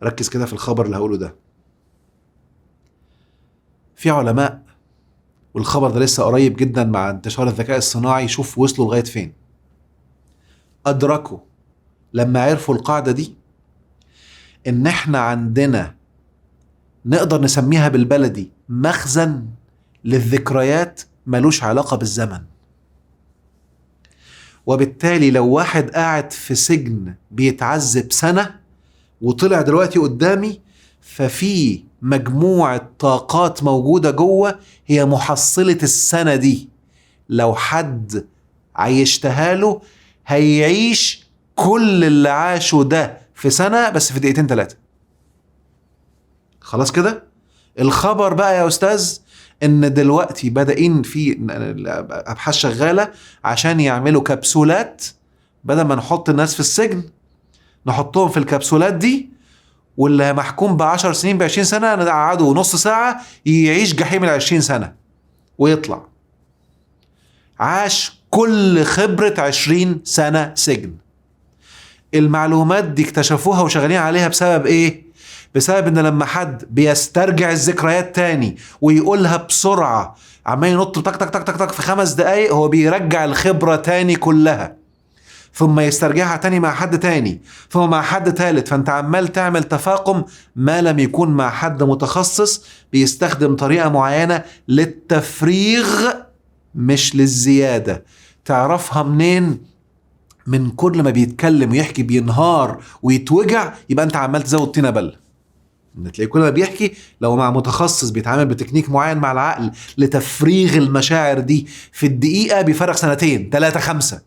ركز كده في الخبر اللي هقوله ده. في علماء، والخبر ده لسه قريب جدا مع انتشار الذكاء الصناعي، شوف وصلوا لغاية فين، أدركوا لما عرفوا القاعدة دي إن إحنا عندنا نقدر نسميها بالبلدي مخزن للذكريات ملوش علاقة بالزمن. وبالتالي لو واحد قاعد في سجن بيتعذب سنة وطلع دلوقتي قدامي، ففي مجموعة طاقات موجودة جوه هي محصلة السنة دي. لو حد عيشتها له هيعيش كل اللي عاشه ده في سنة بس في دقيقتين 3. خلاص كده. الخبر بقى يا أستاذ إن دلوقتي بدأين في أبحاث شغالة عشان يعملوا كبسولات، بدل ما نحط الناس في السجن نحطهم في الكبسولات دي، واللي محكوم ب10 سنين ب20 سنة نقعده نص ساعة يعيش جحيم 20 سنة ويطلع. عاش كل خبرة 20 سنة سجن. المعلومات دي اكتشفوها وشغالين عليها بسبب ايه؟ بسبب ان لما حد بيسترجع الذكريات تاني ويقولها بسرعة عمال ينط تك تك تك تك تك في 5 دقايق، هو بيرجع الخبرة تاني كلها، ثم يسترجعها تاني مع حد تاني، ثم مع حد تالت. فانت عمال تعمل تفاقم ما لم يكون مع حد متخصص بيستخدم طريقة معينة للتفريغ مش للزيادة. تعرفها منين؟ من كل ما بيتكلم ويحكي بينهار ويتوجع، يبقى انت عمال تزود طينة بلة. ان تلاقي كل ما بيحكي لو مع متخصص بيتعامل بتكنيك معين مع العقل لتفريغ المشاعر دي في الدقيقة بيفرغ 2 3 5.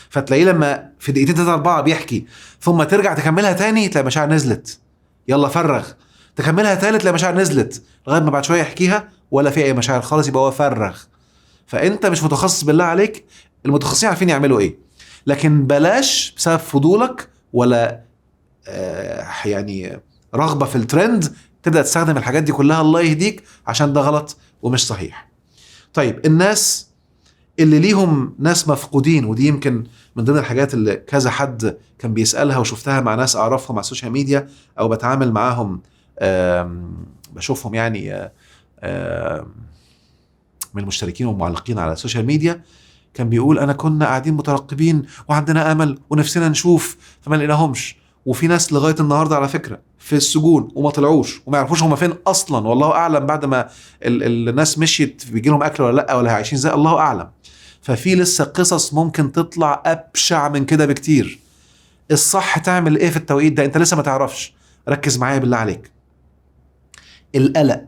فتلاقيه لما في دقيقتين 3 4 بيحكي ثم ترجع تكملها تاني تلاقي مشاعر نزلت، يلا فرغ، تكملها تالت تلاقي مشاعر نزلت، لغاية ما بعد شوية يحكيها ولا في اي مشاعر خالص، يبقى هو فرغ. فانت مش متخصص بالله عليك. المتخصصين عارفين يعملوا ايه، لكن بلاش بسبب فضولك ولا يعني رغبة في الترند تبدأ تستخدم الحاجات دي كلها. الله يهديك، عشان ده غلط ومش صحيح. طيب الناس اللي ليهم ناس مفقودين، ودي يمكن من ضمن الحاجات اللي كذا حد كان بيسألها وشفتها مع ناس أعرفهم على السوشيال ميديا أو بتعامل معاهم، بشوفهم يعني من المشتركين والمعلقين على السوشيال ميديا، كان بيقول أنا كنا قاعدين مترقبين وعندنا أمل ونفسنا نشوف فما لقيناهمش. وفي ناس لغاية النهاردة على فكرة في السجون وما طلعوش وما يعرفوش هم فين أصلا، والله أعلم بعد ما الناس مشيت بيجي لهم أكل ولا لأ، ولا عايشين زي الله أعلم. ففي لسه قصص ممكن تطلع أبشع من كده بكتير. الصح تعمل إيه في التوقيت ده؟ أنت لسه ما تعرفش. ركز معايا بالله عليك. القلق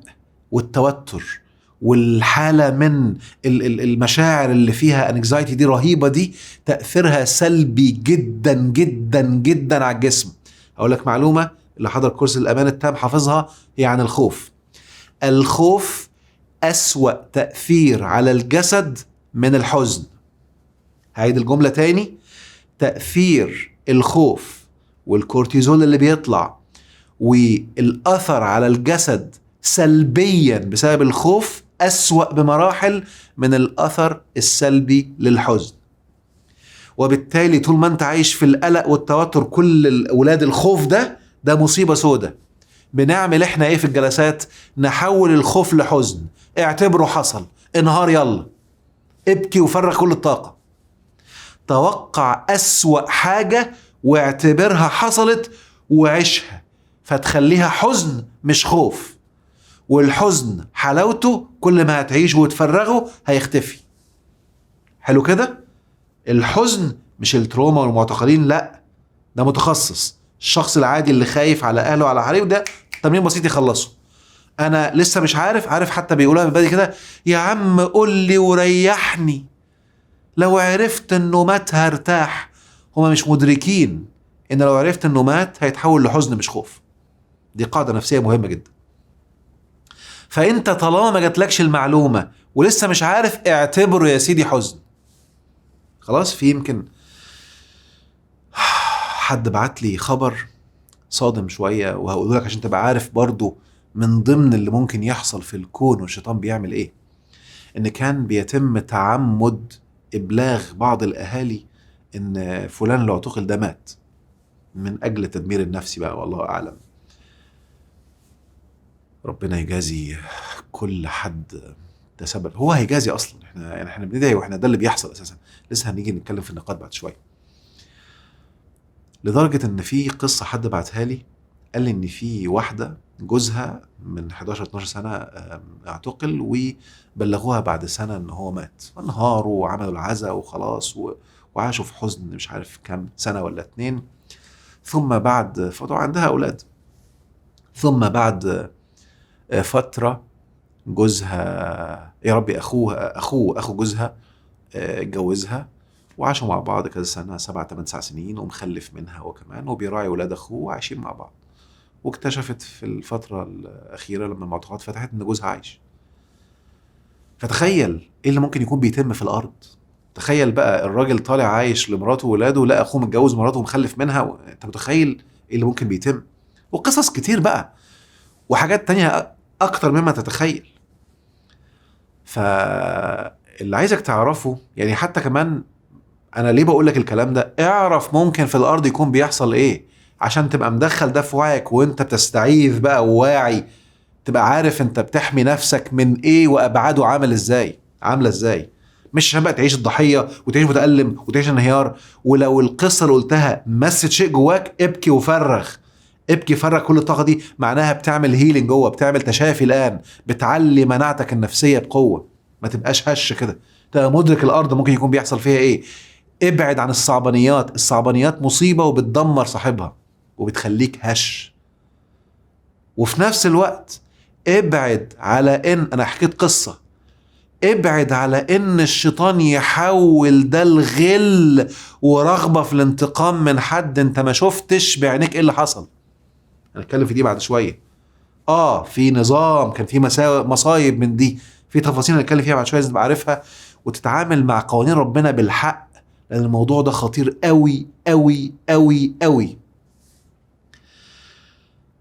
والتوتر والحالة من المشاعر اللي فيها انكزايتي دي رهيبة، دي تأثيرها سلبي جدا جدا جدا على الجسم. أقول لك معلومة، اللي حضر كورس الأمان التام حافظها، هي عن الخوف. الخوف أسوأ تأثير على الجسد من الحزن. هعيد الجملة تاني، تأثير الخوف والكورتيزول اللي بيطلع والأثر على الجسد سلبيا بسبب الخوف أسوأ بمراحل من الأثر السلبي للحزن. وبالتالي طول ما انت عايش في القلق والتوتر، كل أولاد الخوف ده مصيبة سودة. بنعمل احنا ايه في الجلسات؟ نحول الخوف لحزن. اعتبره حصل، انهار، يلا ابكي وفرغ كل الطاقة. توقع أسوأ حاجة واعتبرها حصلت وعيشها، فتخليها حزن مش خوف. والحزن حلاوته كل ما هتعيش وتفرغه هيختفي. حلو كده؟ الحزن مش التروما والمعتقلين، لا، ده متخصص. الشخص العادي اللي خايف على اهله وعلى حريمه ده تمرين بسيط يخلصه. انا لسه مش عارف حتى بيقولها من بدري كده، يا عم قول لي وريحني، لو عرفت انه مات هرتاح. هما مش مدركين ان لو عرفت انه مات هيتحول لحزن مش خوف. دي قاعدة نفسية مهمة جدا. فانت طالما ما جاتلكش المعلومة ولسه مش عارف، اعتبره يا سيدي حزن. خلاص. في يمكن حد بعت لي خبر صادم شوية وهقوله لك عشان تبقى عارف برضو من ضمن اللي ممكن يحصل في الكون والشيطان بيعمل ايه. ان كان بيتم تعمد ابلاغ بعض الاهالي ان فلان اللي اعتقل ده مات من اجل التدمير النفسي بقى، والله اعلم. ربنا يجازي كل حد تسبب. هو هيجازي اصلا. احنا بندعي واحنا ده اللي بيحصل اساسا. لسه هنيجي نتكلم في النقاط بعد شويه. لدرجه ان في قصه حد بعتها لي، قال لي ان في واحده جوزها من 11 12 سنه اعتقل، وبلغوها بعد سنه ان هو مات. انهاروا وعملوا العزاء وخلاص وعاشوا في حزن مش عارف كام سنه ولا 2. ثم بعد فتره عندها اولاد، ثم بعد فتره جوزها، يا ربي اخو جوزها اتجوزها، وعاشوا مع بعض كذا سنة، 7-8 سنين، ومخلف منها هو كمان، وبيراعي ولاد أخوه وعايشين مع بعض. واكتشفت في الفترة الأخيرة لما المعتقلات فتحت إن جوزها عايش. فتخيل إيه اللي ممكن يكون بيتم في الأرض. تخيل بقى الراجل طالع عايش لمراته وولاده، لا أخوه متجوز مراته ومخلف منها. أنت متخيل إيه اللي ممكن بيتم؟ وقصص كتير بقى، وحاجات تانية أكتر مما تتخيل. فاللي عايزك تعرفه يعني، حتى كمان أنا ليه بقول لك الكلام ده، اعرف ممكن في الأرض يكون بيحصل إيه، عشان تبقى مدخل ده في وعيك، وانت بتستعيذ بقى وواعي، تبقى عارف انت بتحمي نفسك من ايه وابعاده عامله ازاي. مش عشان بقى تعيش الضحيه وتعيش متألم وتعيش انهيار. ولو القصه اللي قلتها مست شيء جواك، ابكي وفرغ، ابكي فرغ كل الطاقه دي. معناها بتعمل هيلينج جوه، بتعمل تشافي الان، بتعلي مناعتك النفسيه بقوه. ما تبقاش هش كده، تبقى مدرك الارض ممكن يكون بيحصل فيها ايه. ابعد عن الصعبانيات مصيبه وبتدمر صاحبها وبتخليك هش. وفي نفس الوقت ابعد على ان، انا حكيت قصة، ابعد على ان الشيطان يحول ده الغل ورغبة في الانتقام من حد انت ما شفتش بعينيك ايه اللي حصل. هنتكلم في دي بعد شوية. في نظام، كان في مصايب من دي، في تفاصيل هنتكلم فيها بعد شوية، لازم تبقى عارفها وتتعامل مع قوانين ربنا بالحق، لان الموضوع ده خطير قوي قوي قوي قوي.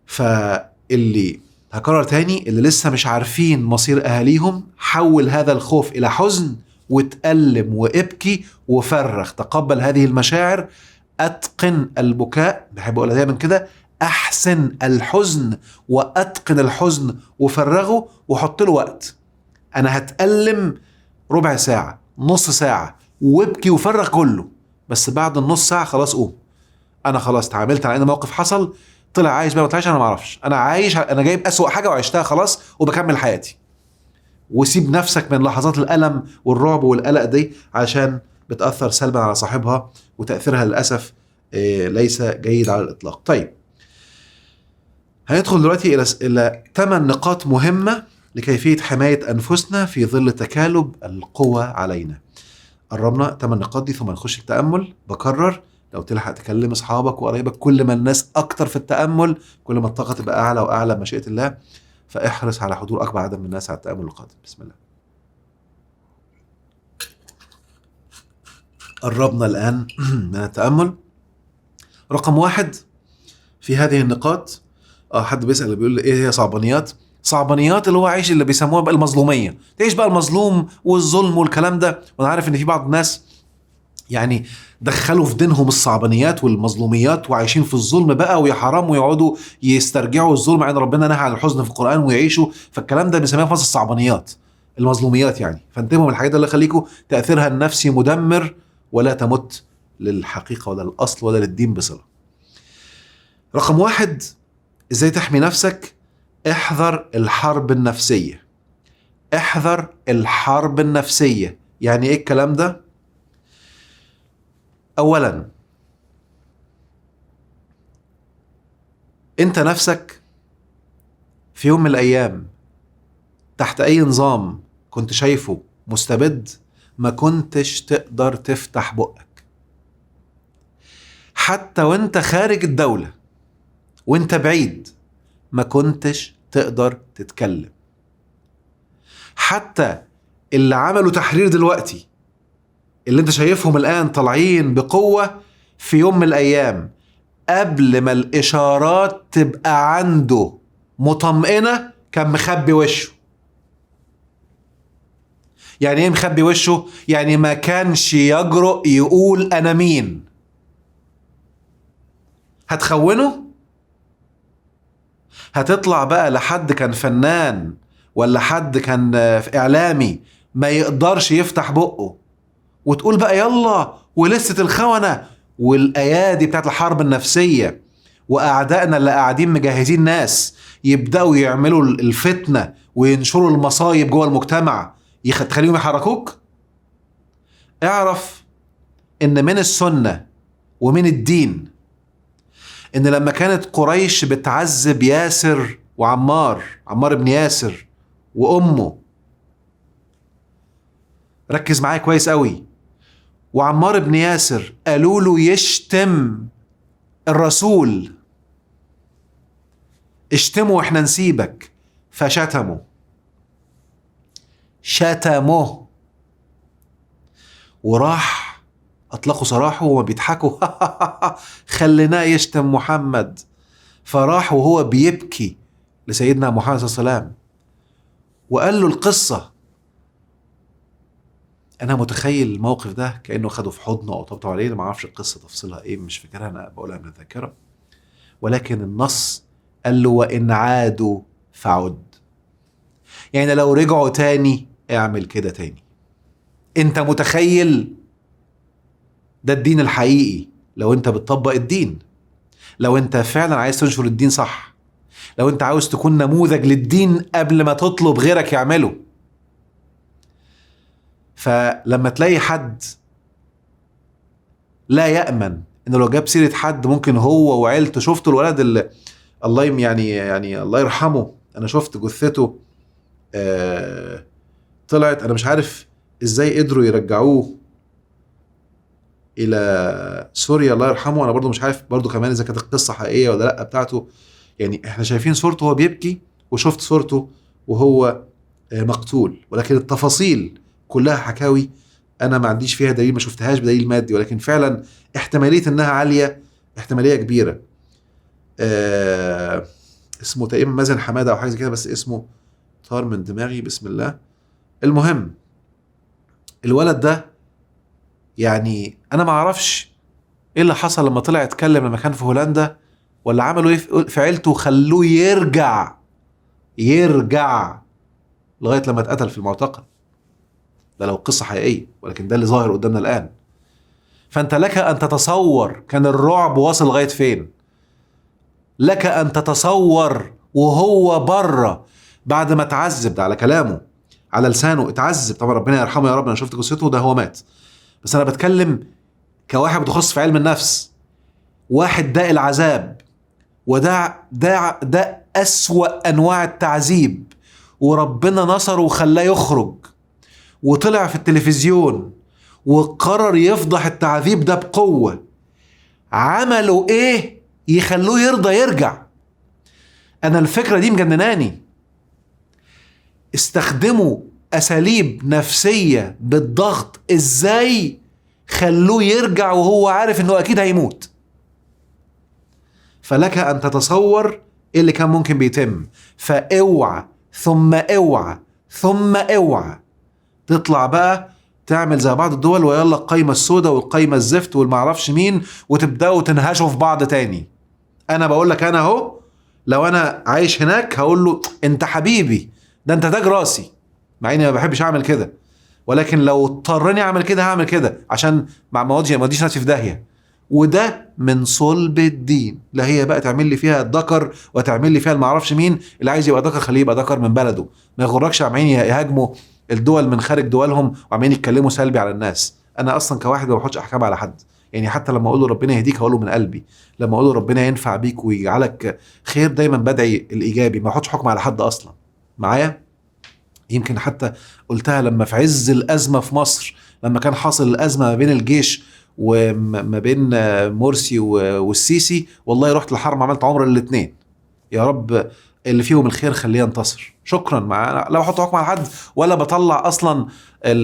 فاللي هكرر تاني، اللي لسه مش عارفين مصير أهاليهم، حول هذا الخوف إلى حزن وتألم وابكي وفرغ. تقبل هذه المشاعر، أتقن البكاء، بحب أقولها دايما كده، أحسن الحزن وأتقن الحزن وفرغه، وحط له وقت. أنا هتألم ربع ساعة، نص ساعة، وابكي وفرغ كله، بس بعد النص ساعة خلاص قوم. أنا خلاص تعاملت على إن موقف حصل، طلع عايش بقى ما طلعش انا ما اعرفش، انا عايش، انا جايب اسوأ حاجه وعشتها خلاص وبكمل حياتي. وسيب نفسك من لحظات الالم والرعب والقلق دي، عشان بتاثر سلبا على صاحبها، وتاثيرها للاسف ليس جيد على الاطلاق. طيب، هندخل دلوقتي الى 8 نقاط مهمه لكيفيه حمايه انفسنا في ظل تكالب القوى علينا. قربنا 8 نقاط دي ثم نخش التامل. بكرر، لو تلحق تكلم اصحابك وقرايبك، كل ما الناس اكتر في التامل كل ما الطاقه تبقى اعلى واعلى بمشيئه الله. فاحرص على حضور اكبر عدد من الناس على التامل القادم. بسم الله. قربنا الان من التامل. رقم 1 في هذه النقاط، حد بيسال بيقول ايه هي صعبانيات؟ صعبانيات اللي هو عايش، اللي بيسموها بقى المظلوميه، تعيش بقى المظلوم والظلم والكلام ده. وانا عارف ان في بعض الناس يعني دخلوا في دينهم الصعبانيات والمظلوميات، وعايشين في الظلم بقى، ويا حرام، ويقعدوا يسترجعوا الظلم، عند ربنا نهى عن الحزن في القرآن ويعيشوا. فالكلام ده بنسميه فصل الصعبانيات، المظلوميات يعني. فانتبهوا من الحاجات اللي خليكم تأثيرها النفسي مدمر، ولا تمت للحقيقة ولا للأصل ولا للدين بصلة. رقم 1، ازاي تحمي نفسك؟ احذر الحرب النفسية. احذر الحرب النفسية. يعني ايه الكلام ده؟ اولا، انت نفسك في يوم من الايام تحت اي نظام كنت شايفه مستبد، ما كنتش تقدر تفتح بقك. حتى وانت خارج الدولة وانت بعيد ما كنتش تقدر تتكلم. حتى اللي عملوا تحرير دلوقتي، اللي انت شايفهم الآن طالعين بقوة، في يوم من الأيام قبل ما الإشارات تبقى عنده مطمئنة كان مخبي وشه. يعني ايه مخبي وشه؟ يعني ما كانش يجرؤ يقول أنا مين. هتخونه؟ هتطلع بقى لحد كان فنان ولا حد كان إعلامي ما يقدرش يفتح بقه، وتقول بقى يلا ولسه الخونة والأيادي بتاعت الحرب النفسية وأعدائنا اللي قاعدين مجهزين ناس يبدأوا يعملوا الفتنة وينشروا المصايب جوه المجتمع تخليهم يحركوك؟ اعرف إن من السنة ومن الدين إن لما كانت قريش بتعذب ياسر وعمار، عمار بن ياسر وأمه، ركز معايا كويس قوي، وعمار بن ياسر قالوا له يشتم الرسول، اشتمه واحنا نسيبك، شتمه وراح اطلقوا سراحه وما بيضحكوا خليناه يشتم محمد. فراح وهو بيبكي لسيدنا محمد صلى الله عليه وسلم وقال له القصة. انا متخيل الموقف ده كأنه خده في حضنه او طبطب عليه، ما اعرفش القصة تفصيلها ايه، مش فاكرها، انا بقولها من الذاكرة، ولكن النص قال له وإن عادوا فعد، يعني لو رجعوا تاني اعمل كده تاني. انت متخيل؟ ده الدين الحقيقي لو انت بتطبق الدين، لو انت فعلا عايز تنشر الدين صح، لو انت عاوز تكون نموذج للدين قبل ما تطلب غيرك يعمله. فلما تلاقي حد لا يأمن انه لو جاب سيرة حد ممكن هو وعيلته، شفت الولد اللي الله يعني الله يرحمه، انا شفت جثته طلعت، انا مش عارف ازاي قدروا يرجعوه الى سوريا الله يرحمه، انا برضو مش عارف برضو كمان اذا كانت القصة حقيقية ولا لا بتاعته. يعني احنا شايفين صورته وهو بيبكي وشفت صورته وهو مقتول، ولكن التفاصيل كلها حكاوي انا ما عنديش فيها دليل، ما شفتهاش بدليل مادي، ولكن فعلا احتمالية انها عالية، احتمالية كبيرة. اسمه تقريبا مازن حمادة او حاجة زي كده، بس اسمه طار من دماغي، بسم الله. المهم الولد ده يعني انا ما اعرفش ايه اللي حصل لما طلع اتكلم لما كان في هولندا، ولا عملوا ايه في عيلته وخلوه يرجع لغاية لما اتقتل في المعتقل. ده لو قصة حقيقية، ولكن ده اللي ظاهر قدامنا الآن. فأنت لك أن تتصور كان الرعب واصل لغاية فين، لك أن تتصور وهو بره بعد ما اتعذب، ده على كلامه على لسانه اتعذب طبعا، ربنا يرحمه يا رب، أنا شفت قصته، ده هو مات، بس أنا بتكلم كواحد متخصص في علم النفس، واحد داء العذاب، ده أسوأ أنواع التعذيب، وربنا نصره وخلاه يخرج وطلع في التلفزيون وقرر يفضح التعذيب ده بقوة. عملوا ايه يخلوه يرضى يرجع؟ انا الفكرة دي مجنناني. استخدموا اساليب نفسية بالضغط، ازاي خلوه يرجع وهو عارف انه اكيد هيموت؟ فلك ان تتصور ايه اللي كان ممكن بيتم. فاوعى ثم اوعى ثم اوعى تطلع بقى تعمل زي بعض الدول ويلا القايمة السوداء والقايمة الزفت والمعرفش مين، وتبدأوا تنهشوا في بعض تاني. انا بقول لك انا اهو لو انا عايش هناك هقول له انت حبيبي، ده انت تاج راسي، مع اني ما بحبش اعمل كده، ولكن لو اضطرني اعمل كده هعمل كده عشان ما اوديش نفسي في داهية. وده من صلب الدين. لا هي بقى تعمل لي فيها الذكر وتعمل لي فيها المعرفش مين، اللي عايز يبقى ذكر خليه يبقى ذكر من بلده، ما يغركش عمالين يهاجموا الدول من خارج دولهم وعمالين يتكلموا سلبي على الناس. انا اصلا كواحد ما بحطش احكام على حد، يعني حتى لما اقول له ربنا يهديك هقول له من قلبي، لما اقول له ربنا ينفع بيك ويجعلك خير دايما بدعي الايجابي، ما بحطش حكم على حد اصلا معايا. يمكن حتى قلتها لما في عز الازمه في مصر، لما كان حاصل الازمه ما بين الجيش وما بين مرسي والسيسي، والله رحت الحرم عملت عمره للاثنين، يا رب اللي فيهم الخير خليه ينتصر. شكرا. مع لا بحط حكم على حد ولا بطلع اصلا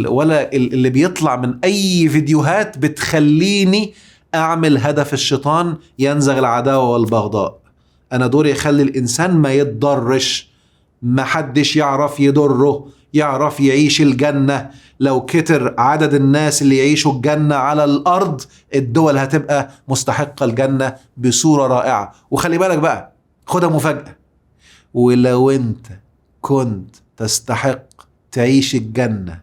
ولا اللي بيطلع من اي فيديوهات بتخليني اعمل هدف الشيطان ينزغ العداوه والبغضاء. انا دوري اخلي الانسان ما يتضرش، ما حدش يعرف يضره، يعرف يعيش الجنة. لو كتر عدد الناس اللي يعيشوا الجنة على الأرض، الدول هتبقى مستحقة الجنة بصورة رائعة. وخلي بالك بقى، خدها مفاجأة، ولو انت كنت تستحق تعيش الجنة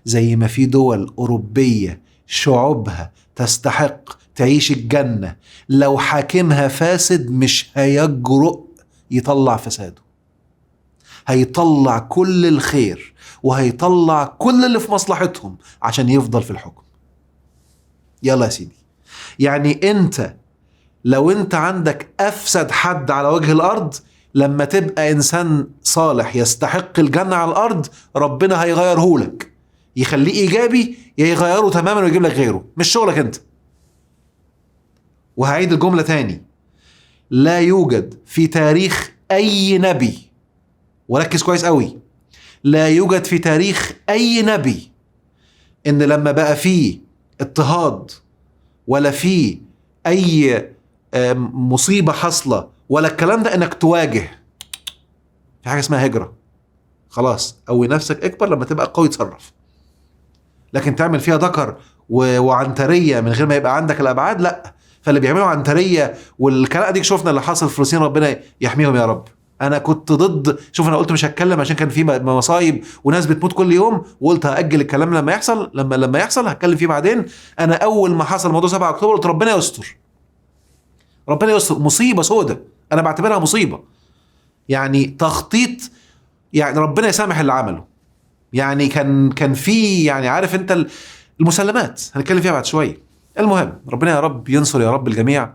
زي ما في دول أوروبية شعوبها تستحق تعيش الجنة، لو حاكمها فاسد مش هيجرؤ يطلع فساده، هيطلع كل الخير وهيطلع كل اللي في مصلحتهم عشان يفضل في الحكم. يلا يا سيدي، يعني انت لو انت عندك افسد حد على وجه الارض، لما تبقى انسان صالح يستحق الجنة على الارض، ربنا هيغيره لك، يخليه ايجابي يا يغيره تماما ويجيب لك غيره، مش شغلك انت. وهعيد الجملة تاني، لا يوجد في تاريخ اي نبي، وركز كويس قوي، لا يوجد في تاريخ اي نبي ان لما بقى فيه اضطهاد ولا فيه اي مصيبة حصلة ولا الكلام ده انك تواجه. في حاجة اسمها هجرة، خلاص قوي نفسك، اكبر لما تبقى قوي تصرف. لكن تعمل فيها ذكر وعنترية من غير ما يبقى عندك الابعاد، لا. فاللي بيعملوا عنترية والكلام دي شفنا اللي حصل في فلسطين، ربنا يحميهم يا رب. انا كنت ضد، شوف انا قلت مش هتكلم عشان كان في مصايب وناس بتموت كل يوم، وقلت هاجل الكلام لما يحصل، لما يحصل هتكلم فيه بعدين. انا اول ما حصل موضوع 7 اكتوبر قلت ربنا يستر، ربنا يستر. مصيبه سودة، انا بعتبرها مصيبه، يعني تخطيط، يعني ربنا يسامح اللي عمله. يعني كان في، يعني عارف انت المسلمات هنتكلم فيها بعد شويه. المهم ربنا يا رب ينصر يا رب الجميع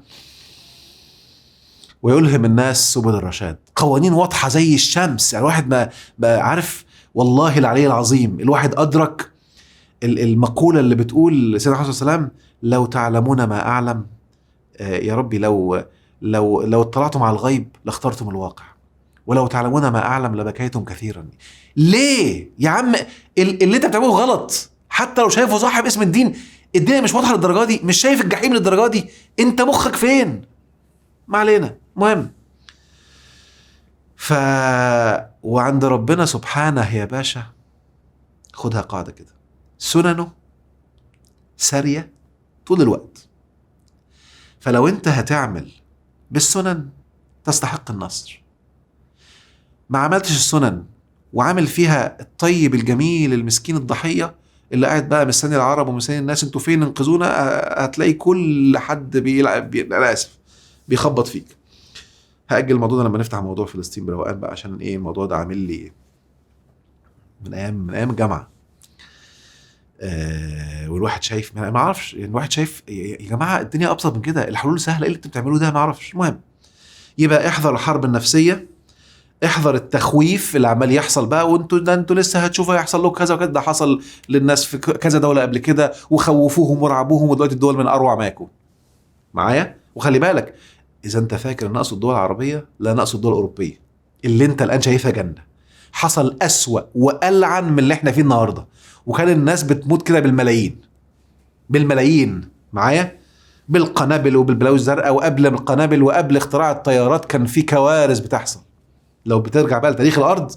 ويلهم الناس سبل الرشاد. قوانين واضحة زي الشمس، يعني الواحد ما عارف، والله العلي العظيم الواحد أدرك المقولة اللي بتقول سيدنا محمد صلى الله عليه وسلم: لو تعلمون ما أعلم، يا ربي لو اطلعتم على الغيب لاخترتم الواقع، ولو تعلمون ما أعلم لبكيتم كثيرا. ليه يا عم اللي انت بتعمله غلط؟ حتى لو شايفه صح باسم الدين، الدنيا مش واضحة للدرجة دي، مش شايف الجحيم للدرجة دي، انت مخك فين؟ ما علينا. مهم. وعند ربنا سبحانه يا باشا خدها قاعدة كده، سننه سارية طول الوقت. فلو انت هتعمل بالسنن تستحق النصر. ما عملتش السنن وعامل فيها الطيب الجميل المسكين الضحية اللي قاعد بقى مستني العرب ومستني الناس انتوا فين انقذونا، هتلاقي كل حد انا اسف بيخبط فيك. هأجل الموضوع ده لما نفتح موضوع فلسطين بروقان بقى، عشان ايه الموضوع ده عامل لي من ايام الجامعه. والواحد شايف، ما اعرفش، يعني الواحد شايف يا جماعه الدنيا ابسط من كده، الحلول سهله، ايه اللي انتوا بتعملوه ده؟ ما اعرفش. المهم يبقى احذر الحرب النفسيه، احذر التخويف اللي عمال يحصل بقى، وانتوا لسه هتشوفوا هيحصل لكم كذا وكذا، ده حصل للناس في كذا دوله قبل كده وخوفوهم ورعبوهم، ودلوقتي الدول من اروع ما يكون. معايا؟ وخلي بالك إذا أنت فاكر أن أقصد الدول العربية، لا نقصد الدول الأوروبية اللي أنت الآن شايفها جنة. حصل أسوأ وألعن من اللي احنا فيه النهاردة، وكان الناس بتموت كده بالملايين. معايا؟ بالقنابل وبالبلاوي الزرقاء، وقبل القنابل وقبل اختراع الطيارات كان في كوارث بتحصل. لو بترجع بقى لتاريخ الأرض،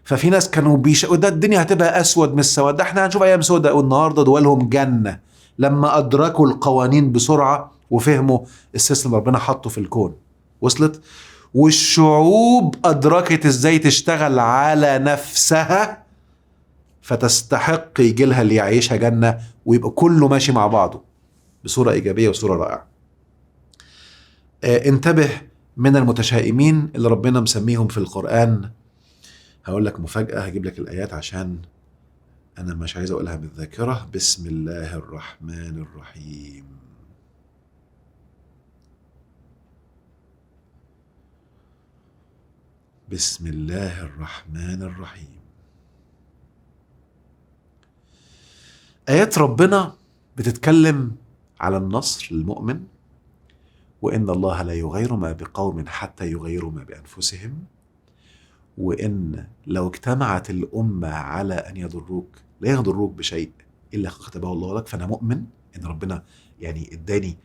ففي ناس كانوا ده الدنيا هتبقى أسود من السواد، ده احنا هنشوف أيام سوداء، والنهاردة دولهم جنة لما أدركوا القوانين بسرعة وفهموا السيستم ربنا حطه في الكون. وصلت؟ والشعوب أدركت ازاي تشتغل على نفسها فتستحق يجيلها اللي يعيشها جنة، ويبقى كله ماشي مع بعضه بصورة إيجابية وصورة رائعة. انتبه من المتشائمين اللي ربنا مسميهم في القرآن. هقول لك مفاجأة، هجيب لك الآيات عشان أنا مش عايز أقولها بالذاكرة. بسم الله الرحمن الرحيم. بسم الله الرحمن الرحيم. آيات ربنا بتتكلم على النصر للمؤمن، وإن الله لا يغير ما بقوم حتى يغيروا ما بأنفسهم، وإن لو اجتمعت الأمة على أن يضروك لا يضروك بشيء إلا كتبه الله لك. فأنا مؤمن إن ربنا يعني اداني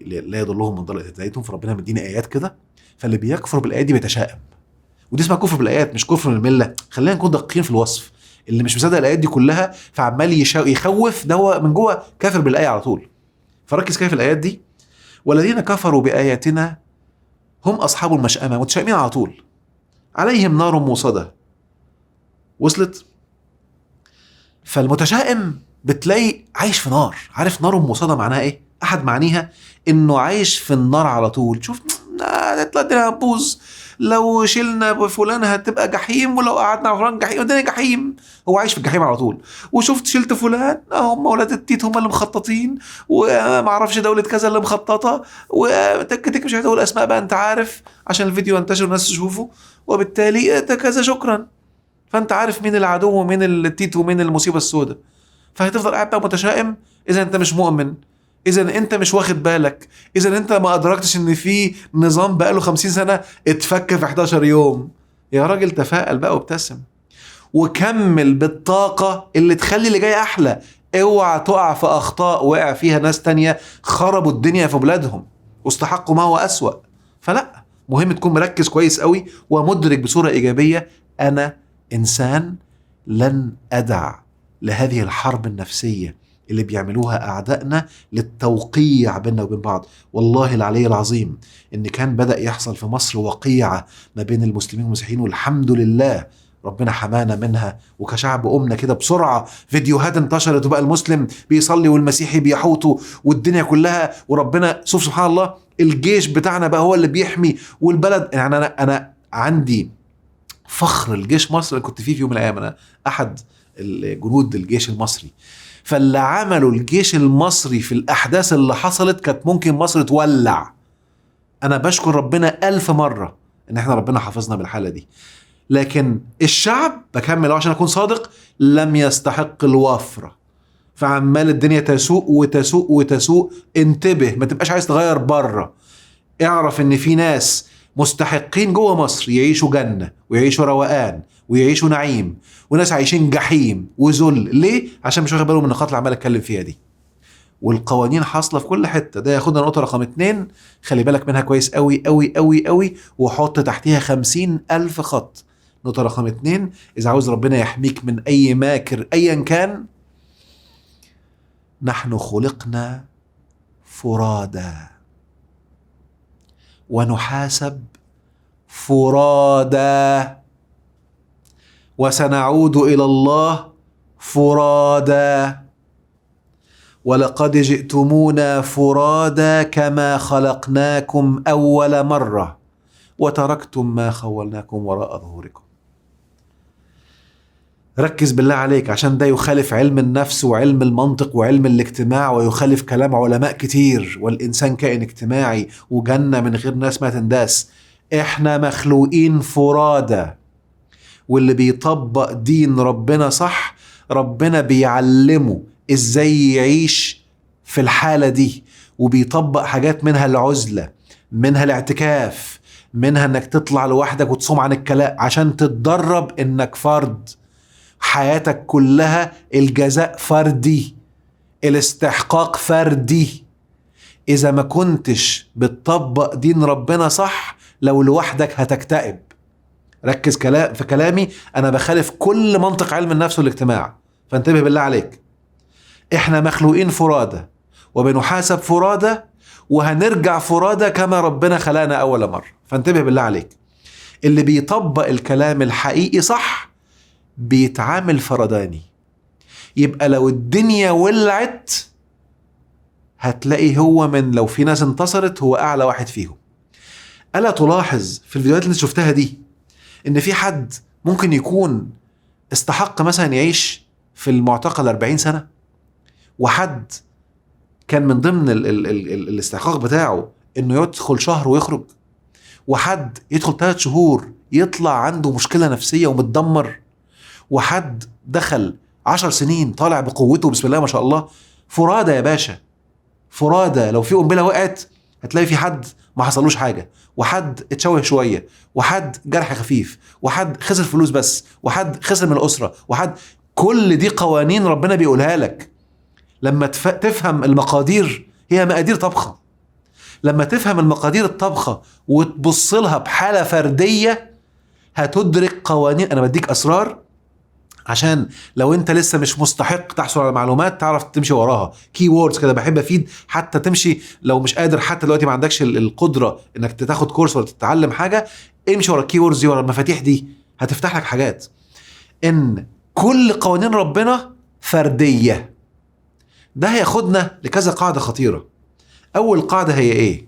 لا يضلهم من ضل هدايتهم، فربنا مديني آيات كده. فاللي بيكفر بالآيات دي بيتشائم، ودي اسمها كفر بالآيات مش كفر من الملة. خلينا نكون دقيقين في الوصف. اللي مش مصدق الآيات دي كلها فعمال يخوف، ده هو من جوه كافر بالآية على طول. فركز كيف الآيات دي: والذين كفروا بآياتنا هم أصحاب المشأمة، متشائمين على طول، عليهم نار موصدة. وصلت؟ فالمتشائم بتلاقي عايش في نار. عارف نار موصدة معناها ايه؟ احد معانيها انه عايش في النار على طول. شوف هتطلع الدنيا هتبوظ، لو شلنا فلان هتبقى جحيم، ولو قعدنا على فلان جحيم، الدنيا جحيم. هو عايش في الجحيم على طول. وشفت شلت فلان، هم ولاد التيت هم اللي مخططين، وما اعرفش دولة كذا اللي مخططة، وتك مش عايز اقول اسماء بقى انت عارف عشان الفيديو ينتشر والناس تشوفه، وبالتالي كذا شكرا. فانت عارف مين العدو ومين التيت ومين المصيبه السوداء، فهتفضل قاعد بقى متشائم. اذا انت مش مؤمن، اذا انت مش واخد بالك، اذا انت ما ادركتش ان في نظام بقاله 50 سنه اتفك في 11 يوم. يا راجل تفائل بقى وابتسم وكمل بالطاقه اللي تخلي اللي جاي احلى. اوعى تقع في اخطاء وقع فيها ناس تانية خربوا الدنيا في بلادهم واستحقوا ما هو اسوأ. فلا، مهم تكون مركز كويس قوي ومدرك بصورة ايجابية انا انسان لن ادع لهذه الحرب النفسية اللي بيعملوها اعدائنا للتوقيع بيننا وبين بعض. والله العلي العظيم ان كان بدأ يحصل في مصر وقيعة ما بين المسلمين والمسيحيين، والحمد لله ربنا حمانا منها، وكشعب قمنا كده بسرعة. فيديوهات انتشرت وبقى المسلم بيصلي والمسيحي بيحوطه والدنيا كلها، وربنا سبحان الله الجيش بتاعنا بقى هو اللي بيحمي والبلد. يعني أنا عندي فخر الجيش مصر اللي كنت فيه في يوم من الأيام. أنا أحد الجنود الجيش المصري، فاللي عملوا الجيش المصري في الأحداث اللي حصلت كانت ممكن مصر تولع. أنا بشكر ربنا 1000 مرة إن إحنا ربنا حافظنا بالحالة دي. لكن الشعب، بكمل عشان أكون صادق، لم يستحق الوفرة. فعمال الدنيا تسوق وتسوق وتسوق. انتبه، ما تبقاش عايز تغير بره. اعرف ان في ناس مستحقين جوه مصر يعيشوا جنة ويعيشوا روقان ويعيشوا نعيم، وناس عايشين جحيم وذل. ليه؟ عشان مش واخد بالهم من النقاط اللي عمال اتكلم فيها دي. والقوانين حاصله في كل حته. ده ياخدنا نقطه رقم 2، خلي بالك منها كويس قوي قوي قوي قوي، وحط تحتيها 50,000 خط. نقطه رقم 2، اذا عاوز ربنا يحميك من اي ماكر ايا كان، نحن خلقنا فرادى ونحاسب فرادى وسنعود إلى الله فرادى، ولقد جئتمونا فرادى كما خلقناكم أول مرة وتركتم ما خولناكم وراء ظهوركم. ركز بالله عليك، عشان ده يخالف علم النفس وعلم المنطق وعلم الاجتماع، ويخالف كلام علماء كتير. والإنسان كائن اجتماعي، وجنة من غير ناس ما تنداس. احنا مخلوقين فرادى، واللي بيطبق دين ربنا صح ربنا بيعلمه ازاي يعيش في الحالة دي، وبيطبق حاجات منها العزلة، منها الاعتكاف، منها انك تطلع لوحدك وتصوم عن الكلام عشان تتدرب انك فرد. حياتك كلها الجزاء فردي، الاستحقاق فردي. إذا ما كنتش بتطبق دين ربنا صح، لو لوحدك هتكتئب. ركز في كلامي، أنا بخالف كل منطق علم النفس والاجتماع، فانتبه بالله عليك. إحنا مخلوقين فرادى وبنحاسب فرادى وهنرجع فرادى كما ربنا خلقنا أول مرة. فانتبه بالله عليك، اللي بيطبق الكلام الحقيقي صح بيتعامل فرداني. يبقى لو الدنيا ولعت هتلاقي هو من، لو في ناس انتصرت هو أعلى واحد فيهم. ألا تلاحظ في الفيديوهات اللي شفتها دي إن في حد ممكن يكون استحق مثلا يعيش في المعتقل 40 سنة، وحد كان من ضمن الاستحقاق بتاعه إنه يدخل شهر ويخرج، وحد يدخل 3 شهور يطلع عنده مشكلة نفسية ومتدمر، وحد دخل 10 سنين طالع بقوته بسم الله ما شاء الله. فرادى يا باشا، فرادى. لو في قنبلة وقعت هتلاقي في حد ما حصلوش حاجة، وحد اتشوه شوية، وحد جرح خفيف، وحد خسر فلوس بس، وحد خسر من الأسرة، وحد. كل دي قوانين ربنا بيقولها لك. لما تفهم المقادير، هي مقادير طبخة. لما تفهم المقادير الطبخة وتبص لها بحالة فردية هتدرك قوانين. أنا بديك أسرار عشان لو انت لسه مش مستحق تحصل على معلومات تعرف تمشي وراها. كي ووردز كده بحب افيد، حتى تمشي لو مش قادر، حتى دلوقتي ما عندكش القدرة انك تاخد كورس ولا تتعلم حاجة، امشي ورا الكي ووردز دي، ورا المفاتيح دي، هتفتح لك حاجات. ان كل قوانين ربنا فردية. ده هياخدنا لكذا قاعدة خطيرة. اول قاعدة هي ايه؟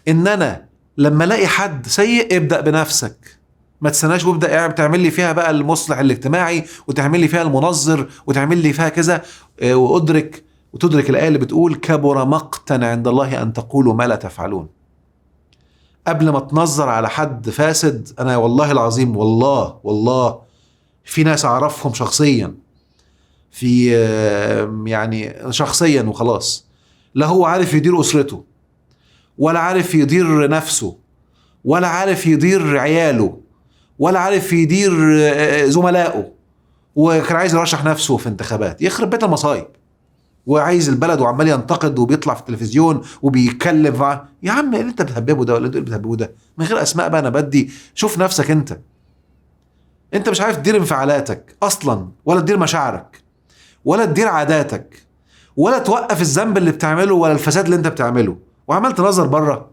ان انا لما الاقي حد سيء ابدأ بنفسك، ما تستناش وابدأ تعمل لي فيها بقى المصلح الاجتماعي وتعمل لي فيها المنظر وتعمل لي فيها كذا. وتدرك الآية اللي بتقول كبر مقتا عند الله أن تقولوا ما لا تفعلون. قبل ما تنظر على حد فاسد، أنا والله العظيم والله في ناس اعرفهم شخصيا، في يعني شخصيا وخلاص، لا هو عارف يدير اسرته ولا عارف يدير نفسه ولا عارف يدير عياله ولا عارف يدير زملائه، وكان عايز يرشح نفسه في انتخابات. يخرب بيت المصايب، وعايز البلد وعمال ينتقد وبيطلع في التلفزيون وبيتكلم يا عم ايه اللي انت بتهببه ده ولا انتوا اللي بتهببوه ده؟ من غير اسماء بقى، انا بدي شوف نفسك انت مش عارف تدير انفعالاتك اصلا، ولا تدير مشاعرك، ولا تدير عاداتك، ولا توقف الذنب اللي بتعمله ولا الفساد اللي انت بتعمله، وعمال تنظر بره.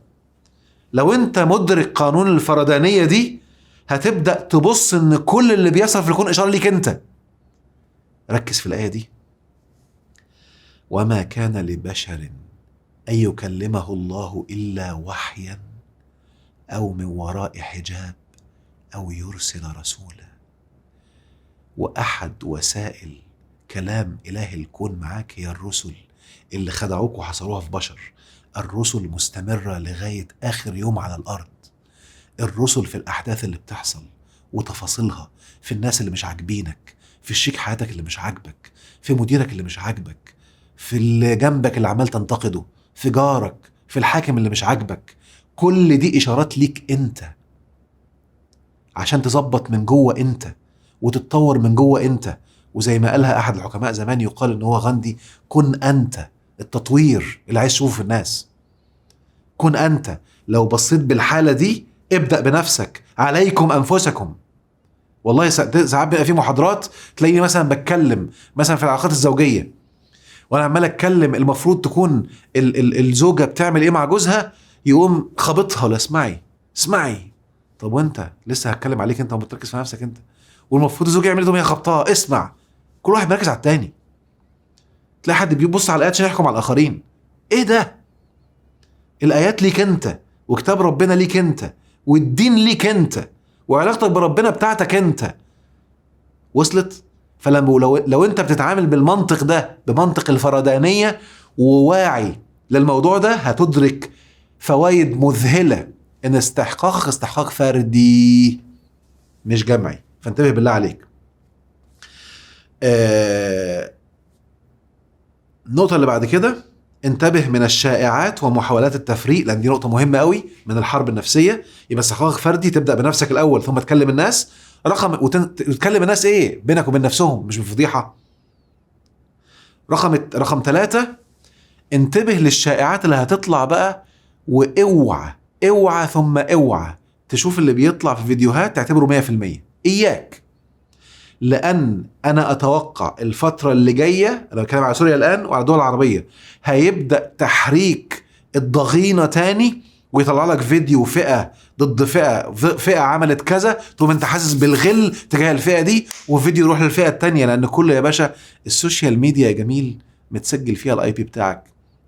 لو انت مدرك قانون الفردانية دي هتبدأ تبص ان كل اللي بيحصل في الكون اشارة ليك انت. ركز في الآية دي: وما كان لبشر أن يكلمه الله إلا وحيا أو من وراء حجاب أو يرسل رسولا. وأحد وسائل كلام إله الكون معاك هي الرسل اللي خدعوك وحصروها في بشر. الرسل مستمرة لغاية آخر يوم على الأرض. الرسل في الأحداث اللي بتحصل وتفاصيلها، في الناس اللي مش عاجبينك، في شريك حياتك اللي مش عاجبك، في مديرك اللي مش عاجبك، في اللي جنبك اللي عمال تنتقده، في جارك، في الحاكم اللي مش عاجبك. كل دي إشارات ليك أنت عشان تظبط من جوه أنت وتتطور من جوه أنت. وزي ما قالها أحد الحكماء زمان، يقال إن هو غاندي: كن أنت التطوير اللي عايز تشوفه في الناس. كن أنت. لو بصيت بالحالة دي ابدأ بنفسك. عليكم أنفسكم. والله ساعات بيبقى في محاضرات تلاقيني مثلا بتكلم مثلا في العلاقات الزوجية، وانا عمال اتكلم المفروض تكون الزوجة بتعمل ايه مع جوزها، يقوم خبطها: ولا اسمعي. طب وانت لسه هتكلم عليك انت وبتركز في نفسك انت، والمفروض الزوجة يعمل ايه؟ هي خبطها. اسمع. كل واحد مركز على التاني. تلاقي حد بيبص على الآيات عشان يحكم على الآخرين. ايه ده؟ الآيات ليك انت، وكتاب ربنا ليك انت، والدين ليك انت، وعلاقتك بربنا بتاعتك انت. وصلت؟ فلما لو انت بتتعامل بالمنطق ده، بمنطق الفردانية، وواعي للموضوع ده، هتدرك فوائد مذهلة ان استحقاقك استحقاق فردي مش جمعي. فانتبه بالله عليك. النقطة اللي بعد كده: انتبه من الشائعات ومحاولات التفريق، لان دي نقطة مهمة قوي من الحرب النفسية. يبقى استحقاقك فردي، تبدأ بنفسك الأول ثم تكلم الناس. وتكلم الناس ايه؟ بينك وبين نفسهم، مش بفضيحة. رقم 3: انتبه للشائعات اللي هتطلع بقى، واوعى ثم اوعى تشوف اللي بيطلع في فيديوهات تعتبره 100%. اياك. لان انا اتوقع الفترة اللي جاية، انا بتكلم على سوريا الان وعلى الدول العربية، هيبدأ تحريك الضغينة تاني، ويطلع لك فيديو فئة ضد فئة عملت كذا، تقوم انت حاسس بالغل تجاه الفئة دي، وفيديو يروح للفئة التانية. لان كل يا باشا السوشيال ميديا يا جميل متسجل فيها الاي بي بتاعك،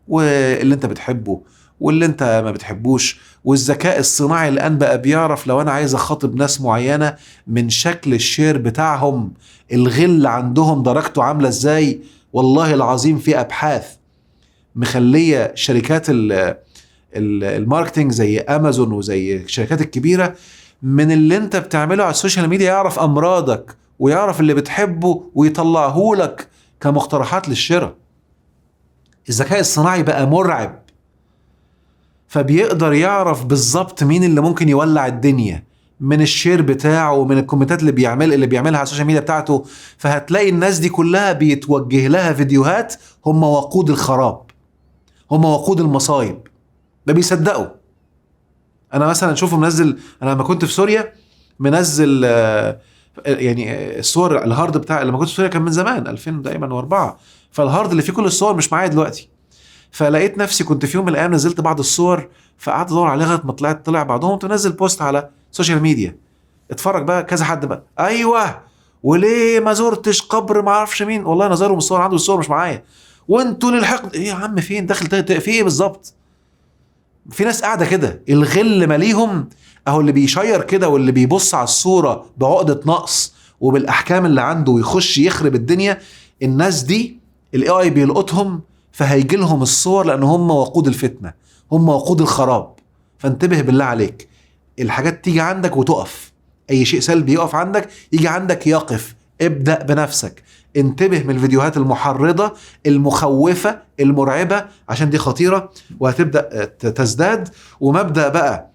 واللي انت بتحبه واللي انت ما بتحبوش. والذكاء الصناعي الان بقى بيعرف لو انا عايز اخاطب ناس معينة من شكل الشير بتاعهم، الغل عندهم درجته عاملة ازاي. والله العظيم في ابحاث مخلية شركات الماركتينج زي امازون وزي الشركات الكبيرة، من اللي انت بتعمله على السوشيال ميديا يعرف امراضك ويعرف اللي بتحبه ويطلعه لك كمقترحات للشراء. الذكاء الصناعي بقى مرعب، فبيقدر يعرف بالظبط مين اللي ممكن يولع الدنيا من الشير بتاعه ومن الكومنتات اللي بيعملها على السوشيال ميديا بتاعته. فهتلاقي الناس دي كلها بيتوجه لها فيديوهات هم وقود الخراب، هم وقود المصايب، ما بيصدقوا. انا مثلا اشوفه منزل، انا لما كنت في سوريا منزل يعني الصور، الهارد بتاع لما كنت في سوريا كان من زمان 2004، فالهارد اللي فيه كل الصور مش معايا دلوقتي. فلقيت نفسي كنت في يوم من الايام نزلت بعض الصور، فقعدت ادور عليها لغايه ما طلع بعضهم، تنزل بوست على السوشيال ميديا. اتفرج بقى كذا حد بقى: ايوه وليه ما زرتش قبر ما اعرفش مين؟ والله انا زارهم الصور، عنده الصور مش معايا. وانتوا للحقد ايه يا عم؟ فين داخل في ايه بالظبط؟ في ناس قاعده كده الغل ماليهم اهو، اللي بيشير كده واللي بيبص على الصوره بعقده نقص وبالاحكام اللي عنده ويخش يخرب الدنيا. الناس دي الاي اي بيلقطهم، فهيجي لهم الصور، لان هم وقود الفتنه، هم وقود الخراب. فانتبه بالله عليك، الحاجات تيجي عندك وتقف. اي شيء سلبي يقف عندك يجي عندك يقف. ابدأ بنفسك، انتبه من الفيديوهات المحرضة المخوفة المرعبة عشان دي خطيرة وهتبدأ تزداد. ومبدأ بقى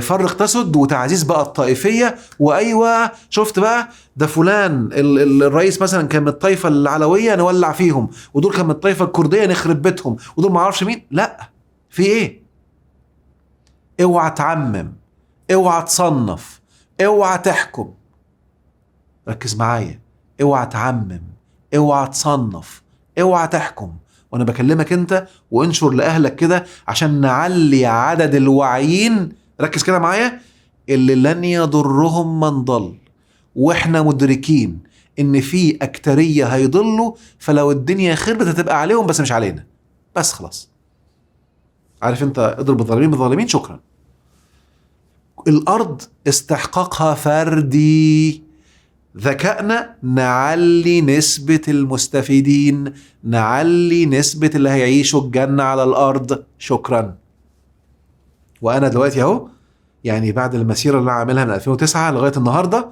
فرق تسد وتعزيز بقى الطائفية، وايوه شفت بقى ده فلان الرئيس مثلا كان من الطائفة العلوية نولع فيهم، ودول كان من الطائفة الكردية نخرب بيتهم، ودول ما اعرفش مين. لا، في ايه؟ اوعى تعمم، اوعى تصنف، اوعى تحكم. ركز معايا، اوعى تعمم، اوعى تصنف، اوعى تحكم. وانا بكلمك انت وانشر لاهلك كده عشان نعلي عدد الواعيين. ركز كده معايا، اللي لن يضرهم من ضل، واحنا مدركين ان في اكترية هيضلوا، فلو الدنيا خربت هتبقى عليهم بس مش علينا. بس خلاص، عارف انت اضرب الظالمين بالظالمين. شكرا. الارض استحقاقها فردي. ذكائنا نعلي نسبة المستفيدين، نعلي نسبة اللي هيعيشوا الجنة على الارض. شكرا. وانا دلوقتي اهو يعني بعد المسيرة اللي انا عاملها من 2009 لغاية النهاردة،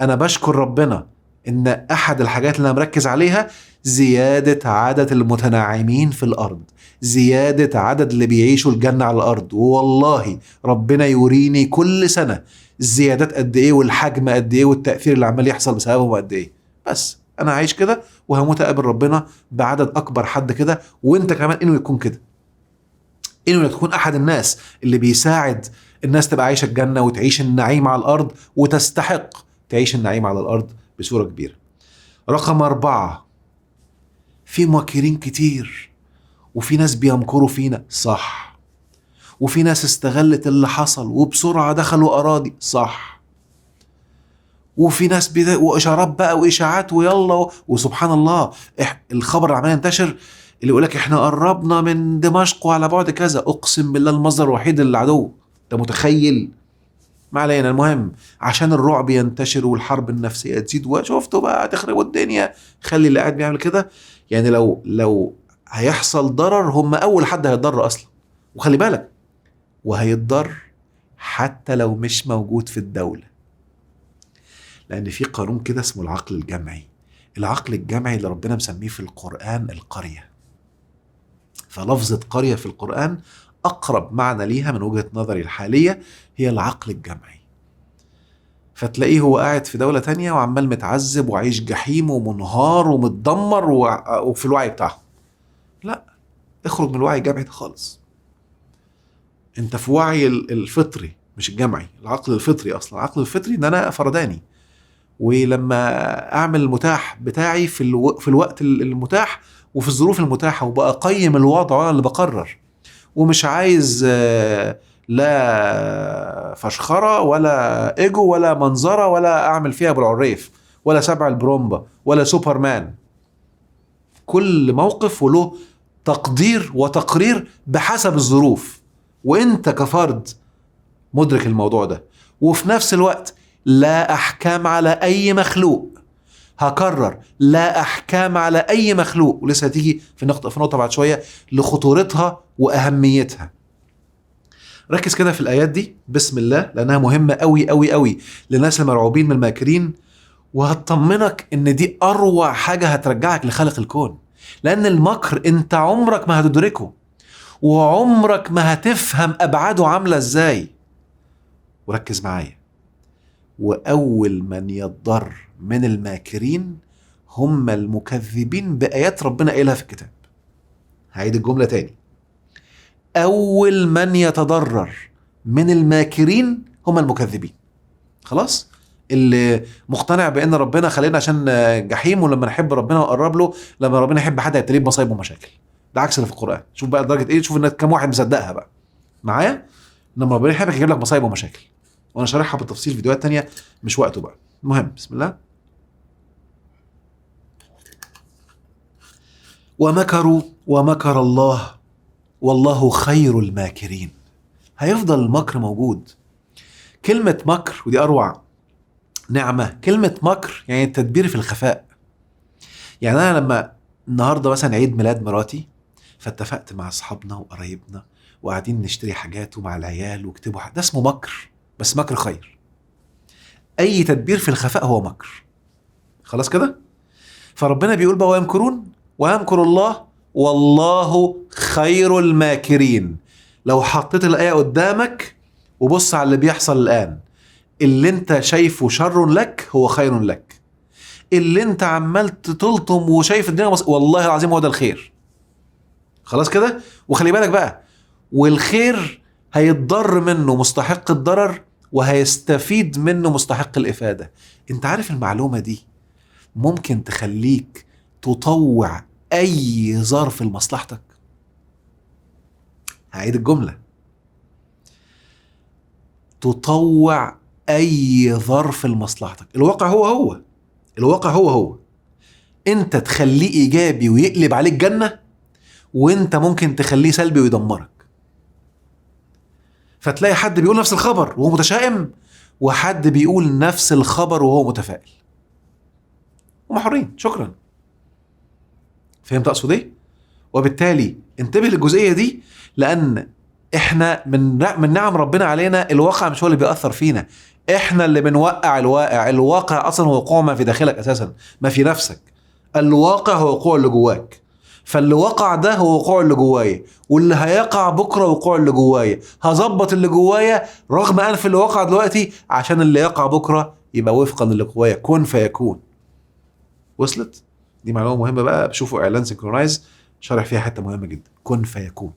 انا بشكر ربنا ان احد الحاجات اللي انا مركز عليها زيادة عدد المتنعمين في الارض، زيادة عدد اللي بيعيشوا الجنة على الارض. والله ربنا يوريني كل سنة الزيادات قد ايه والحجم قد ايه والتأثير اللي عمال يحصل بسببه قد ايه. بس انا عايش كده وهموت اقابل ربنا بعدد اكبر حد كده، وانت كمان انه يكون كده، انه تكون احد الناس اللي بيساعد الناس تبقى عايشة الجنة وتعيش النعيم على الارض، وتستحق تعيش النعيم على الارض بصورة كبيرة. رقم 4، في ماكرين كتير، وفي ناس بيمكروا فينا، صح، وفي ناس استغلت اللي حصل وبسرعة دخلوا أراضي، صح، وفي ناس وإشارات بقى وإشاعات ويلا وسبحان الله الخبر اللي عمال ينتشر اللي يقولك احنا قربنا من دمشق وعلى بعد كذا. أقسم بالله المصدر الوحيد للعدو. انت متخيل؟ ما علينا. المهم عشان الرعب ينتشر والحرب النفسية تزيد، وشفتوا بقى تخربوا الدنيا، خلي اللي قاعد بيعمل كده يعني لو هيحصل ضرر هم أول حد هيتضر أصلا. وخلي بالك، وهيتضر حتى لو مش موجود في الدولة، لأن في قانون كده اسمه العقل الجمعي. العقل الجمعي اللي ربنا مسميه في القرآن القرية. فلفظة قرية في القرآن أقرب معنى ليها من وجهة نظري الحالية هي العقل الجمعي. فتلاقيه هو قاعد في دولة تانية وعمال متعذب وعيش جحيم ومنهار ومتدمر وفي الوعي بتاعه. لا، اخرج من الوعي الجمعي ده خالص. انت في وعي الفطري مش الجمعي. العقل الفطري اصلا، العقل الفطري ان انا فرداني، ولما اعمل المتاح بتاعي في الوقت المتاح وفي الظروف المتاحة، وبقى اقيم الوضع وانا اللي بقرر، ومش عايز لا فشخرة ولا ايجو ولا منظرة ولا اعمل فيها بالعريف ولا سبع البرومبا ولا سوبرمان. كل موقف وله تقدير وتقرير بحسب الظروف، وانت كفرد مدرك الموضوع ده. وفي نفس الوقت لا احكام على اي مخلوق. هكرر، لا احكام على اي مخلوق، ولسه هتيجي في نقطة بعد شوية لخطورتها واهميتها. ركز كده في الايات دي بسم الله، لانها مهمة قوي قوي قوي للناس المرعوبين من الماكرين، وهتطمنك ان دي اروع حاجة هترجعك لخالق الكون. لان المكر انت عمرك ما هتدركه، وعمرك ما هتفهم ابعاده عاملة ازاي. وركز معايا، واول من يضر من الماكرين هم المكذبين بآيات ربنا قايلها في الكتاب. هعيد الجملة تاني، اول من يتضرر من الماكرين هم المكذبين. خلاص، اللي مقتنع بان ربنا خلينا عشان جحيم، ولما نحب ربنا ونقرب له، لما ربنا يحب حد هيبتليه بمصايب ومشاكل. ده عكس اللي في القرآن. شوف بقى درجة ايه، شوف ان كم واحد مصدقها بقى معايا. لما ربنا يحبك يجيب لك مصايب ومشاكل، وانا شارحها بالتفصيل في فيديوهات تانية مش وقته بقى. المهم بسم الله. ومكروا ومكر الله والله خير الماكرين. هيفضل المكر موجود. كلمة مكر، ودي أروع نعمة، كلمة مكر يعني التدبير في الخفاء. يعني أنا لما النهاردة مثلا عيد ميلاد مراتي، فاتفقت مع أصحابنا وقرايبنا وقاعدين نشتري حاجات ومع العيال وكتبوا ده اسمه مكر، بس مكر خير. اي تدبير في الخفاء هو مكر. خلاص كده؟ فربنا بيقول بقى ويمكرون ويمكر الله والله خير الماكرين. لو حطيت الآية قدامك وبص على اللي بيحصل الآن، اللي انت شايفه شر لك هو خير لك. اللي انت عمال تلطم وشايف الدنيا والله العظيم هو ده الخير. خلاص كده؟ وخلي بالك بقى، والخير هيتضر منه مستحق الضرر وهيستفيد منه مستحق الإفادة. انت عارف المعلومة دي ممكن تخليك تطوع أي ظرف لمصلحتك. هعيد الجملة، تطوع أي ظرف لمصلحتك. الواقع هو الواقع هو انت تخليه إيجابي ويقلب عليك جنة، وانت ممكن تخليه سلبي ويدمرك. فتلاقي حد بيقول نفس الخبر وهو متشائم، وحد بيقول نفس الخبر وهو متفائل، هم حرين. شكرا. فهمت اقصد ايه؟ وبالتالي انتبه للجزئيه دي، لان احنا من نعم ربنا علينا الواقع مش هو اللي بيأثر فينا، احنا اللي بنوقع الواقع. الواقع اصلا هو وقوع ما في داخلك اساسا، ما في نفسك. الواقع هو وقوع اللي جواك، فاللي وقع ده هو وقوع اللي جوايا، واللي هيقع بكره وقوع اللي جوايا. هظبط اللي جوايا رغم انف اللي وقع دلوقتي عشان اللي يقع بكره يبقى وفقا للي جوايا. كن فيكون. وصلت؟ دي معلومه مهمه بقى. بشوفوا اعلان سينكرونايز شارح فيها حته مهمه جدا. كن فيكون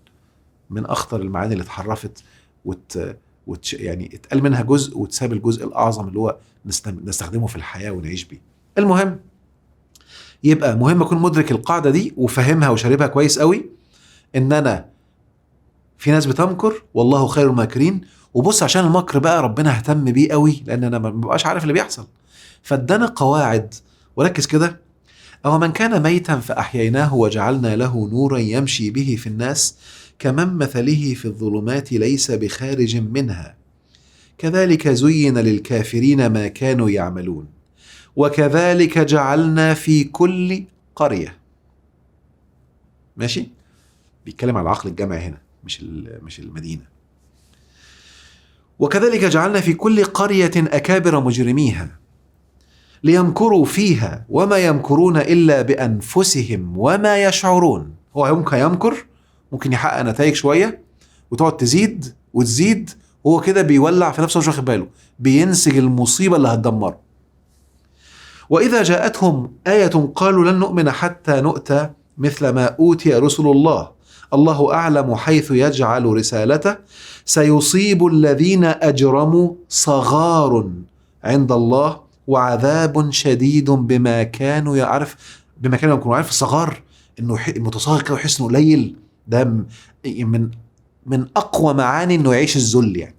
من اخطر المعاني اللي اتحرفت يعني اتقال منها جزء وتساب الجزء الاعظم اللي هو نستخدمه في الحياه ونعيش بيه. المهم، يبقى مهم اكون مدرك القاعده دي وفهمها وشاربها كويس قوي، ان انا في ناس بتمكر والله خير الماكرين. وبص عشان المكر بقى ربنا اهتم بيه قوي، لان انا ما ببقاش عارف اللي بيحصل، فادانا قواعد. وركز كده: أو من كان ميتا فأحييناه وجعلنا له نورا يمشي به في الناس كمن مثله في الظلمات ليس بخارج منها كذلك زين للكافرين ما كانوا يعملون وكذلك جعلنا في كل قرية. ماشي؟ بيتكلم على العقل الجمعي هنا، مش المدينة. وكذلك جعلنا في كل قرية أكابر مجرميها ليمكروا فيها وما يمكرون إلا بأنفسهم وما يشعرون. هو ممكن يمكر، ممكن يحقق نتائج شوية وتقعد تزيد وتزيد، وهو كده بيولع في نفسه مش واخد باله، بينسج المصيبة اللي هتدمره. وإذا جاءتهم آية قالوا لن نؤمن حتى نؤتى مثل ما أوتي رسل الله الله أعلم حيث يجعل رسالته سيصيب الذين أجرموا صغار عند الله وعذاب شديد بما كانوا يمكرون. عارف الصغار انه المتصاغر كده ويحس انه قليل، ده من اقوى معاني انه يعيش الذل يعني.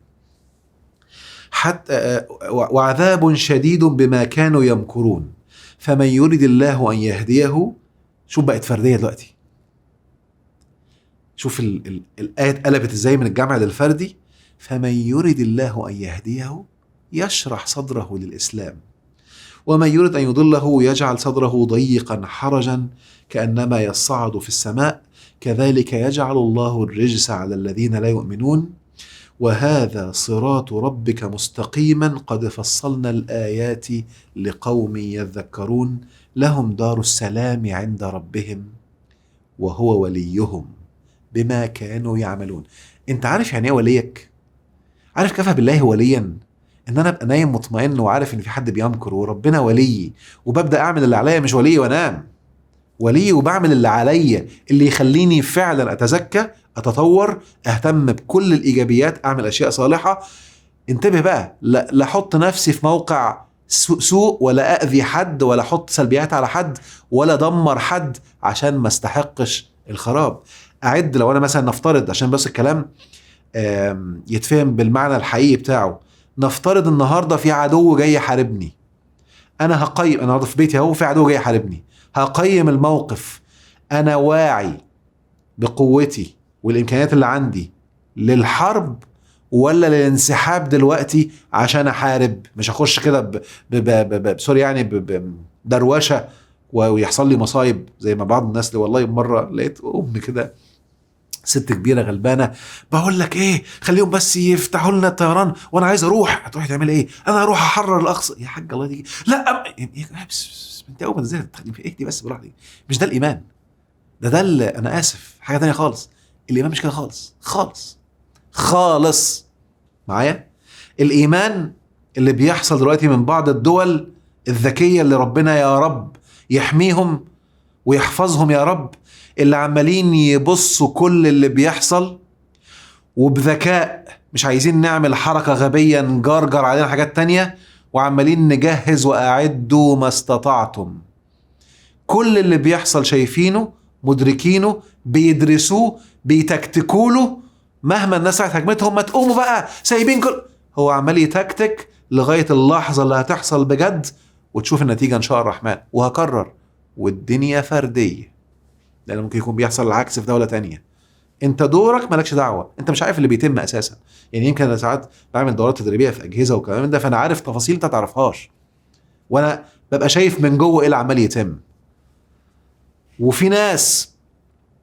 حتى وعذاب شديد بما كانوا يمكرون فمن يريد الله ان يهديه. شوف بقت فرديه دلوقتي، شوف الايه اتقلبت ازاي من الجمع للفردي. فمن يريد الله ان يهديه يشرح صدره للاسلام ومن يريد أن يضله يجعل صدره ضيقا حرجا كأنما يصعد في السماء كذلك يجعل الله الرجس على الذين لا يؤمنون وهذا صراط ربك مستقيما قد فصلنا الآيات لقوم يذكرون لهم دار السلام عند ربهم وهو وليهم بما كانوا يعملون. انت عارف يعني ايه وليك؟ عارف كفى بالله وليا؟ ان انا ابقى نايم مطمئن وعارف ان في حد بيمكر وربنا ولي، وببدا اعمل اللي عليا، مش ولي وانام، ولي وبعمل اللي عليا اللي يخليني فعلا اتزكى، اتطور، اهتم بكل الايجابيات، اعمل اشياء صالحه. انتبه بقى، لا احط نفسي في موقع سوء ولا اذي حد ولا احط سلبيات على حد ولا دمر حد عشان ما استحقش الخراب. اعد لو انا مثلا نفترض عشان بس الكلام يتفهم بالمعنى الحقيقي بتاعه، نفترض النهارده في عدو جاي يحاربني، انا هقيم النهارده في بيتي اهو في عدو جاي يحاربني، هقيم الموقف. انا واعي بقوتي والامكانيات اللي عندي للحرب ولا للانسحاب دلوقتي عشان احارب؟ مش هخش كده سوري يعني بدروشه ويحصل لي مصايب زي ما بعض الناس. والله مره لقيت ام كده ست كبيره غلبانه، بقول لك ايه، خليهم بس يفتحوا لنا الطيران وانا عايز اروح. هتروحي تعمل ايه؟ انا هروح احرر الاقصى. يا حاج الله يديك، لا بس انت اول ما نزلت اهدي بس براحتك. مش ده الايمان، ده انا اسف، حاجه تانية خالص. الايمان مش كده خالص خالص خالص. معايا؟ الايمان اللي بيحصل دلوقتي من بعض الدول الذكيه اللي ربنا يا رب يحميهم ويحفظهم يا رب، اللي عمالين يبصوا كل اللي بيحصل وبذكاء، مش عايزين نعمل حركة غبية نجرجر علينا حاجات تانية، وعمالين نجهز وأعدوا ما استطعتم. كل اللي بيحصل شايفينه، مدركينه، بيدرسوه، بيتكتكوله. مهما الناس هجمتهم ما تقوموا بقى سايبين كل، هو عمال يتكتك لغاية اللحظة اللي هتحصل بجد وتشوف النتيجة إن شاء الرحمن. وهكرر، والدنيا فردية، لأن ممكن يكون بيحصل العكس في دولة تانية. انت دورك مالكش دعوة، انت مش عارف اللي بيتم اساسا. يعني يمكن انا ساعات بعمل دورات تدريبية في اجهزة وكلام من ده، فانا عارف تفاصيل انت تعرفهاش، وانا ببقى شايف من جوه ايه اللي عمال يتم. وفي ناس،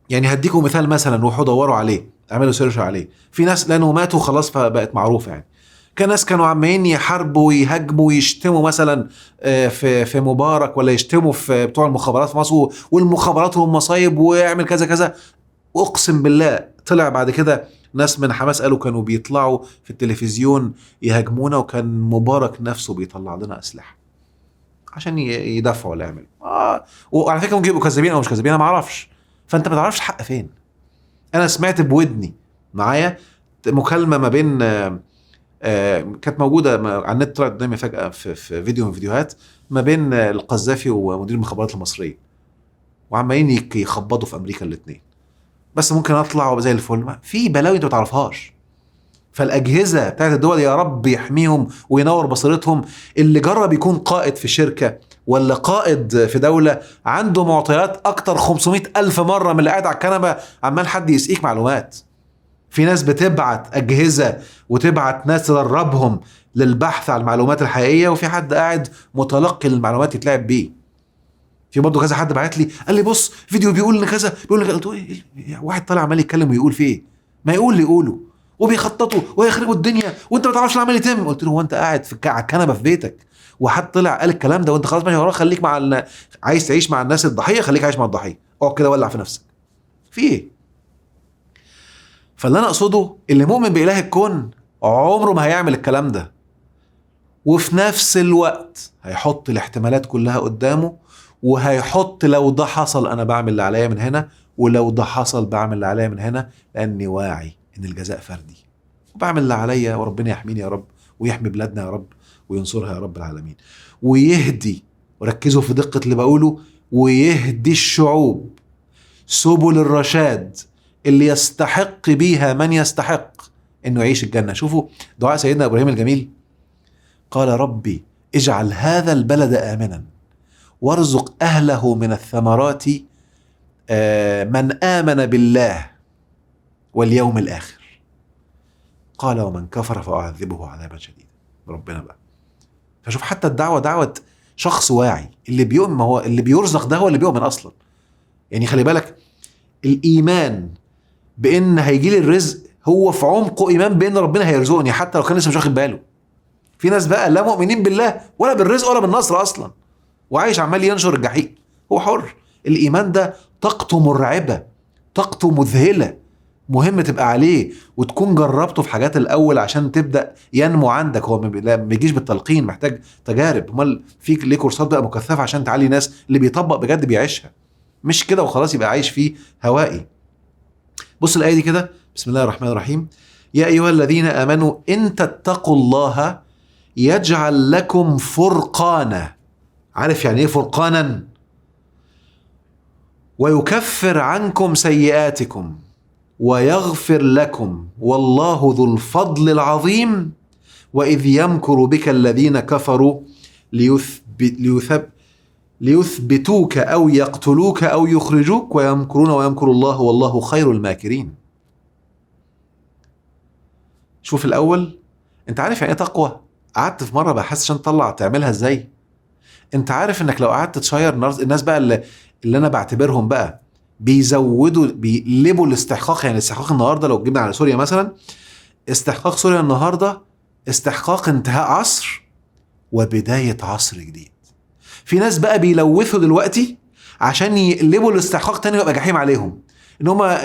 يعني هديكم مثال، مثلا روحوا دوروا عليه، اعملوا سيرش عليه. في ناس لانه ماتوا خلاص فبقت معروفة، يعني كان ناس كانوا عمالين يحاربوا ويهاجموا ويشتموا مثلا في مبارك، ولا يشتموا في بتوع المخابرات في مصر، والمخابرات والمصايب ويعمل كذا كذا. اقسم بالله طلع بعد كده ناس من حماس قالوا كانوا بيطلعوا في التلفزيون يهاجمونا، وكان مبارك نفسه بيطلع لنا اسلحه عشان يدافعوا ولا يعملوا. وعلى فكره ممكن يبقوا كذابين او مش كذابين، انا ما اعرفش. فانت ما تعرفش الحق فين. انا سمعت بودني معايا مكالمه ما بين كانت موجوده على النت، طلعت قدامي فجاه في فيديو من فيديوهات، ما بين القذافي ومدير المخابرات المصريه، وعمالين يخبطوا في امريكا الاثنين. بس ممكن اطلع زي الفل، في بلاوي انت ما تعرفهاش. فالاجهزه بتاعت الدول يا رب يحميهم وينور بصيرتهم. اللي جرب يكون قائد في شركه ولا قائد في دوله عنده معطيات اكتر 500,000 مره من اللي قاعد على الكنبه عمال حد يسقيك معلومات. في ناس بتبعت اجهزه وتبعت ناس تدربهم للبحث عن المعلومات الحقيقيه، وفي حد قاعد متلقي للمعلومات يتلعب بيه. في برضه كذا حد بعت لي قال لي بص فيديو بيقول ان كذا بيقول لك، قلت له ايه؟ واحد طالع عمال يتكلم ويقول فيه ايه؟ ما يقول اللي يقوله، وبيخططوا ويخربوا الدنيا وانت ما تعرفش اللي عمال يتم. قلت له هو انت قاعد على الكنبه في بيتك وحد طلع قال الكلام ده وانت خلاص ماشي وراه؟ خليك مع عايز تعيش مع الناس الضحيه، خليك عايش مع الضحيه، اقعد كده ولع في نفسك. في ايه؟ فاللي انا اقصده اللي مؤمن باله الكون عمره ما هيعمل الكلام ده، وفي نفس الوقت هيحط الاحتمالات كلها قدامه، وهيحط لو ده حصل انا بعمل اللي عليا من هنا، ولو ده حصل بعمل اللي عليا من هنا، لاني واعي ان الجزاء فردي، وبعمل اللي عليا وربنا يحميني يا رب، ويحمي بلادنا يا رب، وينصرها يا رب العالمين، ويهدي، وركزوا في دقة اللي بقوله، ويهدي الشعوب سبل الرشاد اللي يستحق بيها من يستحق انه يعيش الجنة. شوفوا دعاء سيدنا ابراهيم الجميل، قال ربي اجعل هذا البلد آمنا وارزق أهله من الثمرات من آمن بالله واليوم الآخر، قال ومن كفر فأعذبه عذابا شديدا. ربنا بقى. فشوف حتى الدعوة دعوة شخص واعي اللي بيؤمن، ما هو اللي بيرزق ده هو اللي بيؤمن أصلا. يعني خلي بالك الإيمان بأن هيجيلي الرزق هو في عمقه إيمان بأن ربنا هيرزقني حتى لو كان لسه مش واخد باله. في ناس بقى لا مؤمنين بالله ولا بالرزق ولا بالنصر أصلا، وعايش عمال ينشر الجحيم. هو حر. الإيمان ده طاقته مرعبة، طاقته مذهلة، مهم تبقى عليه وتكون جربته في حاجات الأول عشان تبدأ ينمو عندك. هو ما بيجيش بالتلقين، محتاج تجارب. امال فيك ليه كورسات بقى مكثفة عشان تعلي ناس اللي بيطبق بجد بيعيشها، مش كده وخلاص يبقى عايش فيه هوائي. بص الآية دي كده، بسم الله الرحمن الرحيم، يا أيها الذين آمنوا إن تتقوا الله يجعل لكم فرقانا. عارف يعني ايه فرقانا؟ ويكفر عنكم سيئاتكم ويغفر لكم والله ذو الفضل العظيم. وإذ يمكر بك الذين كفروا ليثبتوك أو يقتلوك أو يخرجوك ويمكرون ويمكر الله والله خير الماكرين. شوف الأول، أنت عارف يعني إيه تقوى؟ قعدت في مرة بحس عشان تطلع تعملها إزاي؟ أنت عارف إنك لو قعدت تشير الناس بقى اللي أنا بعتبرهم بقى بيزودوا بيقلبوا الاستحقاق. يعني الاستحقاق النهارده لو جبنا على سوريا مثلا، استحقاق سوريا النهارده استحقاق انتهاء عصر وبداية عصر جديد. في ناس بقى بيلوثوا دلوقتي عشان يقلبوا الاستحقاق تاني ويبقى جحيم عليهم، ان هم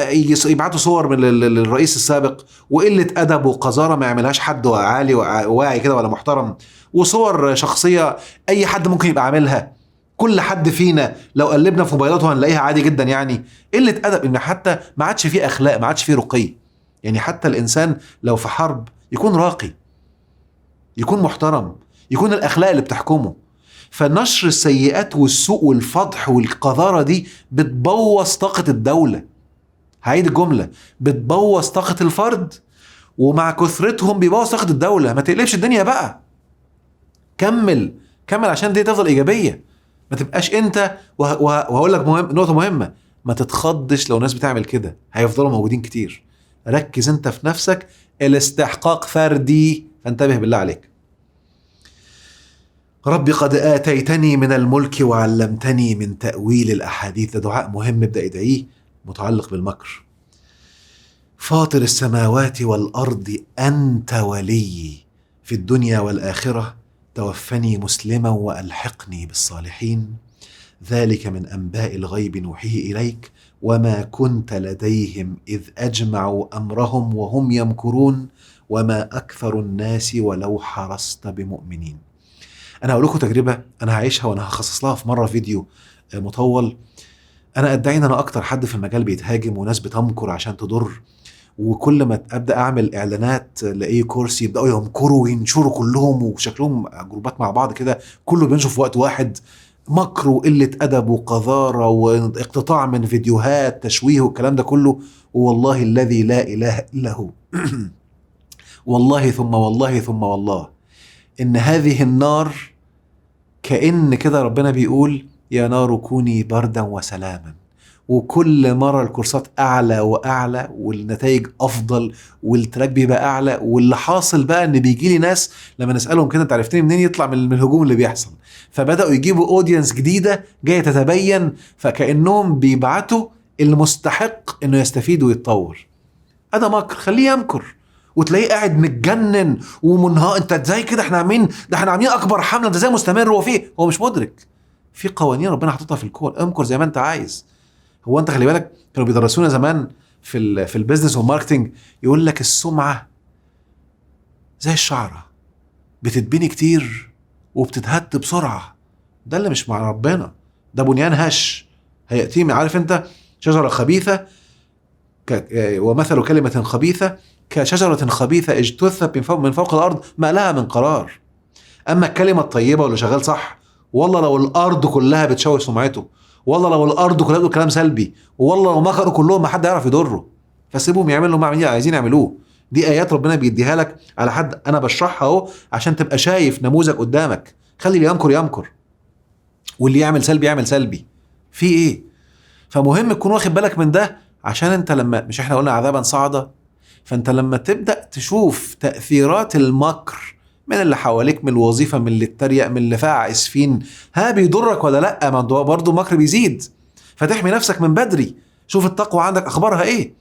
يبعتوا صور من الرئيس السابق وقلة ادب وقذارة ما يعملهاش حد عالي وواعي كده ولا محترم، وصور شخصية اي حد ممكن يبقى عاملها. كل حد فينا لو قلبنا في موبايلاته هنلاقيها عادي جدا. يعني قلة ادب، ان حتى ما عادش فيه اخلاق، ما عادش فيه رقي. يعني حتى الانسان لو في حرب يكون راقي، يكون محترم، يكون الاخلاق اللي بتحكمه. فنشر السيئات والسوء والفضح والقذارة دي بتبوظ طاقة الدولة. هعيد الجملة، بتبوظ طاقة الفرد، ومع كثرتهم بيبوظ طاقة الدولة. ما تقلبش الدنيا بقى، كمل عشان دي تفضل إيجابية. ما تبقاش انت وهقول لك نقطة مهمة، ما تتخضش لو ناس بتعمل كده، هيفضلوا موجودين كتير. ركز انت في نفسك، الاستحقاق فردي، فانتبه بالله عليك. ربي قد آتيتني من الملك وعلمتني من تأويل الأحاديث. ده دعاء مهم ابدأ ادعيه متعلق بالمكر. فاطر السماوات والأرض أنت ولي في الدنيا والآخرة، توفني مسلما وألحقني بالصالحين. ذلك من أنباء الغيب نوحيه إليك وما كنت لديهم إذ أجمعوا أمرهم وهم يمكرون وما أكثر الناس ولو حرصت بمؤمنين. أنا هقول لكم تجربة أنا هعيشها وأنا هخصص لها في مرة فيديو مطول. أنا أدعي إن أنا أكتر حد في المجال بيتهاجم وناس بتمكر عشان تضر، وكل ما أبدأ أعمل إعلانات لأي كورس يبدأوا يمكروا وينشروا كلهم وشكلهم جروبات مع بعض كده، كله بينشر في وقت واحد، مكر وقلة أدب وقذارة واقتطاع من فيديوهات تشويه والكلام ده كله. والله الذي لا إله إلا هو والله ثم والله ثم والله إن هذه النار كأن كده ربنا بيقول يا نار كوني بردا وسلاما، وكل مرة الكورسات أعلى وأعلى والنتائج أفضل والتراك بيبقى أعلى. واللي حاصل بقى إن بيجي لي ناس لما نسألهم كده أنت عرفتني منين، يطلع من الهجوم اللي بيحصل، فبدأوا يجيبوا أودينس جديدة جاية تتبين، فكأنهم بيبعتوا المستحق إنه يستفيد ويتطور. هذا مكر، خليه يمكر وتلاقيه قاعد متجنن ومنها انت ازاي كده، احنا عاملين اكبر حمله، انت ازاي مستمر؟ هو مش مدرك في قوانين ربنا حاططها في الكون، امكر زي ما انت عايز. هو انت خلي بالك كانوا بيدرسونا زمان في البيزنس والماركتنج، يقول لك السمعه زي الشعره بتتبني كتير وبتتهد بسرعه. ده اللي مش مع ربنا، ده بنيان هش هيأتي. عارف انت شجره خبيثه ومثل كلمه خبيثه كشجرة خبيثة اجتثت من فوق الأرض ما لها من قرار. أما الكلمة الطيبة واللي شغال صح، والله لو الأرض كلها بتشوه سمعته، والله لو الأرض كلها بتقول كلام سلبي، والله لو مكروا كلهم ما حد يعرف يضره. فسيبهم يعملوا ما عايزين يعملوه. دي آيات ربنا بيديها لك على حد أنا بشرحها أهو عشان تبقى شايف نموذج قدامك. خلي اللي يمكر واللي يعمل سلبي يعمل سلبي. في إيه؟ فمهم تكون واخد بالك من ده، عشان أنت لما مش إحنا قلنا عذابا صعدا، فانت لما تبدأ تشوف تأثيرات المكر من اللي حواليك، من الوظيفة، من اللي اتريق، من اللي فاع اسفين، بيضرك ولا لا؟ ما برضو مكر بيزيد، فتحمي نفسك من بدري. شوف التقوى عندك اخبارها ايه،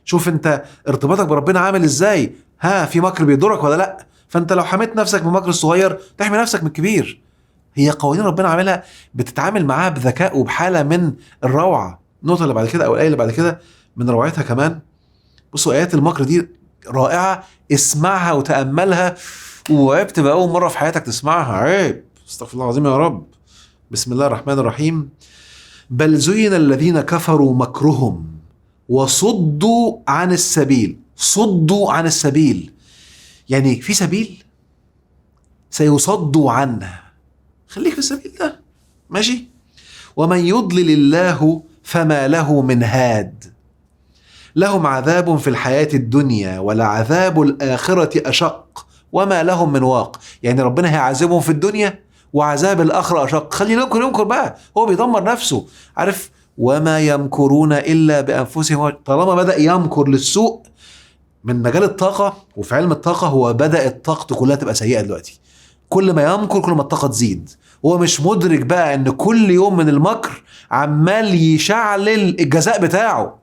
شوف انت ارتباطك بربنا عامل ازاي، في مكر بيضرك ولا لا؟ فانت لو حميت نفسك من المكر الصغير تحمي نفسك من الكبير. هي قوانين ربنا عاملها بتتعامل معاها بذكاء وبحالة من الروعة. النقطة اللي بعد كده او الآية اللي بعد كده من روعتها كمان، بصوا آيات المكر دي رائعة، اسمعها وتأملها، وعيب تبقى أول مرة في حياتك تسمعها، عيب، استغفر الله العظيم يا رب. بسم الله الرحمن الرحيم. بل زين الذين كفروا مكرهم وصدوا عن السبيل. صدوا عن السبيل يعني في سبيل سيصدوا عنه، خليك في السبيل ده ماشي. ومن يضلل الله فما له من هاد، لهم عذاب في الحياة الدنيا ولعذاب الآخرة أشق وما لهم من واق. يعني ربنا هيعذبهم في الدنيا وعذاب الآخرة أشق. خلي يمكر بقى، هو بيدمر نفسه، عارف. وما يمكرون إلا بأنفسهم. طالما بدأ يمكر للسوء من مجال الطاقة، وفي علم الطاقة هو بدأ الطاقة كلها تبقى سيئة دلوقتي. كل ما يمكر كل ما الطاقة تزيد، هو مش مدرك بقى ان كل يوم من المكر عمال يشعلل الجزاء بتاعه.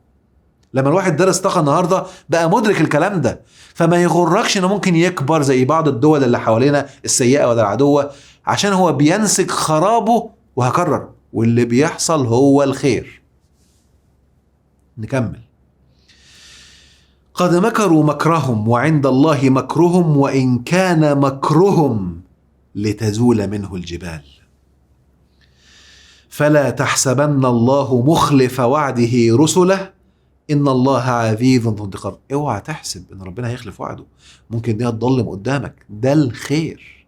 لما الواحد درس طاقة النهاردة بقى مدرك الكلام ده، فما يغركش انه ممكن يكبر زي بعض الدول اللي حوالينا السيئة ولا العدوة، عشان هو بينسج خرابه. وهكرر، واللي بيحصل هو الخير. نكمل. قد مكروا مكرهم وعند الله مكرهم وإن كان مكرهم لتزول منه الجبال فلا تحسبن الله مخلف وعده رسله إن الله عزيز ذو انتقام. اوعى تحسب إن ربنا هيخلف وعده، ممكن دي هتضلم قدامك. ده الخير،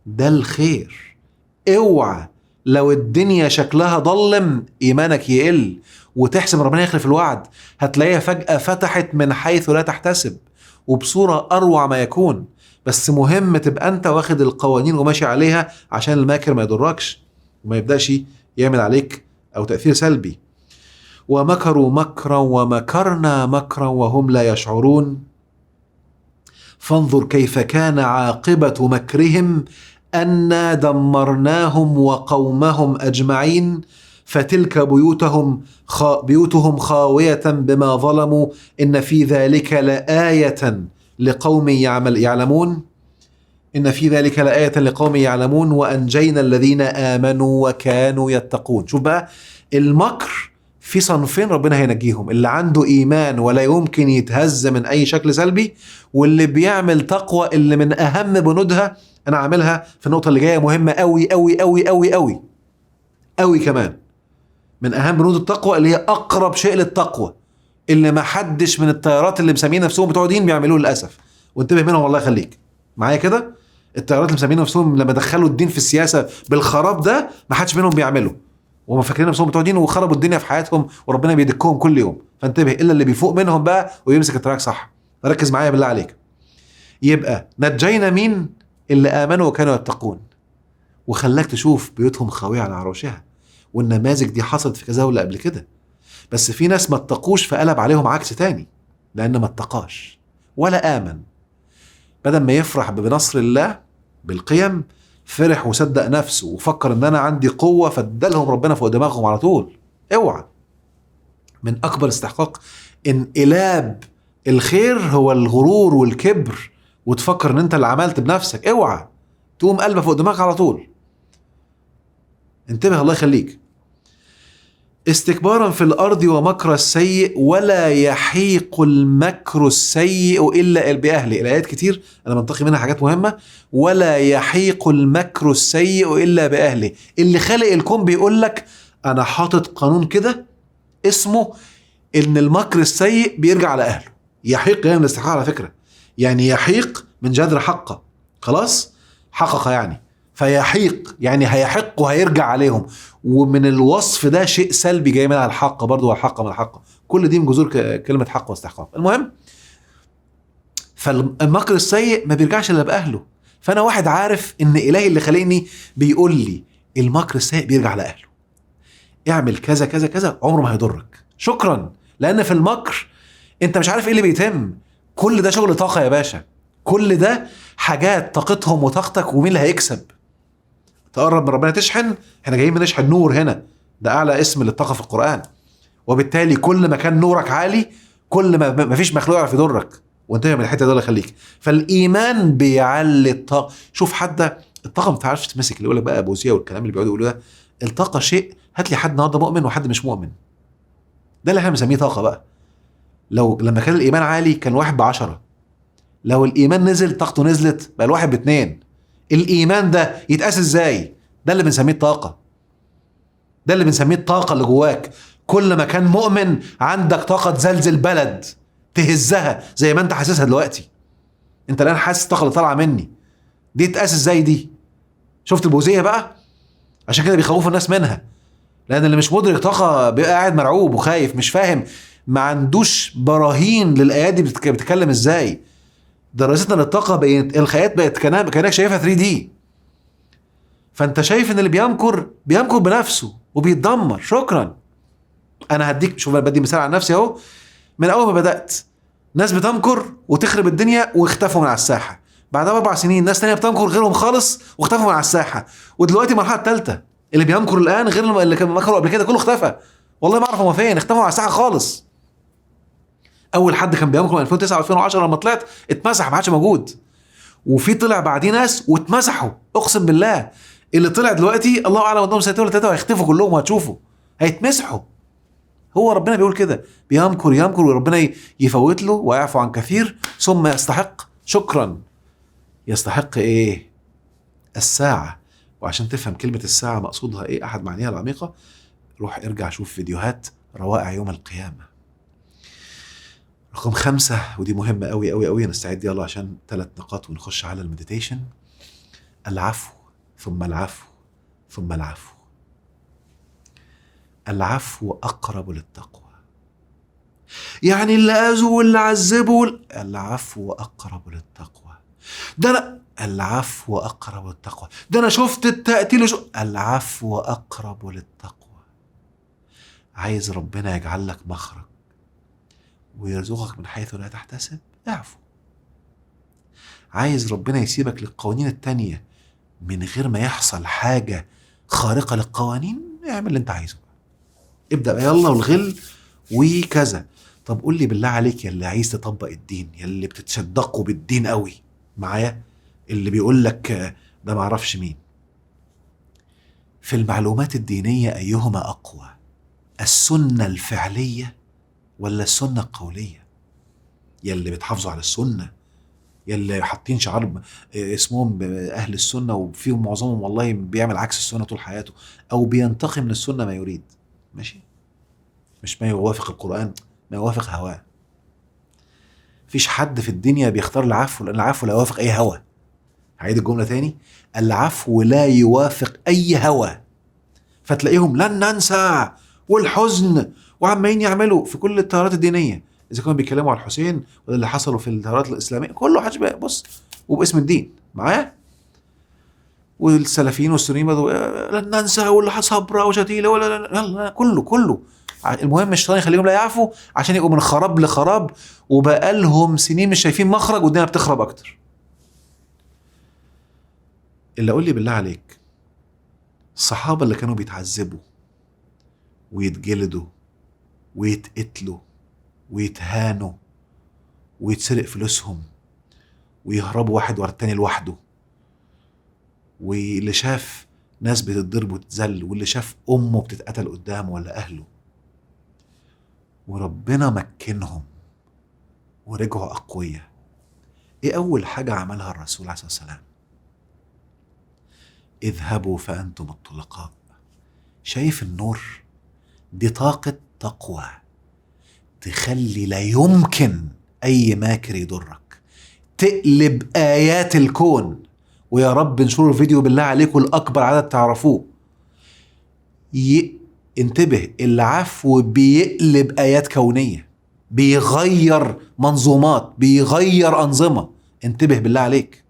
ده الخير. اوعى لو الدنيا شكلها ضلم إيمانك يقل وتحسب ربنا يخلف الوعد، هتلاقيها فجأة فتحت من حيث لا تحتسب وبصورة أروع ما يكون. بس مهم تبقى أنت واخد القوانين وماشي عليها عشان الماكر ما يضركش وما يبدأش يعمل عليك أو تأثير سلبي. ومكروا مكرا ومكرنا مكرا وهم لا يشعرون فانظر كيف كان عاقبة مكرهم أنا دمرناهم وقومهم أجمعين فتلك بيوتهم خاوية بما ظلموا إن في ذلك لآية لقوم يعلمون إن في ذلك لآية لقوم يعلمون وأنجينا الذين آمنوا وكانوا يتقون. شوف بقى المكر في صنفين ربنا هينجيهم: اللي عنده إيمان ولا يمكن يتهز من أي شكل سلبي، واللي بيعمل تقوى اللي من أهم بنودها أنا عاملها في النقطة اللي جاية مهمة أوي أوي أوي أوي أوي أوي كمان. من أهم بنود التقوى اللي هي أقرب شيء للتقوى، اللي ما حدش من الطيارات اللي مسمين نفسهم بتوع دين بيعملوه للأسف. وانتبه منهم والله يخليك معايا كده. الطيارات اللي مسمين نفسهم لما دخلوا الدين في السياسة بالخراب ده ما حدش منهم بيعمله، وهم فاكرين نفسهم بتوع دين وخربوا الدنيا في حياتهم وربنا بيدكهم كل يوم. فانتبه، إلا اللي بيفوق منهم بقى ويمسك التراك صح. فركز معايا بالله عليك. يبقى نجينا مين؟ اللي آمنوا وكانوا يتقون، وخلاك تشوف بيوتهم خاوية على عروشها. والنماذج دي حصلت في كذا ولا قبل كده، بس في ناس ما اتقوش فقلب عليهم عكس تاني، لأن ما اتقاش ولا آمن. بدل ما يفرح بنصر الله بالقيم، فرح وصدق نفسه وفكر ان انا عندي قوة فادالهم ربنا فوق دماغهم على طول. اوعى. من اكبر استحقاق انقلاب الخير هو الغرور والكبر، وتفكر ان انت اللي عملت بنفسك. اوعى تقوم قلبك فوق دماغك على طول. انتبه الله يخليك. استكبارا في الأرض ومكر السيء ولا يحيق المكر السيء إلا بأهله. الآيات كتير أنا منطقي منها حاجات مهمة. ولا يحيق المكر السيء إلا بأهله. اللي خلق الكون بيقول لك أنا حاطط قانون كده اسمه إن المكر السيء بيرجع على أهله. يحيق يعني من الاستحقاق على فكرة، يعني يحيق من جذر حقه، خلاص حقق يعني، فيحيق يعني هيحق وهيرجع عليهم. ومن الوصف ده شيء سلبي جاي منها الحق برضو، والحق من الحق. كل دي من جذور كلمة حق واستحقاق. المهم، فالمكر السيء ما بيرجعش الا بأهله. فأنا واحد عارف إن إلهي اللي خلقني بيقول لي المكر السيء بيرجع لأهله. اعمل كذا كذا كذا عمره ما هيضرك. شكرا. لأن في المكر أنت مش عارف إيه اللي بيتم. كل ده شغل طاقة يا باشا. كل ده حاجات طاقتهم وطاقتك، ومين اللي هيكسب. تقرب من ربنا تشحن. احنا جايين بنشحن نور هنا، ده اعلى اسم للطاقه في القران. وبالتالي كل ما كان نورك عالي كل ما فيش مخلوق يعرف يضرك. وانتهي من الحته دي الله يخليك. فالايمان بيعلي الطاقه. شوف حتى الطاقه ما بتعرفش تمسك. اللي يقول لك بقى ابوسيه والكلام اللي بيقعدوا يقولوا ده، الطاقه شيء. هات لي حد النهارده مؤمن وحد مش مؤمن، ده اللي احنا بنسميه طاقه بقى. لما كان الايمان عالي كان الواحد ب10. لو الايمان نزل طاقته نزلت بقى الواحد ب2. الايمان ده يتقاس ازاي؟ ده اللي بنسميه الطاقه. ده اللي بنسميه الطاقه اللي جواك. كل ما كان مؤمن عندك طاقه تزلزل بلد، تهزها زي ما انت حاسسها دلوقتي. انت الان حاسس الطاقه اللي طالعه مني دي تقاس ازاي دي؟ شفت البوذيه بقى؟ عشان كده بيخوفوا الناس منها، لان اللي مش مدرك طاقه بيبقى قاعد مرعوب وخايف، مش فاهم، ما عندوش براهين للايات دي بتتكلم ازاي. دراستنا للطاقه بقت الخيات بقت كانك شايفها 3D. فانت شايف ان اللي بيمكر بنفسه وبيتدمر. شكرا. انا هديك، شوف انا بدي مثال عن نفسي اهو. من اول ما بدات ناس بتمكر وتخرب الدنيا واختفوا من على الساحه. بعدها ب4 سنين ناس تانية بتمكر غيرهم خالص واختفوا من على الساحه. ودلوقتي المرحله الثالثه اللي بيمكر الان غير اللي كان مكروا قبل كده، كله اختفى. والله ما اعرف هما فين، اختفوا على الساحه خالص. اول حد كان بيمكر من 2009 و2010 لما طلعت اتمسح، ما عادش موجود. وفي طلع بعدين ناس واتمسحوا، اقسم بالله. اللي طلع دلوقتي الله اعلم قدامهم سنتين ولا 3 وهيختفوا كلهم وهتشوفوا، هيتمسحوا. هو ربنا بيقول كده، بيمكر وربنا يفوت له ويعفو عن كثير، ثم يستحق شكرا. يستحق ايه؟ الساعة. وعشان تفهم كلمة الساعة مقصودها ايه، احد معانيها العميقة، روح ارجع شوف فيديوهات روائع يوم القيامة. رقم 5، ودي مهمة قوي قوي قوي، نستعد يلا عشان 3 نقاط ونخش على المديتيشن. العفو ثم العفو ثم العفو. العفو أقرب للتقوى. يعني اللي أذوا واللي عذبوا، العفو أقرب للتقوى. ده أنا العفو أقرب للتقوى. ده أنا شفت التقتيل العفو أقرب للتقوى. عايز ربنا يجعل لك مخرج ويرزقك من حيث لا تحتسب، اعفو. عايز ربنا يسيبك للقوانين التانية من غير ما يحصل حاجة خارقة للقوانين، اعمل اللي انت عايزه. ابدأ بقى يلا، والغل وكذا. طب قول لي بالله عليك يا اللي عايز تطبق الدين، يا اللي بتتصدقوا بالدين قوي معايا، اللي بيقول لك ده معرفش مين، في المعلومات الدينية أيهما أقوى، السنة الفعلية ولا السنة القولية؟ يا اللي بتحافظوا على السنة، يا اللي حاطين شعار اسمهم أهل السنة وفيهم معظمهم والله بيعمل عكس السنة طول حياته، أو بينتقي من السنة ما يريد، ماشي؟ مش ما يوافق القرآن، ما يوافق هواه. فيش حد في الدنيا بيختار العفو، لأن العفو لا يوافق أي هوى. هعيد الجملة تاني، العفو لا يوافق أي هوى. فتلاقيهم لن ننسى والحزن وعمالين يعملوا في كل التيارات الدينية، إذا كانوا بيتكلموا على الحسين ولا اللي حصلوا في التيارات الإسلامية، كله حاجة بص وباسم الدين معايا. والسلفيين والسنيين لن ننسى واللي صبرة وشتيلة ولا لا، كله. المهم الشيطان يخليهم لا يعفوا عشان يبقوا من خراب لخراب، وبقالهم سنين مش شايفين مخرج والدنيا بتخرب أكتر. اللي أقول لي بالله عليك، الصحابة اللي كانوا بيتعذبوا ويتجلدوا ويتقتلوا ويتهانوا ويتسرق فلوسهم ويهربوا واحد ورا التاني لوحده، واللي شاف ناس بتتضرب وتتذل، واللي شاف أمه بتتقتل قدامه ولا أهله، وربنا مكنهم ورجعوا أقوياء، إيه أول حاجة عملها الرسول عليه الصلاة والسلام؟ اذهبوا فأنتم الطلقاء. شايف النور؟ دي طاقة تقوى تخلي لا يمكن أي ماكر يضرك، تقلب آيات الكون. ويا رب انشروا الفيديو بالله عليكم الأكبر عدد تعرفوه. انتبه، العفو بيقلب آيات كونية، بيغير منظومات، بيغير أنظمة. انتبه بالله عليك،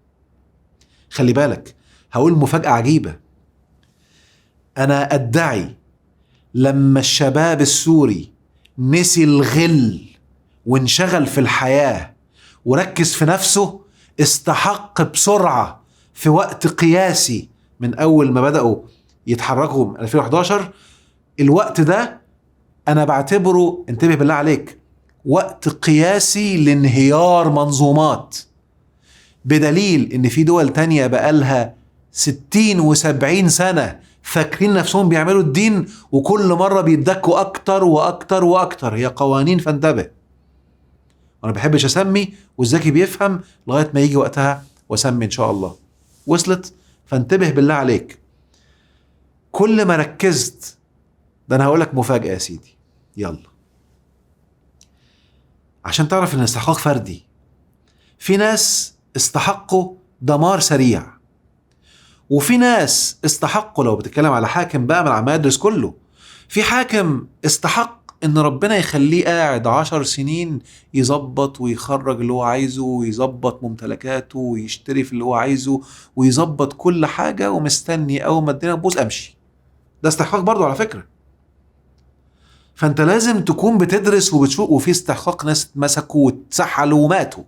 خلي بالك. هقول مفاجأة عجيبة، أنا أدعي لما الشباب السوري نسي الغل وانشغل في الحياة وركز في نفسه، استحق بسرعة في وقت قياسي من أول ما بدأوا يتحركوا من 2011. الوقت ده أنا بعتبره، انتبه بالله عليك، وقت قياسي لانهيار منظومات، بدليل إن في دول تانية بقالها 60 و70 سنة فاكرين نفسهم بيعملوا الدين، وكل مرة بيدكوا أكتر وأكتر وأكتر. هي قوانين، فانتبه. أنا بحبش أسمي، والذكي بيفهم لغاية ما يجي وقتها وأسمي إن شاء الله. وصلت؟ فانتبه بالله عليك. كل ما ركزت، ده أنا هقولك مفاجأة يا سيدي، يلا عشان تعرف إن الاستحقاق فردي. في ناس استحقوا دمار سريع، وفي ناس استحقوا، لو بتتكلم على حاكم بقى من عم يدرس كله، في حاكم استحق ان ربنا يخليه قاعد 10 سنين يظبط ويخرج اللي هو عايزه، ويظبط ممتلكاته، ويشتري في اللي هو عايزه، ويظبط كل حاجة، ومستني اول ما الدنيا تبوظ امشي. ده استحقاق برضو على فكرة. فانت لازم تكون بتدرس وبتشوف. وفي استحقاق ناس اتمسكوا واتسحلوا وماتوا.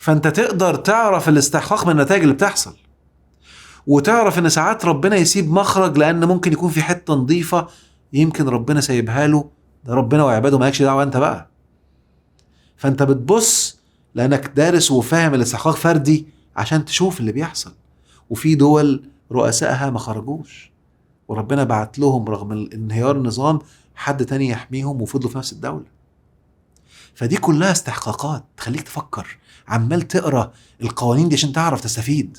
فانت تقدر تعرف الاستحقاق من النتائج اللي بتحصل، وتعرف ان ساعات ربنا يسيب مخرج لان ممكن يكون في حته نظيفه يمكن ربنا سايبها له، ده ربنا وعباده مالكش دعوه انت بقى. فانت بتبص لانك دارس وفاهم الاستحقاق فردي عشان تشوف اللي بيحصل. وفي دول رؤسائها ما خرجوش وربنا بعت لهم رغم انهيار النظام حد تاني يحميهم وفضلوا في نفس الدولة. فدي كلها استحقاقات تخليك تفكر، عمال تقرأ القوانين دي عشان تعرف تستفيد.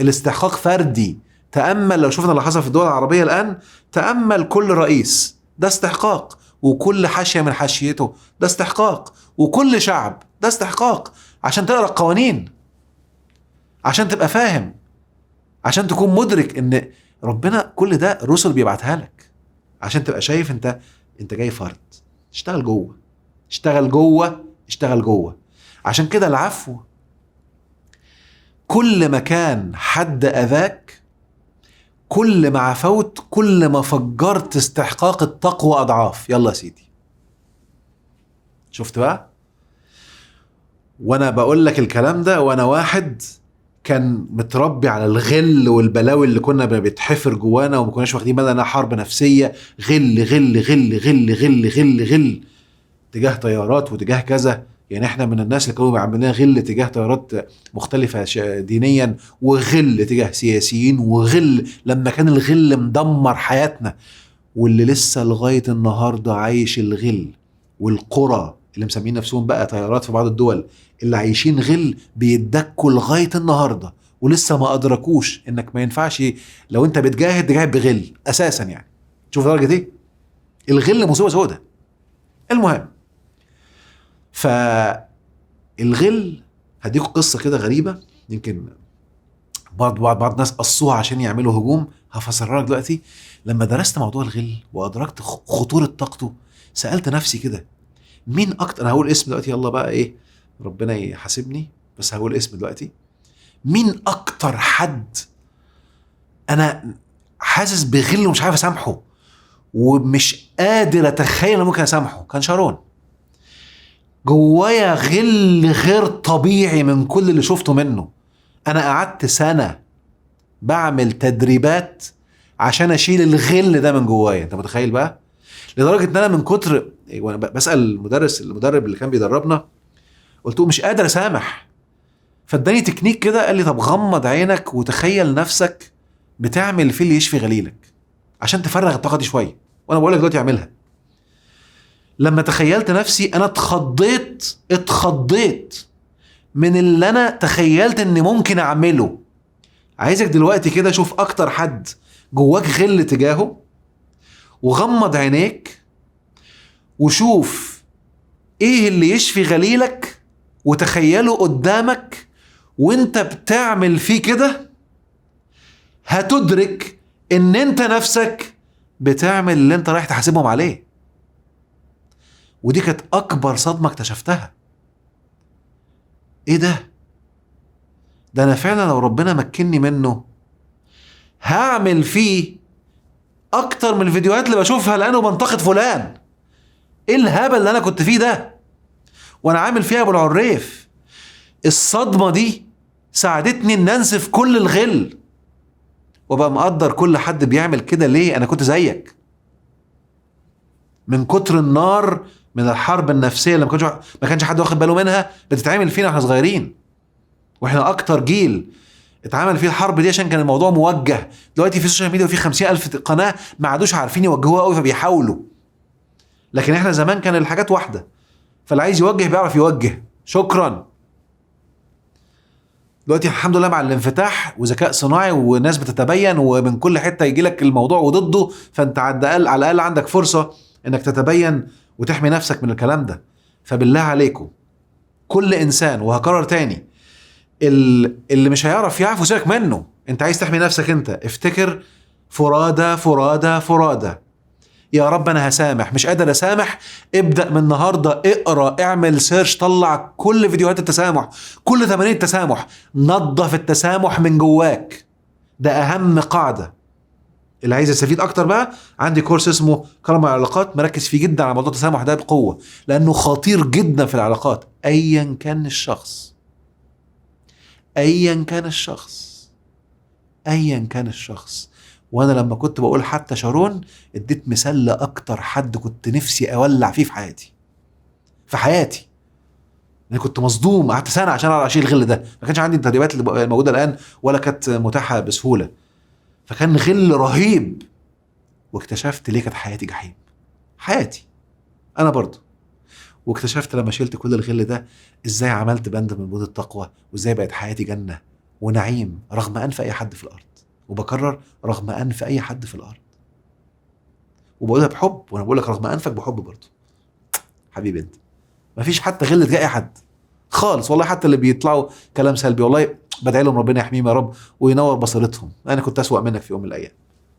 الاستحقاق فردي. تأمل لو شفنا اللي حصل في الدول العربية الآن، تأمل كل رئيس ده استحقاق، وكل حاشية من حاشيته ده استحقاق، وكل شعب ده استحقاق. عشان تقرأ القوانين، عشان تبقى فاهم، عشان تكون مدرك ان ربنا كل ده الرسل بيبعتها لك عشان تبقى شايف انت جاي فرد. اشتغل جوه، اشتغل جوه، اشتغل جوه. عشان كده العفو كل ما كان حد اذاك، كل ما عفوت كل ما فجرت استحقاق التقوى اضعاف. يلا يا سيدي، شفت بقى؟ وانا بقول لك الكلام ده وانا واحد كان متربي على الغل والبلاوي اللي كنا بيتحفر جوانا وما كناش واخدين بالنا انها حرب نفسيه. غل غل غل غل غل غل غل تجاه طيارات وتجاه كذا. يعني احنا من الناس اللي كانوا بيعملوا غل تجاه طيارات مختلفه دينيا، وغل تجاه سياسيين، وغل لما كان الغل مدمر حياتنا. واللي لسه لغايه النهارده عايش الغل، والقرى اللي مسمين نفسهم بقى طيارات في بعض الدول اللي عايشين غل بيدكوا لغايه النهارده ولسه ما ادركوش انك ما ينفعش لو انت بتجاهد تجاهد بغل اساسا. يعني شوف درجه ايه الغل، مصيبه سودة. المهم، فالغل هديكوا قصه كده غريبه يمكن بعض الناس قصوها عشان يعملوا هجوم، هفسرها لك دلوقتي. لما درست موضوع الغل وادركت خطوره طاقته سالت نفسي كده، مين اكتر، انا هقول اسم دلوقتي، يلا بقى ايه ربنا يحاسبني، بس هقول اسم دلوقتي. مين اكتر حد انا حاسس بغل ومش عارف اسامحه ومش قادر اتخيل ممكن اسامحه؟ كان شارون. جوايا غل غير طبيعي من كل اللي شفته منه. انا قعدت سنة بعمل تدريبات عشان اشيل الغل ده من جوايا. انت متخيل بقى؟ لدرجة ان انا من كتر وانا بسأل المدرب اللي كان بيدربنا، قلت له مش قادر اسامح. فاداني تكنيك كده، قال لي طب غمض عينك وتخيل نفسك بتعمل فيه اللي يشفي غليلك عشان تفرغ الطاقة دي شوية. وانا بقول لك دلوقتي اعملها. لما تخيلت نفسي انا اتخضيت من اللي انا تخيلت اني ممكن اعمله. عايزك دلوقتي كده شوف اكتر حد جواك غل تجاهه، وغمض عينيك وشوف ايه اللي يشفي غليلك، وتخيله قدامك وانت بتعمل فيه كده. هتدرك ان انت نفسك بتعمل اللي انت رايح تحاسبهم عليه. ودي كانت اكبر صدمة اكتشفتها. ايه ده انا فعلا لو ربنا مكنني منه هعمل فيه اكتر من الفيديوهات اللي بشوفها لانه بنتقد فلان. ايه الهبل اللي انا كنت فيه ده وانا عامل فيها ابو العريف؟ الصدمة دي ساعدتني ان انسف كل الغل وبقى مقدر كل حد بيعمل كده ليه. انا كنت زيك من كتر النار من الحرب النفسية اللي ما كانش حد واخد باله منها بتتعمل فينا واحنا صغيرين، واحنا اكتر جيل اتعمل فيه الحرب دي عشان كان الموضوع موجه. دلوقتي في السوشيال ميديا وفي 50,000 قناة ما عادوش عارفين يوجهوها قوي فبيحاولوا، لكن احنا زمان كان الحاجات واحدة، فاللي عايز يوجه بيعرف يوجه. شكرا. دلوقتي الحمد لله مع الانفتاح وذكاء صناعي وناس بتتبين ومن كل حتة يجي لك الموضوع وضده، فانت على الأقل عندك فرصة انك تتبين وتحمي نفسك من الكلام ده. فبالله عليكم كل انسان، وهكرر تاني، اللي مش هيعرف يعفو سيبك منه. انت عايز تحمي نفسك انت، افتكر فرادى فرادى فرادى. يا رب انا هسامح، مش قادر اسامح، ابدأ من النهاردة، اقرأ، اعمل سيرش، طلع كل فيديوهات التسامح، كل تمارين التسامح، نظف التسامح من جواك. ده اهم قاعدة. اللي عايز يستفيد اكتر بقى عندي كورس اسمه كرم العلاقات، مركز فيه جدا على موضوع التسامح ده بقوه، لانه خطير جدا في العلاقات ايا كان الشخص، ايا كان الشخص، ايا كان الشخص. وانا لما كنت بقول حتى شارون اديت مثال لاكتر حد كنت نفسي اولع فيه في حياتي. انا كنت مصدوم، قعدت سنه عشان اعرف اشيل الغل ده، ما كانش عندي التدريبات اللي موجوده الان ولا كانت متاحه بسهوله، فكان غل رهيب. واكتشفت ليه كانت حياتي جحيم، حياتي انا برضه. واكتشفت لما شلت كل الغل ده ازاي عملت بند من بنود التقوى، وازاي بقت حياتي جنه ونعيم رغم انف اي حد في الارض. وبكرر، رغم انف اي حد في الارض، وبقولها بحب. وانا بقول لك رغم انفك بحب برضه حبيبي انت. مفيش حتى غل تجاه اي حد خالص والله، حتى اللي بيطلعوا كلام سلبي والله بدعي لهم ربنا يحميهم يا رب وينور بصيرتهم. انا كنت اسوأ منك في يوم من الايام،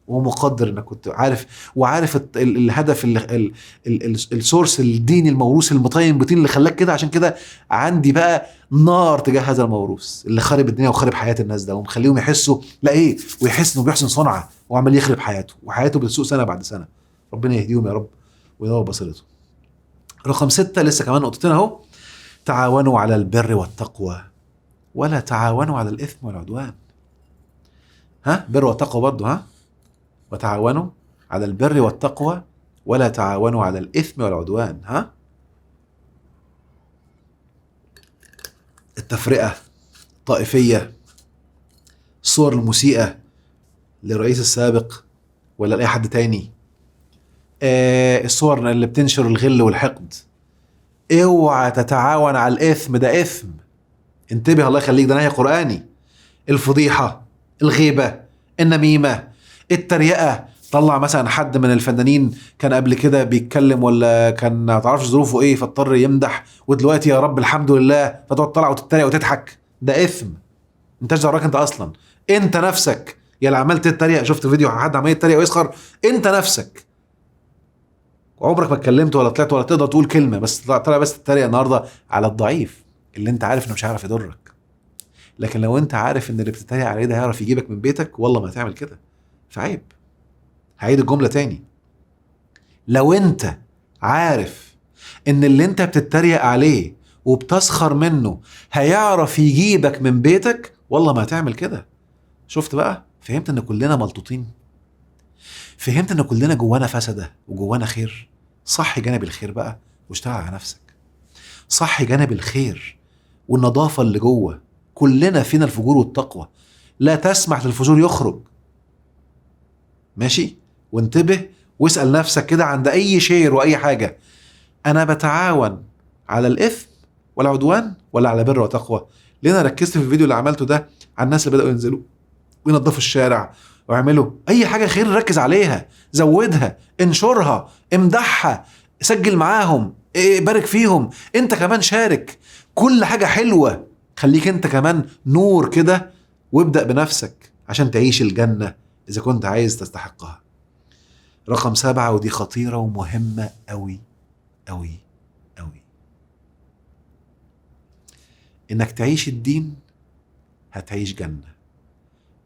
ومقدر انك كنت عارف، وعارف الهدف، السورس الديني الموروث المطين بطين اللي خلاك كده. عشان كده عندي بقى نار تجاه هذا الموروث اللي خارب الدنيا وخارب حياة الناس ده، ومخليهم يحسوا لا ايه، ويحس انه بيحسن صنعه وعمال يخرب حياته، وحياته بتسوء سنه بعد سنه. ربنا يهديهم يا رب وينور بصيرتهم. رقم 6 لسه كمان نقطتين اهو. تعاونوا على البر والتقوى ولا تعاونوا على الاثم والعدوان. ها، بر وتقوى برضه، ها، وتعاونوا على البر والتقوى ولا تعاونوا على الإثم والعدوان. ها، التفرقة الطائفية، الصور المسيئة للرئيس السابق ولا لأي حد تاني، الصور اللي بتنشر الغل والحقد. اوعى تتعاون على الإثم، ده إثم، انتبه الله يخليك، ده نهي قرآني. الفضيحة، الغيبة، النميمة، التريقة. طلع مثلا حد من الفنانين كان قبل كده بيتكلم ولا كان ما تعرفش ظروفه ايه فاضطر يمدح، ودلوقتي يا رب الحمد لله فتقعد تطلع وتتريق وتضحك. ده اثم، انت ايش دراك انت اصلا؟ انت نفسك يا اللي عمال تتريق. شفت فيديو حد عمال يتريق ويسخر؟ انت نفسك عمرك ما اتكلمت ولا طلعت ولا تقدر تقول كلمه، بس طلع بس تتريق النهارده على الضعيف اللي انت عارف انه مش هيعرف يضرك. لكن لو انت عارف ان اللي بتتريق عليه ده هيعرف يجيبك من بيتك، والله ما هتعمل كده. فعيب. هعيد الجملة تاني، لو انت عارف ان اللي انت بتتريق عليه وبتسخر منه هيعرف يجيبك من بيتك، والله ما هتعمل كده. شفت بقى؟ فهمت ان كلنا ملطوطين، فهمت ان كلنا جوانا فسدة وجوانا خير. صح جانب الخير بقى واشتغل على نفسك، صح جانب الخير والنظافة اللي جوه. كلنا فينا الفجور والتقوى، لا تسمح للفجور يخرج. ماشي؟ وانتبه واسأل نفسك كده عند اي شير واي حاجة، انا بتعاون على الاثم والعدوان ولا على بر وتقوى؟ ليه انا ركزت في الفيديو اللي عملته ده على الناس اللي بدأوا ينزلوا وينظفوا الشارع ويعملوا اي حاجة خير، ركز عليها، زودها، انشرها، امدحها، سجل معاهم، بارك فيهم، انت كمان شارك. كل حاجة حلوة خليك انت كمان نور كده، وابدأ بنفسك عشان تعيش الجنة إذا كنت عايز تستحقها. رقم 7 ودي خطيرة ومهمة أوي أوي أوي، إنك تعيش الدين هتعيش جنة،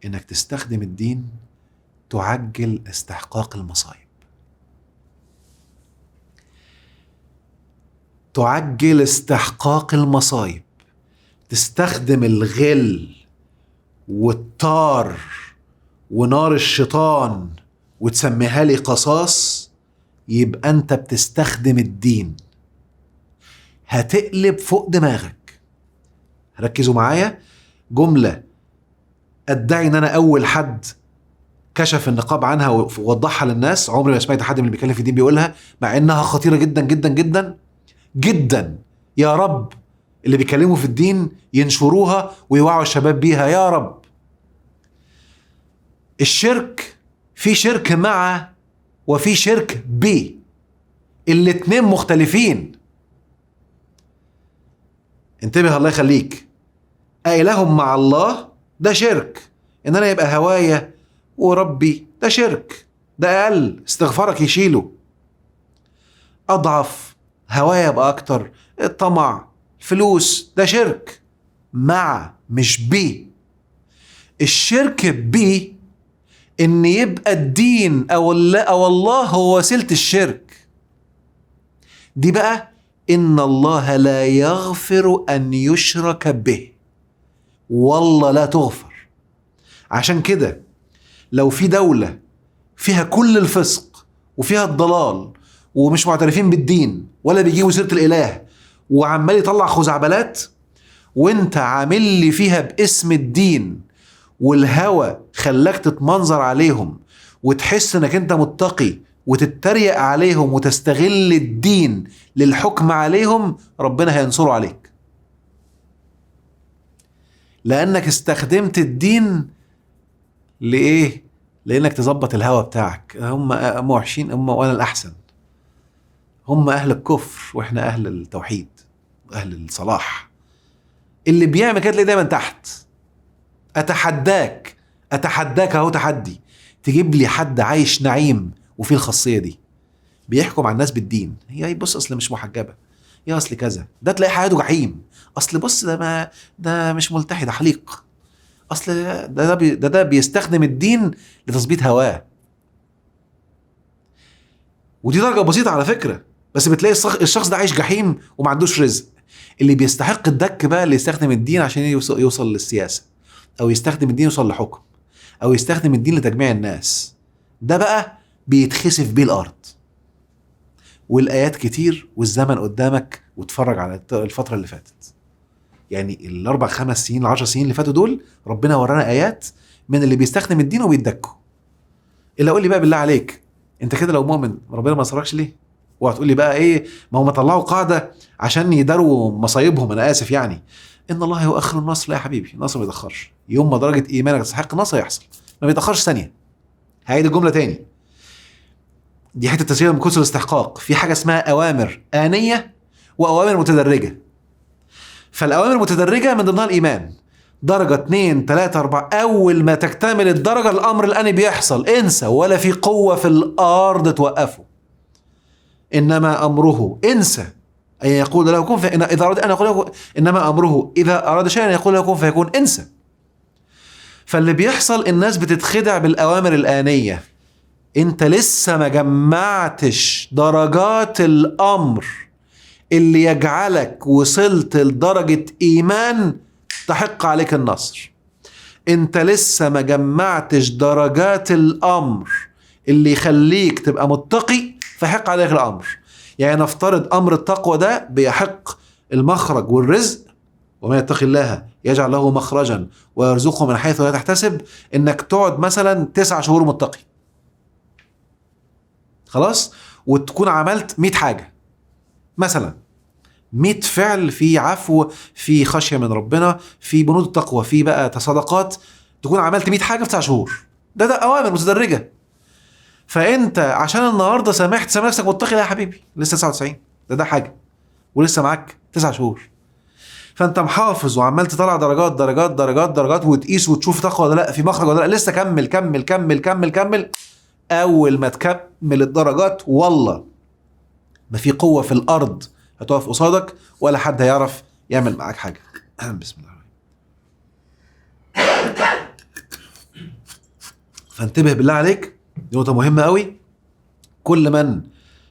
إنك تستخدم الدين تعجل استحقاق المصايب، تعجل استحقاق المصايب. تستخدم الغل والطار ونار الشيطان وتسميها لي قصاص، يبقى انت بتستخدم الدين، هتقلب فوق دماغك. ركزوا معايا، جملة ادعي ان انا اول حد كشف النقاب عنها ووضحها للناس، عمري ما سمعت حد من اللي بيتكلم في الدين بيقولها، مع انها خطيرة جدا جدا جدا جدا. يا رب اللي بيكلموا في الدين ينشروها ويوعوا الشباب بيها يا رب. الشرك، في شرك مع وفي شرك ب، الاتنين مختلفين. انتبه الله يخليك، أإلههم مع الله ده شرك، ان انا يبقى هوايا وربي ده شرك، ده اقل، استغفارك يشيله. اضعف هوايا يبقى اكتر، الطمع، فلوس، ده شرك مع مش ب. الشرك ب ان يبقى الدين او الله هو وسيلة الشرك. دي بقى ان الله لا يغفر ان يشرك به، والله لا تغفر. عشان كده لو في دولة فيها كل الفسق وفيها الضلال ومش معترفين بالدين ولا بيجيبوا سيرة الإله وعمال يطلع خزعبلات، وانت عامل لي فيها باسم الدين والهوى خلاك تتمنظر عليهم وتحس انك انت متقي وتتريق عليهم وتستغل الدين للحكم عليهم، ربنا هينصره عليك، لانك استخدمت الدين لإيه؟ لانك تظبط الهوى بتاعك. هم وحشين، وانا الاحسن، هم اهل الكفر واحنا اهل التوحيد واهل الصلاح. اللي بيعمل كده تلاقيه دايما تحت. اتحداك اهو تحدي، تجيب لي حد عايش نعيم وفيه الخاصيه دي، بيحكم على الناس بالدين. هي بص اصل مش محجبه، يا اصل كذا، ده تلاقي حياته جحيم. اصل بص ده مش ملتحي، ده حليق. اصل ده بيستخدم الدين لتثبيت هواه. ودي درجه بسيطه على فكره، بس بتلاقي الشخص ده عايش جحيم وما عندوش رزق. اللي بيستحق الدك بقى اللي يستخدم الدين عشان يوصل للسياسه، او يستخدم الدين يوصل لحكم، او يستخدم الدين لتجميع الناس. ده بقى بيتخسف بيه الارض. والايات كتير والزمن قدامك، واتفرج على الفتره اللي فاتت، يعني الاربع 5 سنين 10 سنين اللي فاتوا دول، ربنا ورانا ايات من اللي بيستخدم الدين وبيدكوا. الا قول لي بقى بالله عليك، انت كده لو مؤمن ربنا ما نصركش ليه؟ وهتقول لي بقى ايه؟ ما هم طلعوا قاعده عشان يداروا مصايبهم، انا اسف يعني. ان الله يؤخر النصر. لا يا حبيبي، النصر ما بيتاخرش. يوم ما درجه ايمانك تستحق النصر هيحصل، ما بيتاخرش ثانيه. هعيد الجمله تاني، دي حته تسجيل من كسر الاستحقاق. في حاجه اسمها اوامر انيه واوامر متدرجه. فالاوامر المتدرجه من ضمنها الايمان، درجه 2 3 4. اول ما تكتمل الدرجه الامر الاني بيحصل، انسى، ولا في قوه في الارض توقفه. انما امره، انسى، أن يقول له كن فيكون. إذا أراد أن يقول له، إنما أمره إذا أراد شيئا يقول له كن فيكون. انسى. فاللي بيحصل الناس بتتخدع بالأوامر الآنية. أنت لسه ما جمعتش درجات الأمر اللي يجعلك وصلت لدرجة إيمان تحق عليك النصر. أنت لسه ما جمعتش درجات الأمر اللي يخليك تبقى متقي فيحق عليك الأمر. يعني نفترض أمر التقوى ده بيحق المخرج والرزق، ومن يتق الله يجعل له مخرجا ويرزقه من حيث لا تحتسب. إنك تقعد مثلا 9 شهور متقي، خلاص، وتكون عملت 100 حاجة مثلا، 100 فعل، في عفو، في خشية من ربنا، في بنود التقوى، في بقى تصدقات، تكون عملت 100 حاجة في 9 شهور. ده أوامر متدرجة. فانت عشان النهارده سامح نفسك متقي، لا يا حبيبي، لسه 99. ده حاجه، ولسه معاك 9 شهور. فانت محافظ وعمال تطلع درجات درجات درجات درجات، وتقيس وتشوف تقوى ولا لا، في مخرج ولا لا. لسه كمل كمل كمل كمل كمل. اول ما تكمل الدرجات، والله ما في قوه في الارض هتقف قصادك، ولا حد هيعرف يعمل معاك حاجه. بسم الله. فانتبه بالله عليك، دي نقطة مهمة قوي. كل من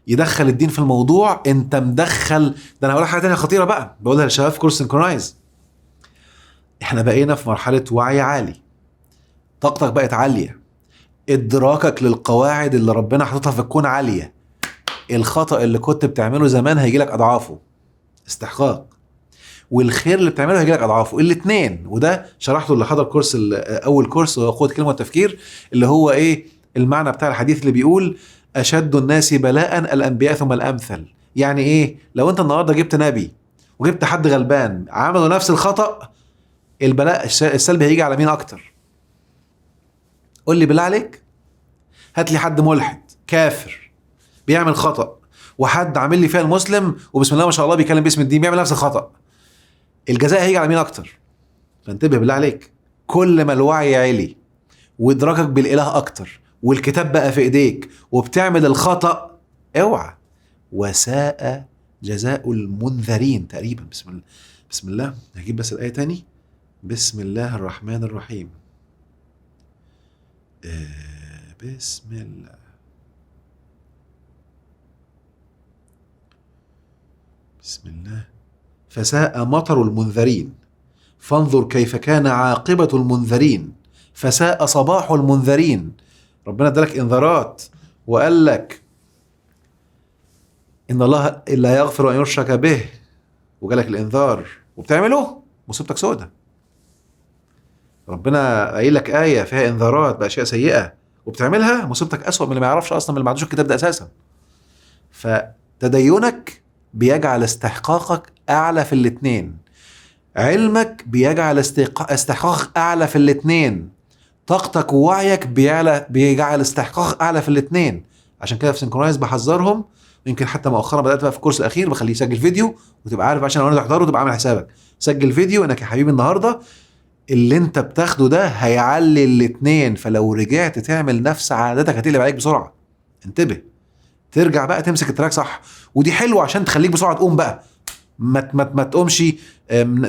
يدخل الدين في الموضوع انت مدخل. ده انا هقول حاجة تانية خطيرة بقى، بقولها للشباب في كورس سينكرونايز. احنا بقينا في مرحلة وعي عالي، طاقتك بقت عالية، ادراكك للقواعد اللي ربنا حاططها في الكون عالية. الخطأ اللي كنت بتعمله زمان هيجيلك اضعافه، استحقاق، والخير اللي بتعمله هيجيلك اضعافه، الاثنين. وده شرحته اللي حضر كورس اول كورس، وهو قوة الكلمة والتفكير، اللي هو ايه المعنى بتاع الحديث اللي بيقول اشد الناس بلاء الانبياء ثم الامثل. يعني ايه؟ لو انت النهارده جبت نبي وجبت حد غلبان عملوا نفس الخطأ، البلاء السلبي هيجي على مين اكتر؟ قول لي بالله عليك. هات لي حد ملحد كافر بيعمل خطأ، وحد عامل لي فيها المسلم وبسم الله ما شاء الله بيكلم باسم الدين بيعمل نفس الخطأ، الجزاء هيجي على مين اكتر؟ فانتبه بالله عليك. كل ما الوعي عالي وادراكك بالاله اكتر، والكتاب بقى في ايديك وبتعمل الخطأ، اوعى. وساء جزاء المنذرين تقريبا. بسم الله. هجيب بس الآية تاني. بسم الله الرحمن الرحيم. بسم الله. بسم الله. فساء مطر المنذرين فانظر كيف كان عاقبة المنذرين فساء صباح المنذرين. ربنا ادالك انذارات وقال لك ان الله لا يغفر ان يشرك به، وجالك الانذار وبتعمله مصيبتك سودة. ربنا قايل لك آية فيها انذارات بأشياء سيئة وبتعملها مصيبتك أسوأ من اللي ما يعرفش أصلا، من اللي ما عندوش الكتاب ده أساسا. فتدينك بيجعل استحقاقك أعلى في الاتنين، علمك بيجعل استحقاقك أعلى في الاتنين، طاقتك ووعيك بيجعل استحقاقك أعلى في الاتنين. عشان كده في سينكرونايز بحذرهم، يمكن حتى مؤخرا بدأت بقى في الكورس الأخير بخليه يسجل فيديو وتبقى عارف، عشان لو أنا تحضره تبقى عامل حسابك سجل فيديو إنك يا حبيبي النهارده اللي انت بتاخده ده هيعلي الاتنين، فلو رجعت تعمل نفس عادتك هتقلب عليك بسرعة. انتبه، ترجع بقى تمسك التراك صح، ودي حلوة عشان تخليك بسرعة تقوم بقى، ما تقومش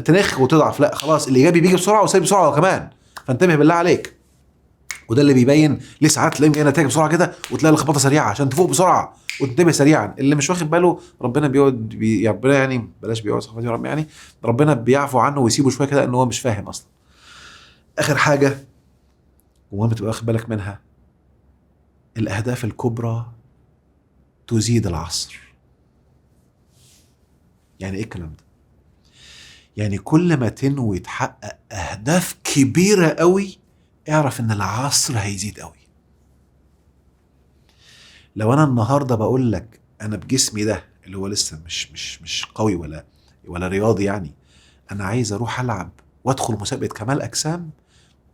تنخ وتضعف، لا خلاص الايجابي بيجي بسرعة وسايب بسرعة وكمان، فانتبه بالله عليك. وده اللي بيبين ليه ساعات تلاقيهم جاي نتائج بسرعة كده وتلاقي الخبطة سريعة عشان تفوق بسرعة وتنتبه سريعا. اللي مش واخد باله ربنا ربنا يعني بلاش بيقعد صحباتي رب، يعني ربنا بيعفو عنه ويسيبه شوية كده ان هو مش فاهم اصلا. اخر حاجة ومهم تبقى واخد بالك منها، الاهداف الكبرى تزيد العصر. يعني ايه الكلام ده؟ يعني كل ما تنوي تحقق اهداف كبيرة قوي اعرف ان العصر هيزيد قوي. لو انا النهاردة بقول لك انا بجسمي ده اللي هو لسه مش قوي ولا رياضي، يعني انا عايز اروح العب وادخل مسابقة كمال اجسام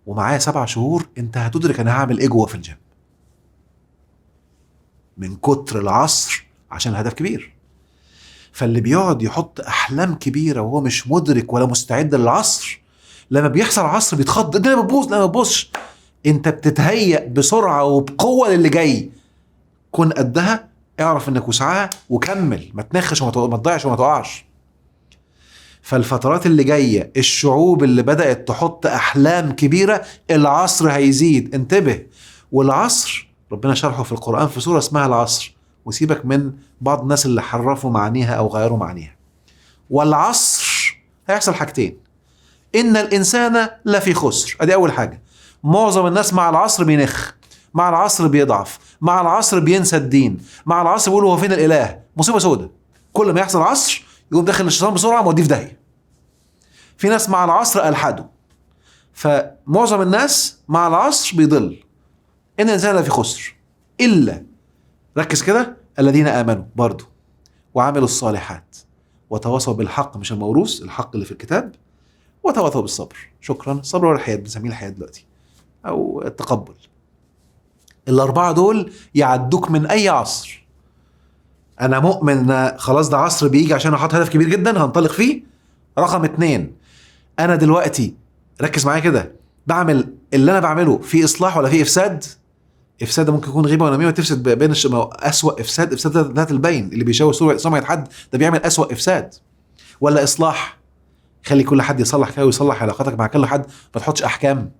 ومعايا 7 شهور، انت هتدرك انا هعمل ايه جوه في الجيم من كتر العصر عشان الهدف كبير. فاللي بيقعد يحط احلام كبيره وهو مش مدرك ولا مستعد للعصر، لما بيحصل عصر بيتخض، الدنيا بتبوظ. لا ما تبوظش، انت بتتهيأ بسرعه وبقوه للي جاي، كن قدها، اعرف انك وسعها وكمل، ما تنخش وما تضيعش وما تقعش. فالفترات اللي جايه الشعوب اللي بدأت تحط احلام كبيره العصر هيزيد، انتبه. والعصر ربنا شرحه في القرآن في سورة اسمها العصر، وسيبك من بعض الناس اللي حرفوا معانيها او غيروا معانيها. والعصر هيحصل حاجتين، ان الانسان لفي خسر، ادي اول حاجة. معظم الناس مع العصر بينخ، مع العصر بيضعف، مع العصر بينسى الدين، مع العصر بيقول هو فين الاله، مصيبة سودة. كل ما يحصل عصر يقوم داخل الشيطان بسرعة موديه في داهية. في ناس مع العصر ألحدوا، فمعظم الناس مع العصر بيضل. إن الإنسان لفي خسر إلا، ركز كده، الذين آمنوا برضو وعملوا الصالحات وتواصوا بالحق، مش الموروث، الحق اللي في الكتاب، وتواصوا بالصبر. شكرا. الصبر هو الحياة، بنسميه الحياة دلوقتي أو التقبل. الأربعة دول يعدوك من أي عصر. أنا مؤمن إن خلاص ده عصر بيجي عشان أحط هدف كبير جدا هنطلق فيه. رقم 2، أنا دلوقتي ركز معايا كده، بعمل اللي أنا بعمله في إصلاح ولا في إفساد؟ افساد ممكن يكون غيبه ونميمه تفسد بين اسوأ افساد ذات البين، اللي بيشوه سمعة حد ده بيعمل اسوأ افساد. ولا اصلاح، خلي كل حد يصلح كده ويصلح علاقاتك مع كل حد، ما تحطش احكام.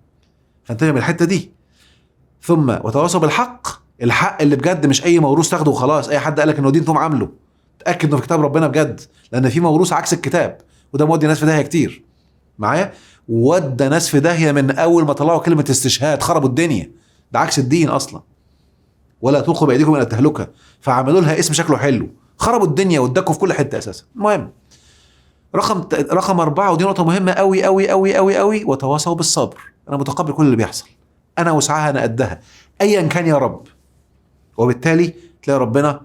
فانتبه من الحته دي. ثم وتواصوا بالحق، الحق اللي بجد، مش اي موروث تاخده وخلاص. اي حد قالك انه دين تقوم عامله، تاكد انه في كتاب ربنا بجد، لان في موروث عكس الكتاب، وده مودي ناس في داهيه كتير معايا. ودى ناس في داهيه من اول ما طلعوا كلمه استشهاد، خربوا الدنيا، ده عكس الدين اصلا. ولا تلقوا بايديكم الى التهلكه، فعملوا لها اسم شكله حلو، خربوا الدنيا وادكوا في كل حته اساسا. المهم رقم 4، ودي نقطه مهمه قوي قوي قوي قوي قوي، وتواصوا بالصبر. انا متقبل كل اللي بيحصل، انا وسعها، انا قدها ايا كان يا رب. وبالتالي تلاقي ربنا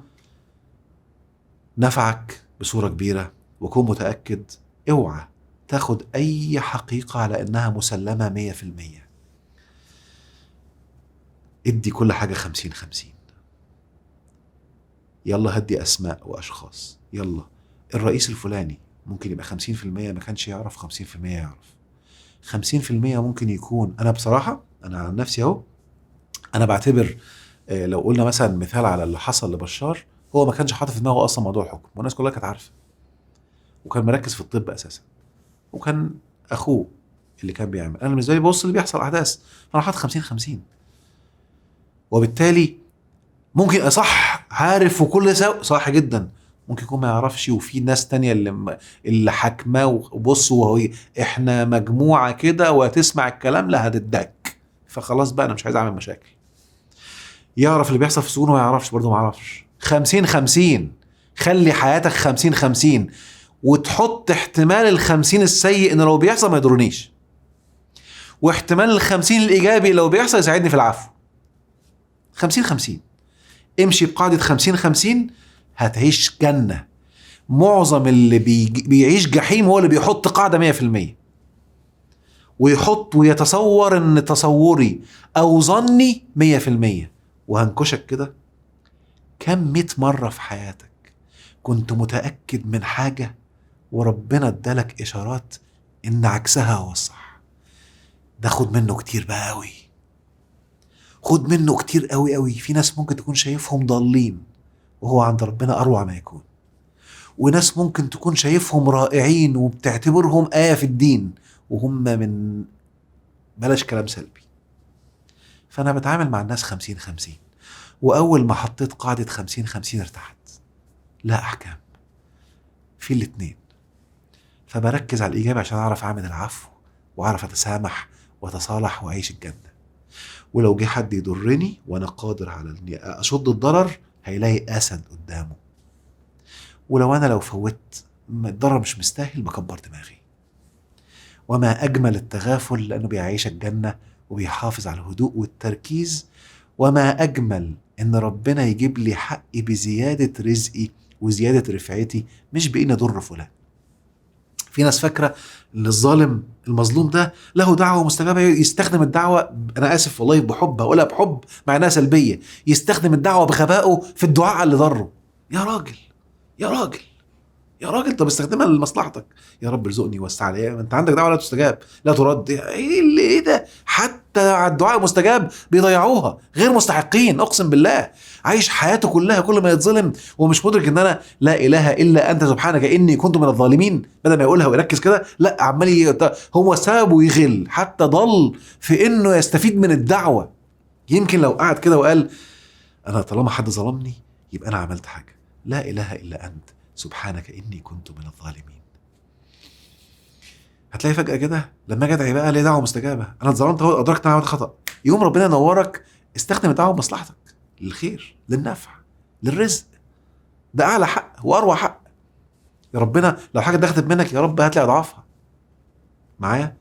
نفعك بصوره كبيره. وكون متاكد، اوعى تاخد اي حقيقه على انها مسلمه 100%. ادي كل حاجة 50-50. يلا هدي أسماء وأشخاص. يلا الرئيس الفلاني ممكن يبقى 50% ما كانش يعرف، 50% يعرف. 50% ممكن يكون، أنا بصراحة أنا عن نفسي أهو، أنا بعتبر لو قلنا مثلا مثال على اللي حصل لبشار، هو ما كانش حاطط في دماغه أصلا موضوع الحكم، والناس كلها كانت عارفة، وكان مركز في الطب أساسا، وكان أخوه اللي كان بيعمل. أنا بالنسبة لي ببص اللي بيحصل أحداث، فأنا حاطط 50-50. وبالتالي ممكن صح عارف وكل صح جدا، ممكن يكون ما يعرفش، وفي ناس تانية اللي حاكماه وبصوا وهو احنا مجموعة كده وتسمع الكلام لا هتدك، فخلاص بقى انا مش عايز اعمل مشاكل. يعرف اللي بيحصل في السجون وما يعرفش برضه، ما يعرفش. 50-50، خلي حياتك 50-50 وتحط احتمال ال50 السيء ان لو بيحصل ما يضرنيش، واحتمال ال50 الايجابي لو بيحصل يساعدني في العفو. 50-50، امشي بقاعدة 50-50 هتعيش جنة. معظم اللي بيعيش جحيم هو اللي بيحط قاعدة 100%، ويحط ويتصور ان تصوري او ظني 100%. وهنكشك كده كم 100 مرة في حياتك كنت متأكد من حاجة وربنا ادالك اشارات ان عكسها هو الصح. ده خد منه كتير بقى قوي، خد منه كتير قوي قوي. في ناس ممكن تكون شايفهم ضالين وهو عند ربنا اروع ما يكون، وناس ممكن تكون شايفهم رائعين وبتعتبرهم آية في الدين وهم من بلاش كلام سلبي. فأنا بتعامل مع الناس 50-50، وأول ما حطيت قاعدة 50-50 ارتحت. لا أحكام في الاتنين، فبركز على الإيجابي عشان أعرف أعمل العفو وأعرف أتسامح وأتصالح وأعيش الجنة. ولو جه حد يضرني وأنا قادر على إني أشد الضرر هيلاقي أسد قدامه. ولو أنا لو فوت الضرر مش مستاهل بكبر دماغي. وما أجمل التغافل لأنه بيعيش الجنة وبيحافظ على الهدوء والتركيز. وما أجمل إن ربنا يجيب لي حقي بزيادة رزقي وزيادة رفعتي، مش بإني أضر فلان. في ناس فاكرة إن الظالم المظلوم ده له دعوة مستجابة، يستخدم الدعوة، أنا آسف والله بحب هقولها بحب مع إنها سلبية، يستخدم الدعوة بغبائه في الدعاء على اللي ضره. يا راجل يا راجل يا راجل، طب استخدمها لمصلحتك. يا رب ارزقني ووسع عليا، ما انت عندك دعوه لا تستجاب لا ترد. ايه ده؟ حتى على الدعاء مستجاب بيضيعوها، غير مستحقين. اقسم بالله عايش حياته كلها كل ما يتظلم ومش مدرك ان انا لا اله الا انت سبحانك اني كنت من الظالمين. بدل ما يقولها ويركز كده لا عمال هو ساب ويغل، حتى ضل في انه يستفيد من الدعوه. يمكن لو قعد كده وقال انا طالما حد ظلمني يبقى انا عملت حاجه، لا اله الا انت سبحانك إني كنت من الظالمين. هتلاقي فجأة كده لما اجي ادعي بقى ليه دعوة مستجابة، أنا اتظلمت أهو أدركت إن أنا عملت خطأ، يوم ربنا ينورك استخدم الدعوة بمصلحتك، للخير للنفع للرزق. ده أعلى حق وأروع حق. يا ربنا لو حاجة دخلت منك يا رب هات لي أضعافها معايا.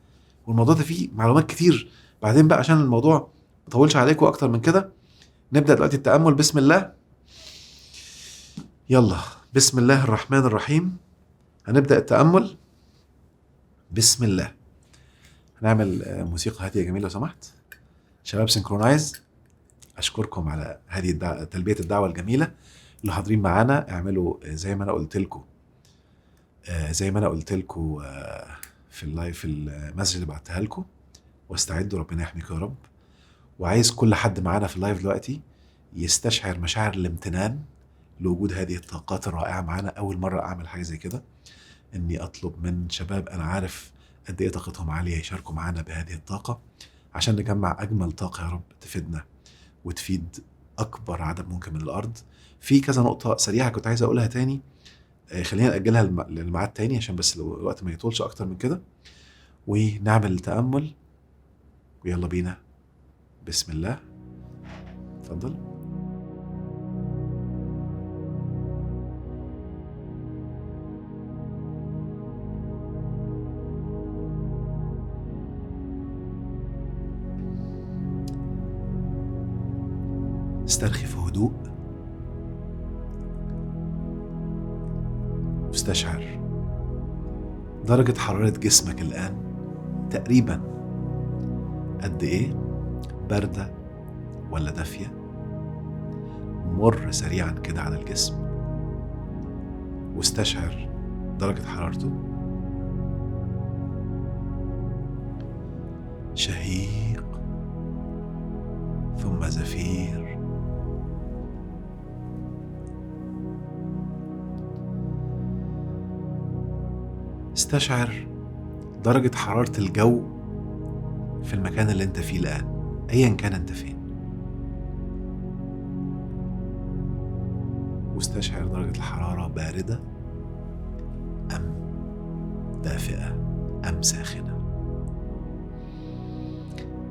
والموضوع ده فيه معلومات كتير بعدين بقى عشان الموضوع ما يطولش عليكم أكتر من كده. نبدأ دلوقتي التأمل. بسم الله، يلا بسم الله الرحمن الرحيم. هنبدأ التأمل بسم الله. هنعمل موسيقى هادية جميلة لو سمحت. شباب سينكرونايز، أشكركم على هذه تلبية الدعوة الجميلة. اللي حاضرين معانا اعملوا زي ما أنا قلت لكم في اللايف، في المسج اللي بعتها لكم، واستعدوا. ربنا يحميكم يا رب. وعايز كل حد معانا في اللايف دلوقتي يستشعر مشاعر الامتنان لوجود هذه الطاقات الرائعة معانا. أول مرة أعمل حاجة زي كده، إني أطلب من شباب أنا عارف قد إيه طاقتهم عالية يشاركوا معانا بهذه الطاقة عشان نجمع أجمل طاقة يا رب تفيدنا وتفيد أكبر عدد ممكن من الأرض. في كذا نقطة سريعة كنت عايز أقولها تاني، خلينا نأجلها للميعاد تاني عشان بس الوقت ما يطولش أكتر من كده، ونعمل التأمل. ويلا بينا بسم الله. اتفضل. استرخي في هدوء، واستشعر درجة حرارة جسمك الآن تقريبا قد إيه، باردة ولا دافية. مر سريعا كده على الجسم واستشعر درجة حرارته. شهيق ثم زفير. استشعر درجة حرارة الجو في المكان اللي انت فيه الآن، أيا كان انت فين. واستشعر درجة الحرارة باردة أم دافئة أم ساخنة.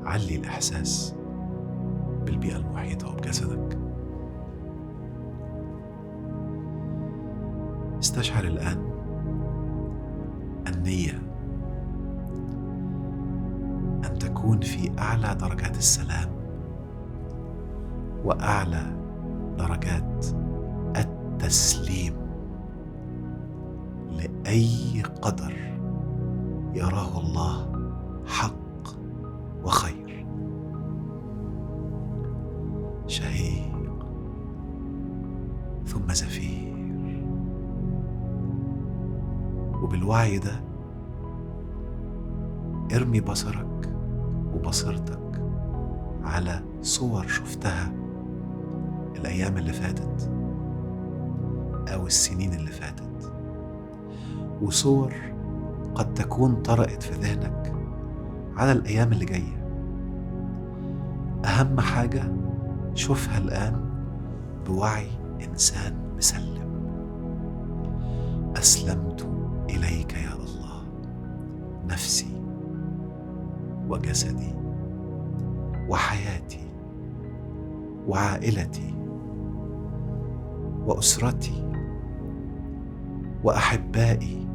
علي الإحساس بالبيئة المحيطة وبجسدك. استشعر الآن النية أن تكون في أعلى درجات السلام وأعلى درجات التسليم لأي قدر يراه الله حق وخير. شهيق ثم زفير. وبالوعي ده ارمي بصرك وبصيرتك على صور شفتها الأيام اللي فاتت أو السنين اللي فاتت، وصور قد تكون طرقت في ذهنك على الأيام اللي جاية. أهم حاجة شوفها الآن بوعي إنسان مسلم. أسلمت إليك يا الله نفسي وجسدي وحياتي وعائلتي وأسرتي وأحبائي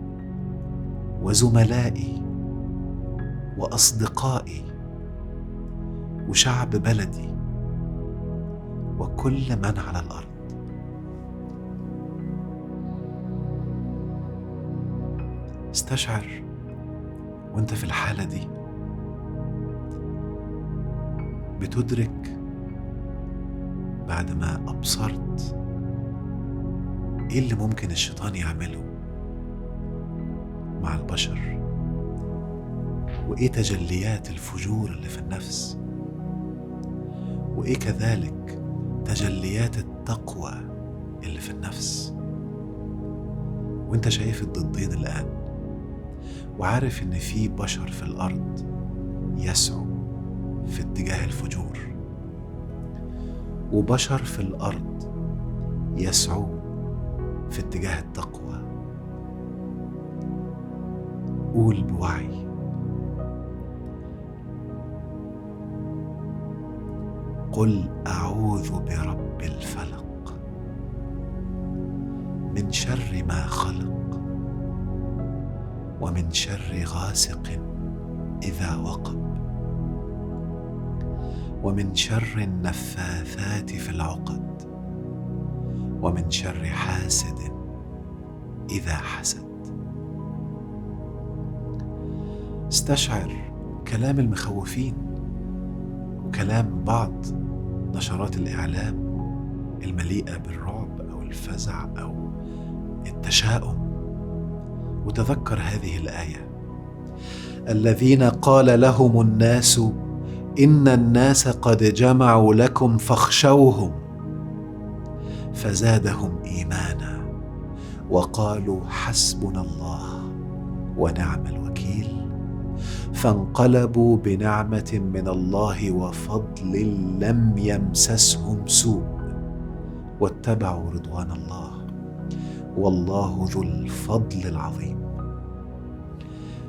وزملائي وأصدقائي وشعب بلدي وكل من على الأرض. استشعر وانت في الحالة دي بتدرك بعد ما أبصرت إيه اللي ممكن الشيطان يعمله مع البشر، وإيه تجليات الفجور اللي في النفس، وإيه كذلك تجليات التقوى اللي في النفس. وإنت شايف الضدين الآن وعارف إن في بشر في الأرض يسعوا في اتجاه الفجور، وبشر في الأرض يسعوا في اتجاه التقوى. قول بوعي: قل أعوذ برب الفلق من شر ما خلق ومن شر غاسق إذا وقب ومن شر النفاثات في العقد ومن شر حاسد إذا حسد. استشعر كلام المخوفين وكلام بعض نشرات الإعلام المليئة بالرعب أو الفزع أو التشاؤم، وتذكر هذه الآية: الذين قال لهم الناس إن الناس قد جمعوا لكم فاخشوهم فزادهم إيمانا وقالوا حسبنا الله ونعم الوكيل فانقلبوا بنعمة من الله وفضل لم يمسسهم سوء واتبعوا رضوان الله والله ذو الفضل العظيم.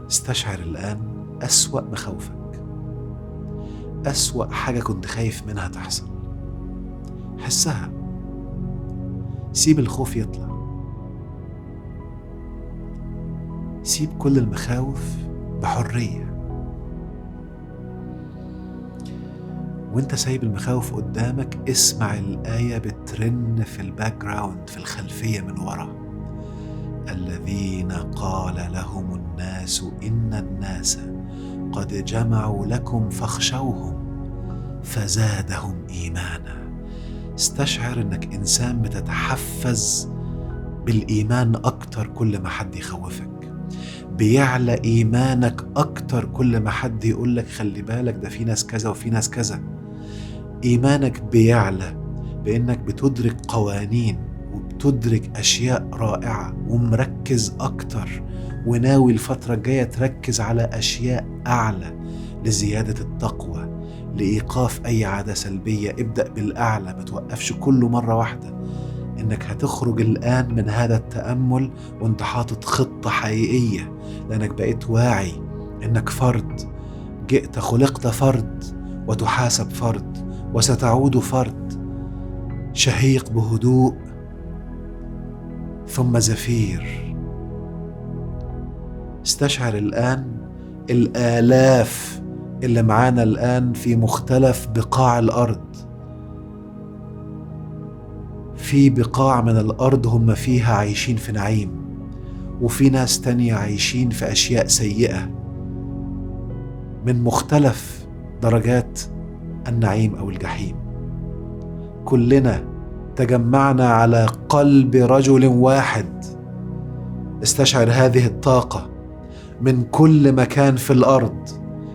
استشعر الآن أسوأ مخاوفك، أسوأ حاجة كنت خايف منها تحصل. حسها، سيب الخوف يطلع، سيب كل المخاوف بحرية. وانت سايب المخاوف قدامك اسمع الآية بترن في الباك جراوند، في الخلفية من ورا: الذين قال لهم الناس إن الناس قد جمعوا لكم فاخشوهم فزادهم إيمانا. استشعر انك انسان بتتحفز بالإيمان أكتر كل ما حد يخوفك، بيعلى إيمانك أكتر كل ما حد يقولك خلي بالك ده في ناس كذا وفي ناس كذا. إيمانك بيعلى بأنك بتدرك قوانين وبتدرك أشياء رائعة ومركز أكتر، وناوي الفترة الجاية تركز على أشياء أعلى لزيادة التقوى، لإيقاف أي عادة سلبية. ابدأ بالأعلى، ما توقفش كله مرة واحدة. إنك هتخرج الآن من هذا التأمل وانت حاطط خطة حقيقية، لأنك بقيت واعي إنك فرد، جئت خلقت فرد وتحاسب فرد وستعود فرد. شهيق بهدوء ثم زفير. استشعر الآن الآلاف اللي معانا الآن في مختلف بقاع الأرض. في بقاع من الأرض هم فيها عايشين في نعيم، وفي ناس تانية عايشين في أشياء سيئة من مختلف درجات النعيم أو الجحيم. كلنا تجمعنا على قلب رجل واحد. استشعر هذه الطاقة من كل مكان في الأرض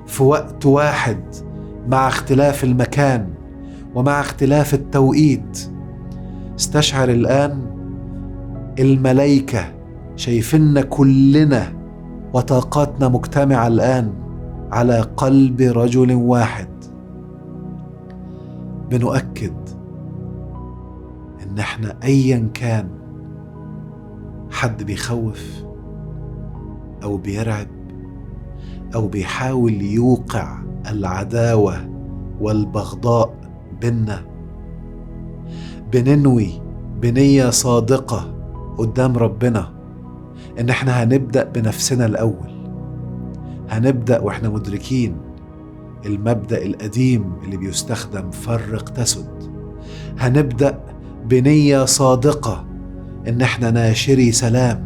في وقت واحد، مع اختلاف المكان ومع اختلاف التوقيت. استشعر الآن الملائكة شايفيننا كلنا وطاقاتنا مجتمعة الآن على قلب رجل واحد. بنؤكد إن احنا أيا كان حد بيخوف أو بيرعب أو بيحاول يوقع العداوة والبغضاء بينا، بننوي بنية صادقة قدام ربنا إن احنا هنبدأ بنفسنا الأول. هنبدأ واحنا مدركين المبدأ القديم اللي بيستخدم فرق تسد. هنبدأ بنية صادقة إن احنا ناشري سلام،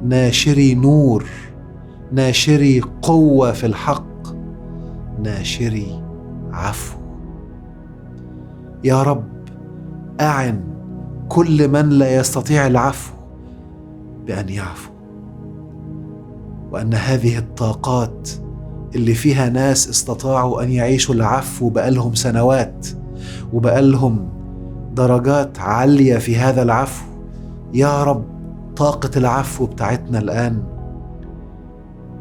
ناشري نور، ناشري قوة في الحق، ناشري عفو. يا رب أعن كل من لا يستطيع العفو بأن يعفو، وأن هذه الطاقات اللي فيها ناس استطاعوا أن يعيشوا العفو بقالهم سنوات وبقالهم درجات عالية في هذا العفو، يا رب طاقة العفو بتاعتنا الآن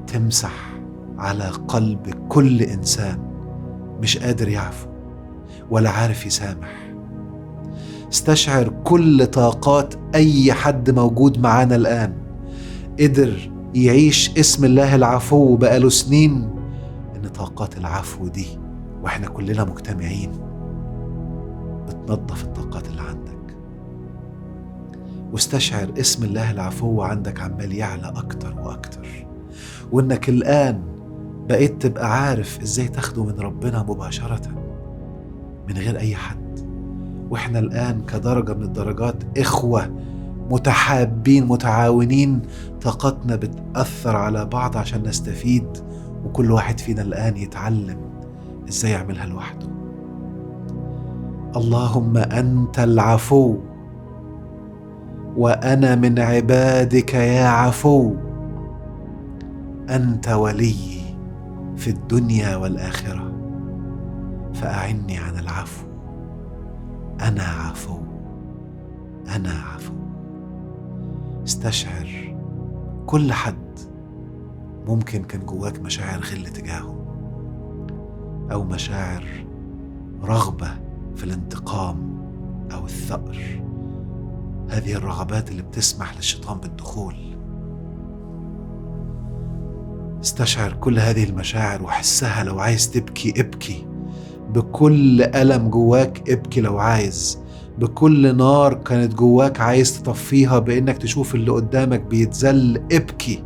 تمسح على قلب كل إنسان مش قادر يعفو ولا عارف يسامح. استشعر كل طاقات أي حد موجود معانا الآن قدر يعيش اسم الله العفو بقاله سنين، إن طاقات العفو دي وإحنا كلنا مجتمعين بتنظف الطاقات اللي عندك. واستشعر اسم الله العفو عندك عمال يعلى أكتر وأكتر، وإنك الآن بقيت تبقى عارف إزاي تاخده من ربنا مباشرة من غير أي حد. وإحنا الآن كدرجة من الدرجات إخوة متحابين متعاونين، طاقتنا بتأثر على بعض عشان نستفيد، وكل واحد فينا الآن يتعلم إزاي يعملها لوحده. اللهم أنت العفو وأنا من عبادك يا عفو، أنت ولي في الدنيا والآخرة، فأعني عن العفو. أنا عفو، أنا عفو. استشعر كل حد ممكن كان جواك مشاعر غل تجاهه أو مشاعر رغبة في الانتقام أو الثأر، هذه الرغبات اللي بتسمح للشيطان بالدخول. استشعر كل هذه المشاعر وحسها. لو عايز تبكي ابكي بكل ألم جواك، ابكي لو عايز بكل نار كانت جواك عايز تطفيها بإنك تشوف اللي قدامك بيتذل، ابكي.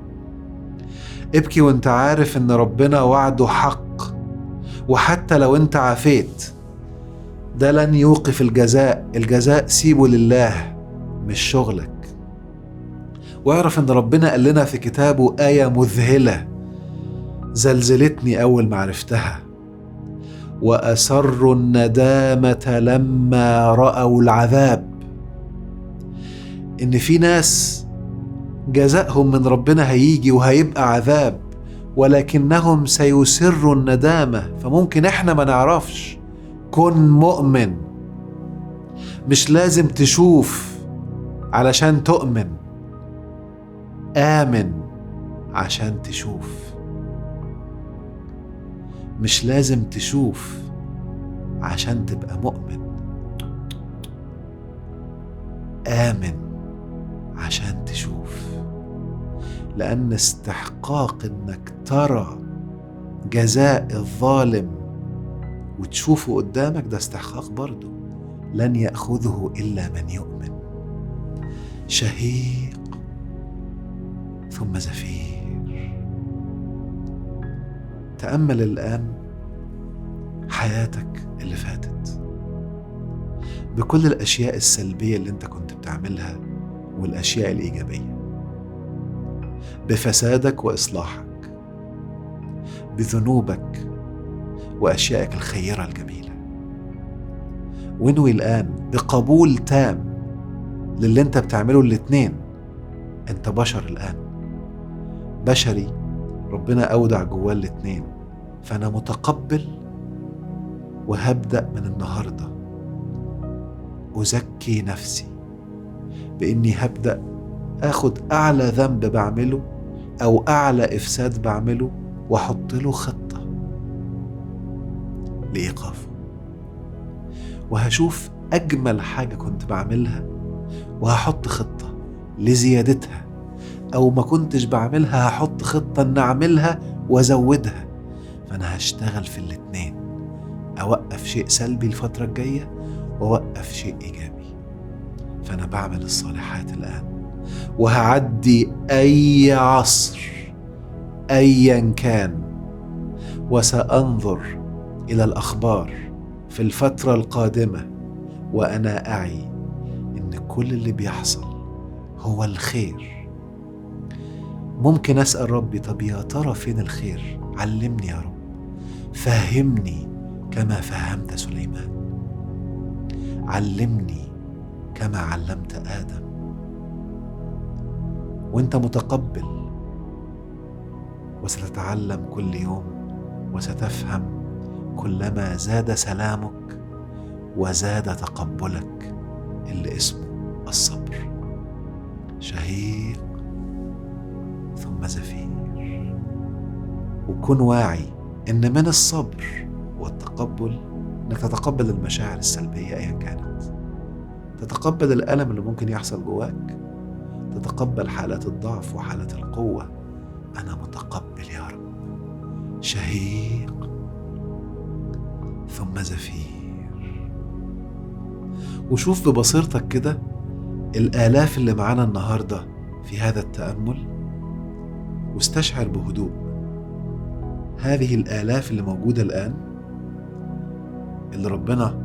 ابكي وانت عارف ان ربنا وعده حق، وحتى لو انت عافيت ده لن يوقف الجزاء. الجزاء سيبه لله مش شغلك. واعرف ان ربنا قال لنا في كتابه آية مذهلة زلزلتني أول ما عرفتها: وأسروا الندامة لما رأوا العذاب. إن في ناس جزاءهم من ربنا هيجي وهيبقى عذاب، ولكنهم سيسروا الندامة. فممكن إحنا ما نعرفش. كن مؤمن، مش لازم تشوف علشان تؤمن، آمن عشان تشوف. مش لازم تشوف عشان تبقى مؤمن. آمن عشان تشوف، لأن استحقاق إنك ترى جزاء الظالم وتشوفه قدامك ده استحقاق برضه لن يأخذه إلا من يؤمن. شهيق ثم زفير. تأمل الآن حياتك اللي فاتت بكل الأشياء السلبية اللي انت كنت بتعملها والأشياء الإيجابية، بفسادك وإصلاحك، بذنوبك وأشيائك الخيرة الجميلة. وانوي الآن بقبول تام للي انت بتعمله الاتنين. انت بشر الآن، بشري ربنا أودع جواه الاتنين، فأنا متقبل وهبدأ من النهاردة أزكي نفسي بإني هبدأ أخد أعلى ذنب بعمله أو أعلى إفساد بعمله وأحط له خطة لإيقافه، وهشوف أجمل حاجة كنت بعملها وهحط خطة لزيادتها، أو ما كنتش بعملها هحط خطة أن أعملها وأزودها. فأنا هشتغل في الاتنين، أوقف شيء سلبي الفترة الجاية وأوقف شيء إيجابي. فأنا بعمل الصالحات الآن وهعدي أي عصر أيا كان، وسأنظر إلى الأخبار في الفترة القادمة وأنا أعي إن كل اللي بيحصل هو الخير. ممكن أسأل ربي طب يا ترى فين الخير؟ علمني يا رب، فهمني كما فهمت سليمان، علمني كما علمت آدم. وانت متقبل وستتعلم كل يوم وستفهم كلما زاد سلامك وزاد تقبلك اللي اسمه الصبر. شهيق ثم زفير. وكن واعي ان من الصبر والتقبل انك تتقبل المشاعر السلبية ايا كانت، تتقبل الألم اللي ممكن يحصل جواك، تتقبل حالات الضعف وحالات القوة. أنا متقبل يا رب. شهيق ثم زفير. وشوف ببصيرتك كده الآلاف اللي معانا النهاردة في هذا التأمل، واستشعر بهدوء هذه الآلاف اللي موجودة الآن، اللي ربنا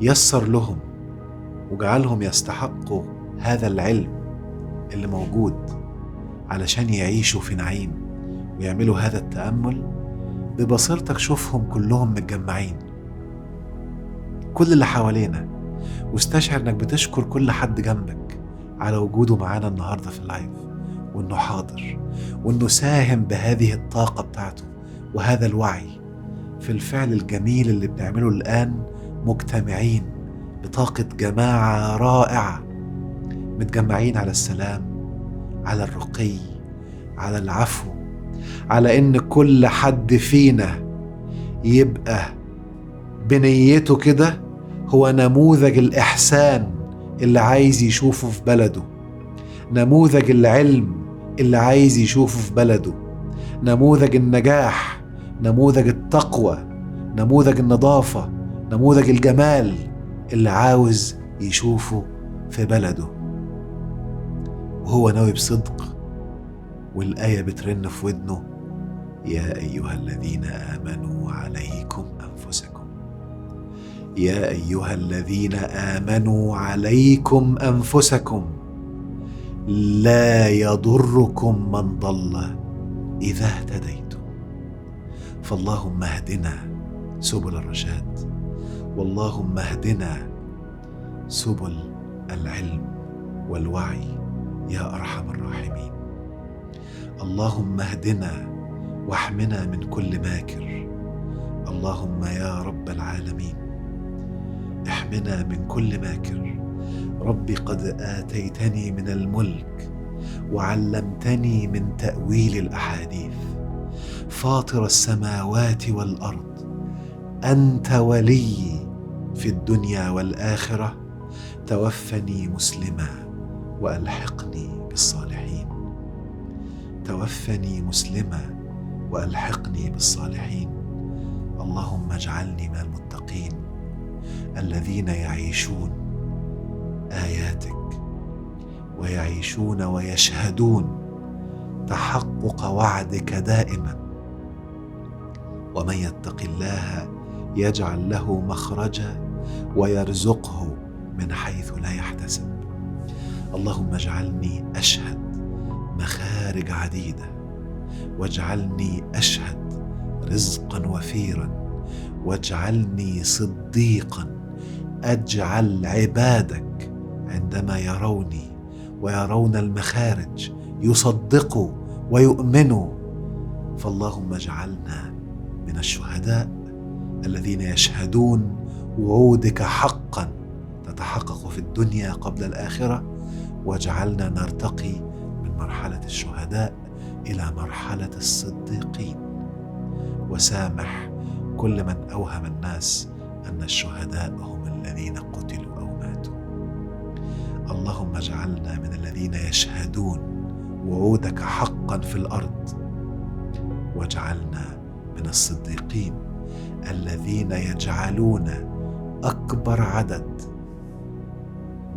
يسر لهم وجعلهم يستحقوا هذا العلم اللي موجود علشان يعيشوا في نعيم ويعملوا هذا التأمل. ببصيرتك شوفهم كلهم متجمعين، كل اللي حوالينا، واستشعر انك بتشكر كل حد جنبك على وجوده معانا النهاردة في اللايف، وانه حاضر، وانه ساهم بهذه الطاقة بتاعته وهذا الوعي في الفعل الجميل اللي بنعمله الآن، مجتمعين بطاقة جماعة رائعة، متجمعين على السلام، على الرقي، على العفو، على ان كل حد فينا يبقى بنيته كده هو نموذج الإحسان اللي عايز يشوفه في بلده، نموذج العلم اللي عايز يشوفه في بلده، نموذج النجاح، نموذج التقوى، نموذج النظافة، نموذج الجمال اللي عاوز يشوفه في بلده. وهو ناوي بصدق، والآية بترن في ودنه: يا أيها الذين آمنوا عليكم أنفسكم، يا أيها الذين آمنوا عليكم أنفسكم لا يضركم من ضل إذا اهتديتم. فاللهم اهدنا سبل الرشاد، واللهم اهدنا سبل العلم والوعي يا أرحم الراحمين. اللهم اهدنا واحمنا من كل ماكر. اللهم يا رب العالمين احمنا من كل ماكر. ربي قد آتيتني من الملك وعلمتني من تأويل الأحاديث. فاطر السماوات والأرض، أنت ولي في الدنيا والآخرة، توفني مسلما وألحقني بالصالحين. توفني مسلما وألحقني بالصالحين. اللهم اجعلني من المتقين الذين يعيشون آياتك ويعيشون ويشهدون تحقق وعدك دائما. ومن يتق الله يجعل له مخرجا ويرزقه من حيث لا يحتسب. اللهم اجعلني أشهد مخارج عديدة، واجعلني أشهد رزقا وفيرا، واجعلني صديقا. أجعل عبادك عندما يروني ويرون المخارج يصدقوا ويؤمنوا. فاللهم اجعلنا من الشهداء الذين يشهدون وعودك حقا تتحقق في الدنيا قبل الآخرة، واجعلنا نرتقي من مرحلة الشهداء إلى مرحلة الصديقين. وسامح كل من أوهم الناس أن الشهداء هم الذين قتلوا أو ماتوا. اللهم اجعلنا من الذين يشهدون وعودك حقا في الأرض، واجعلنا من الصديقين الذين يجعلون أكبر عدد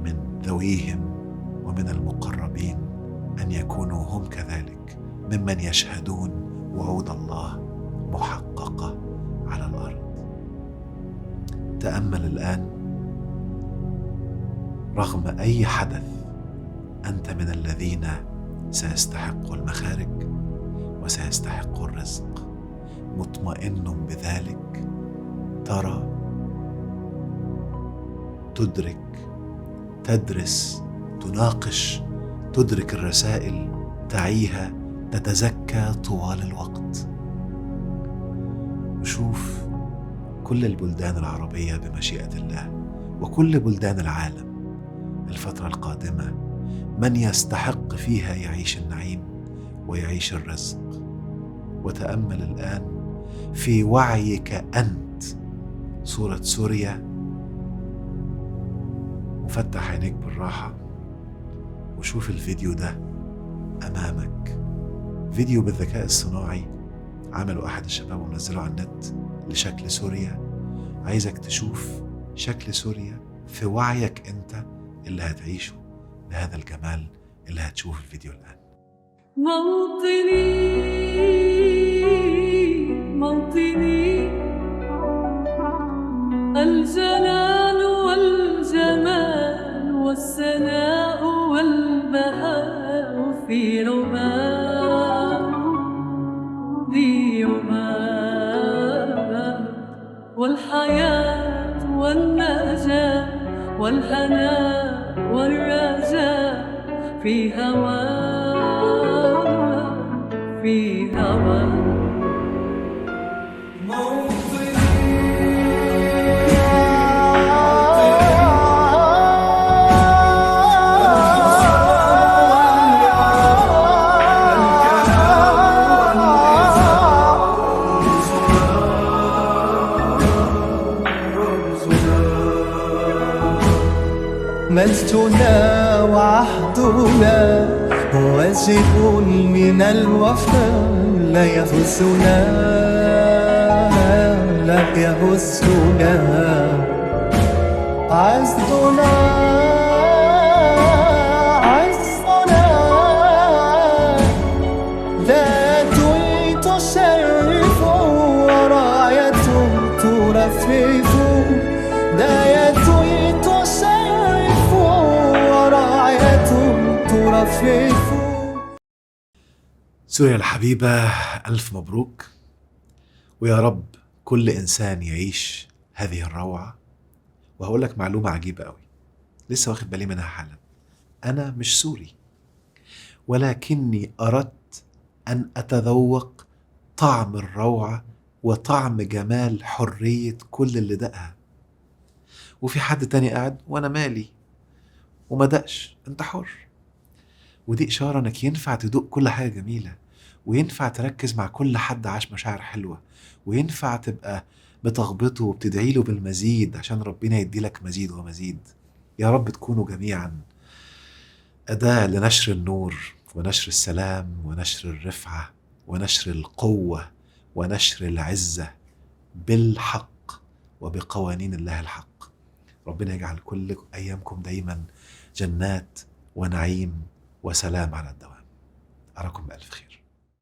من ذويهم ومن المقربين أن يكونوا هم كذلك ممن يشهدون وعود الله محققة على الأرض. تأمل الآن، رغم أي حدث أنت من الذين سيستحق المخارج وسيستحق الرزق، مطمئن بذلك. ترى، تدرك، تدرس، تناقش، تدرك الرسائل، تعيها، تتزكى طوال الوقت. وشوف كل البلدان العربية بمشيئة الله وكل بلدان العالم الفترة القادمة من يستحق فيها يعيش النعيم ويعيش الرزق. وتأمل الآن في وعيك أنت صورة سوريا، وفتح عينيك بالراحة وشوف الفيديو ده أمامك. فيديو بالذكاء الصناعي عمله أحد الشباب ومنزله على النت لشكل سوريا. عايزك تشوف شكل سوريا في وعيك أنت اللي هتعيشه بهذا الجمال اللي هتشوف الفيديو الآن. موطني موطني، الجلال والجمال والسناء والبهاء في رباء ذي رباء، والحياة والنجاة والهناء والرجاء في هواء في هواء. مجدنا وعهدنا واجب من الوفاء، لا يهزنا لا يهزنا عزنا عزنا، ذات تشرف وراية ترفرف، ذات تشرف وراية ترفرف. سوريا الحبيبة، ألف مبروك، ويا رب كل إنسان يعيش هذه الروعة. وهقول لك معلومة عجيبة قوي لسه واخد بالي منها حالا. أنا مش سوري، ولكني أردت أن أتذوق طعم الروعة وطعم جمال حرية كل اللي دقها. وفي حد تاني قاعد وأنا مالي وما دقش، أنت حر. ودي إشارة أنك ينفع تدوق كل حاجة جميلة، وينفع تركز مع كل حد عاش مشاعر حلوة، وينفع تبقى بتغبطه وبتدعي له بالمزيد عشان ربنا يدي لك مزيد ومزيد. يا رب تكونوا جميعا أداة لنشر النور ونشر السلام ونشر الرفعة ونشر القوة ونشر العزة بالحق وبقوانين الله الحق. ربنا يجعل كل أيامكم دايما جنات ونعيم وسلام على الدوام. أراكم بألف خير.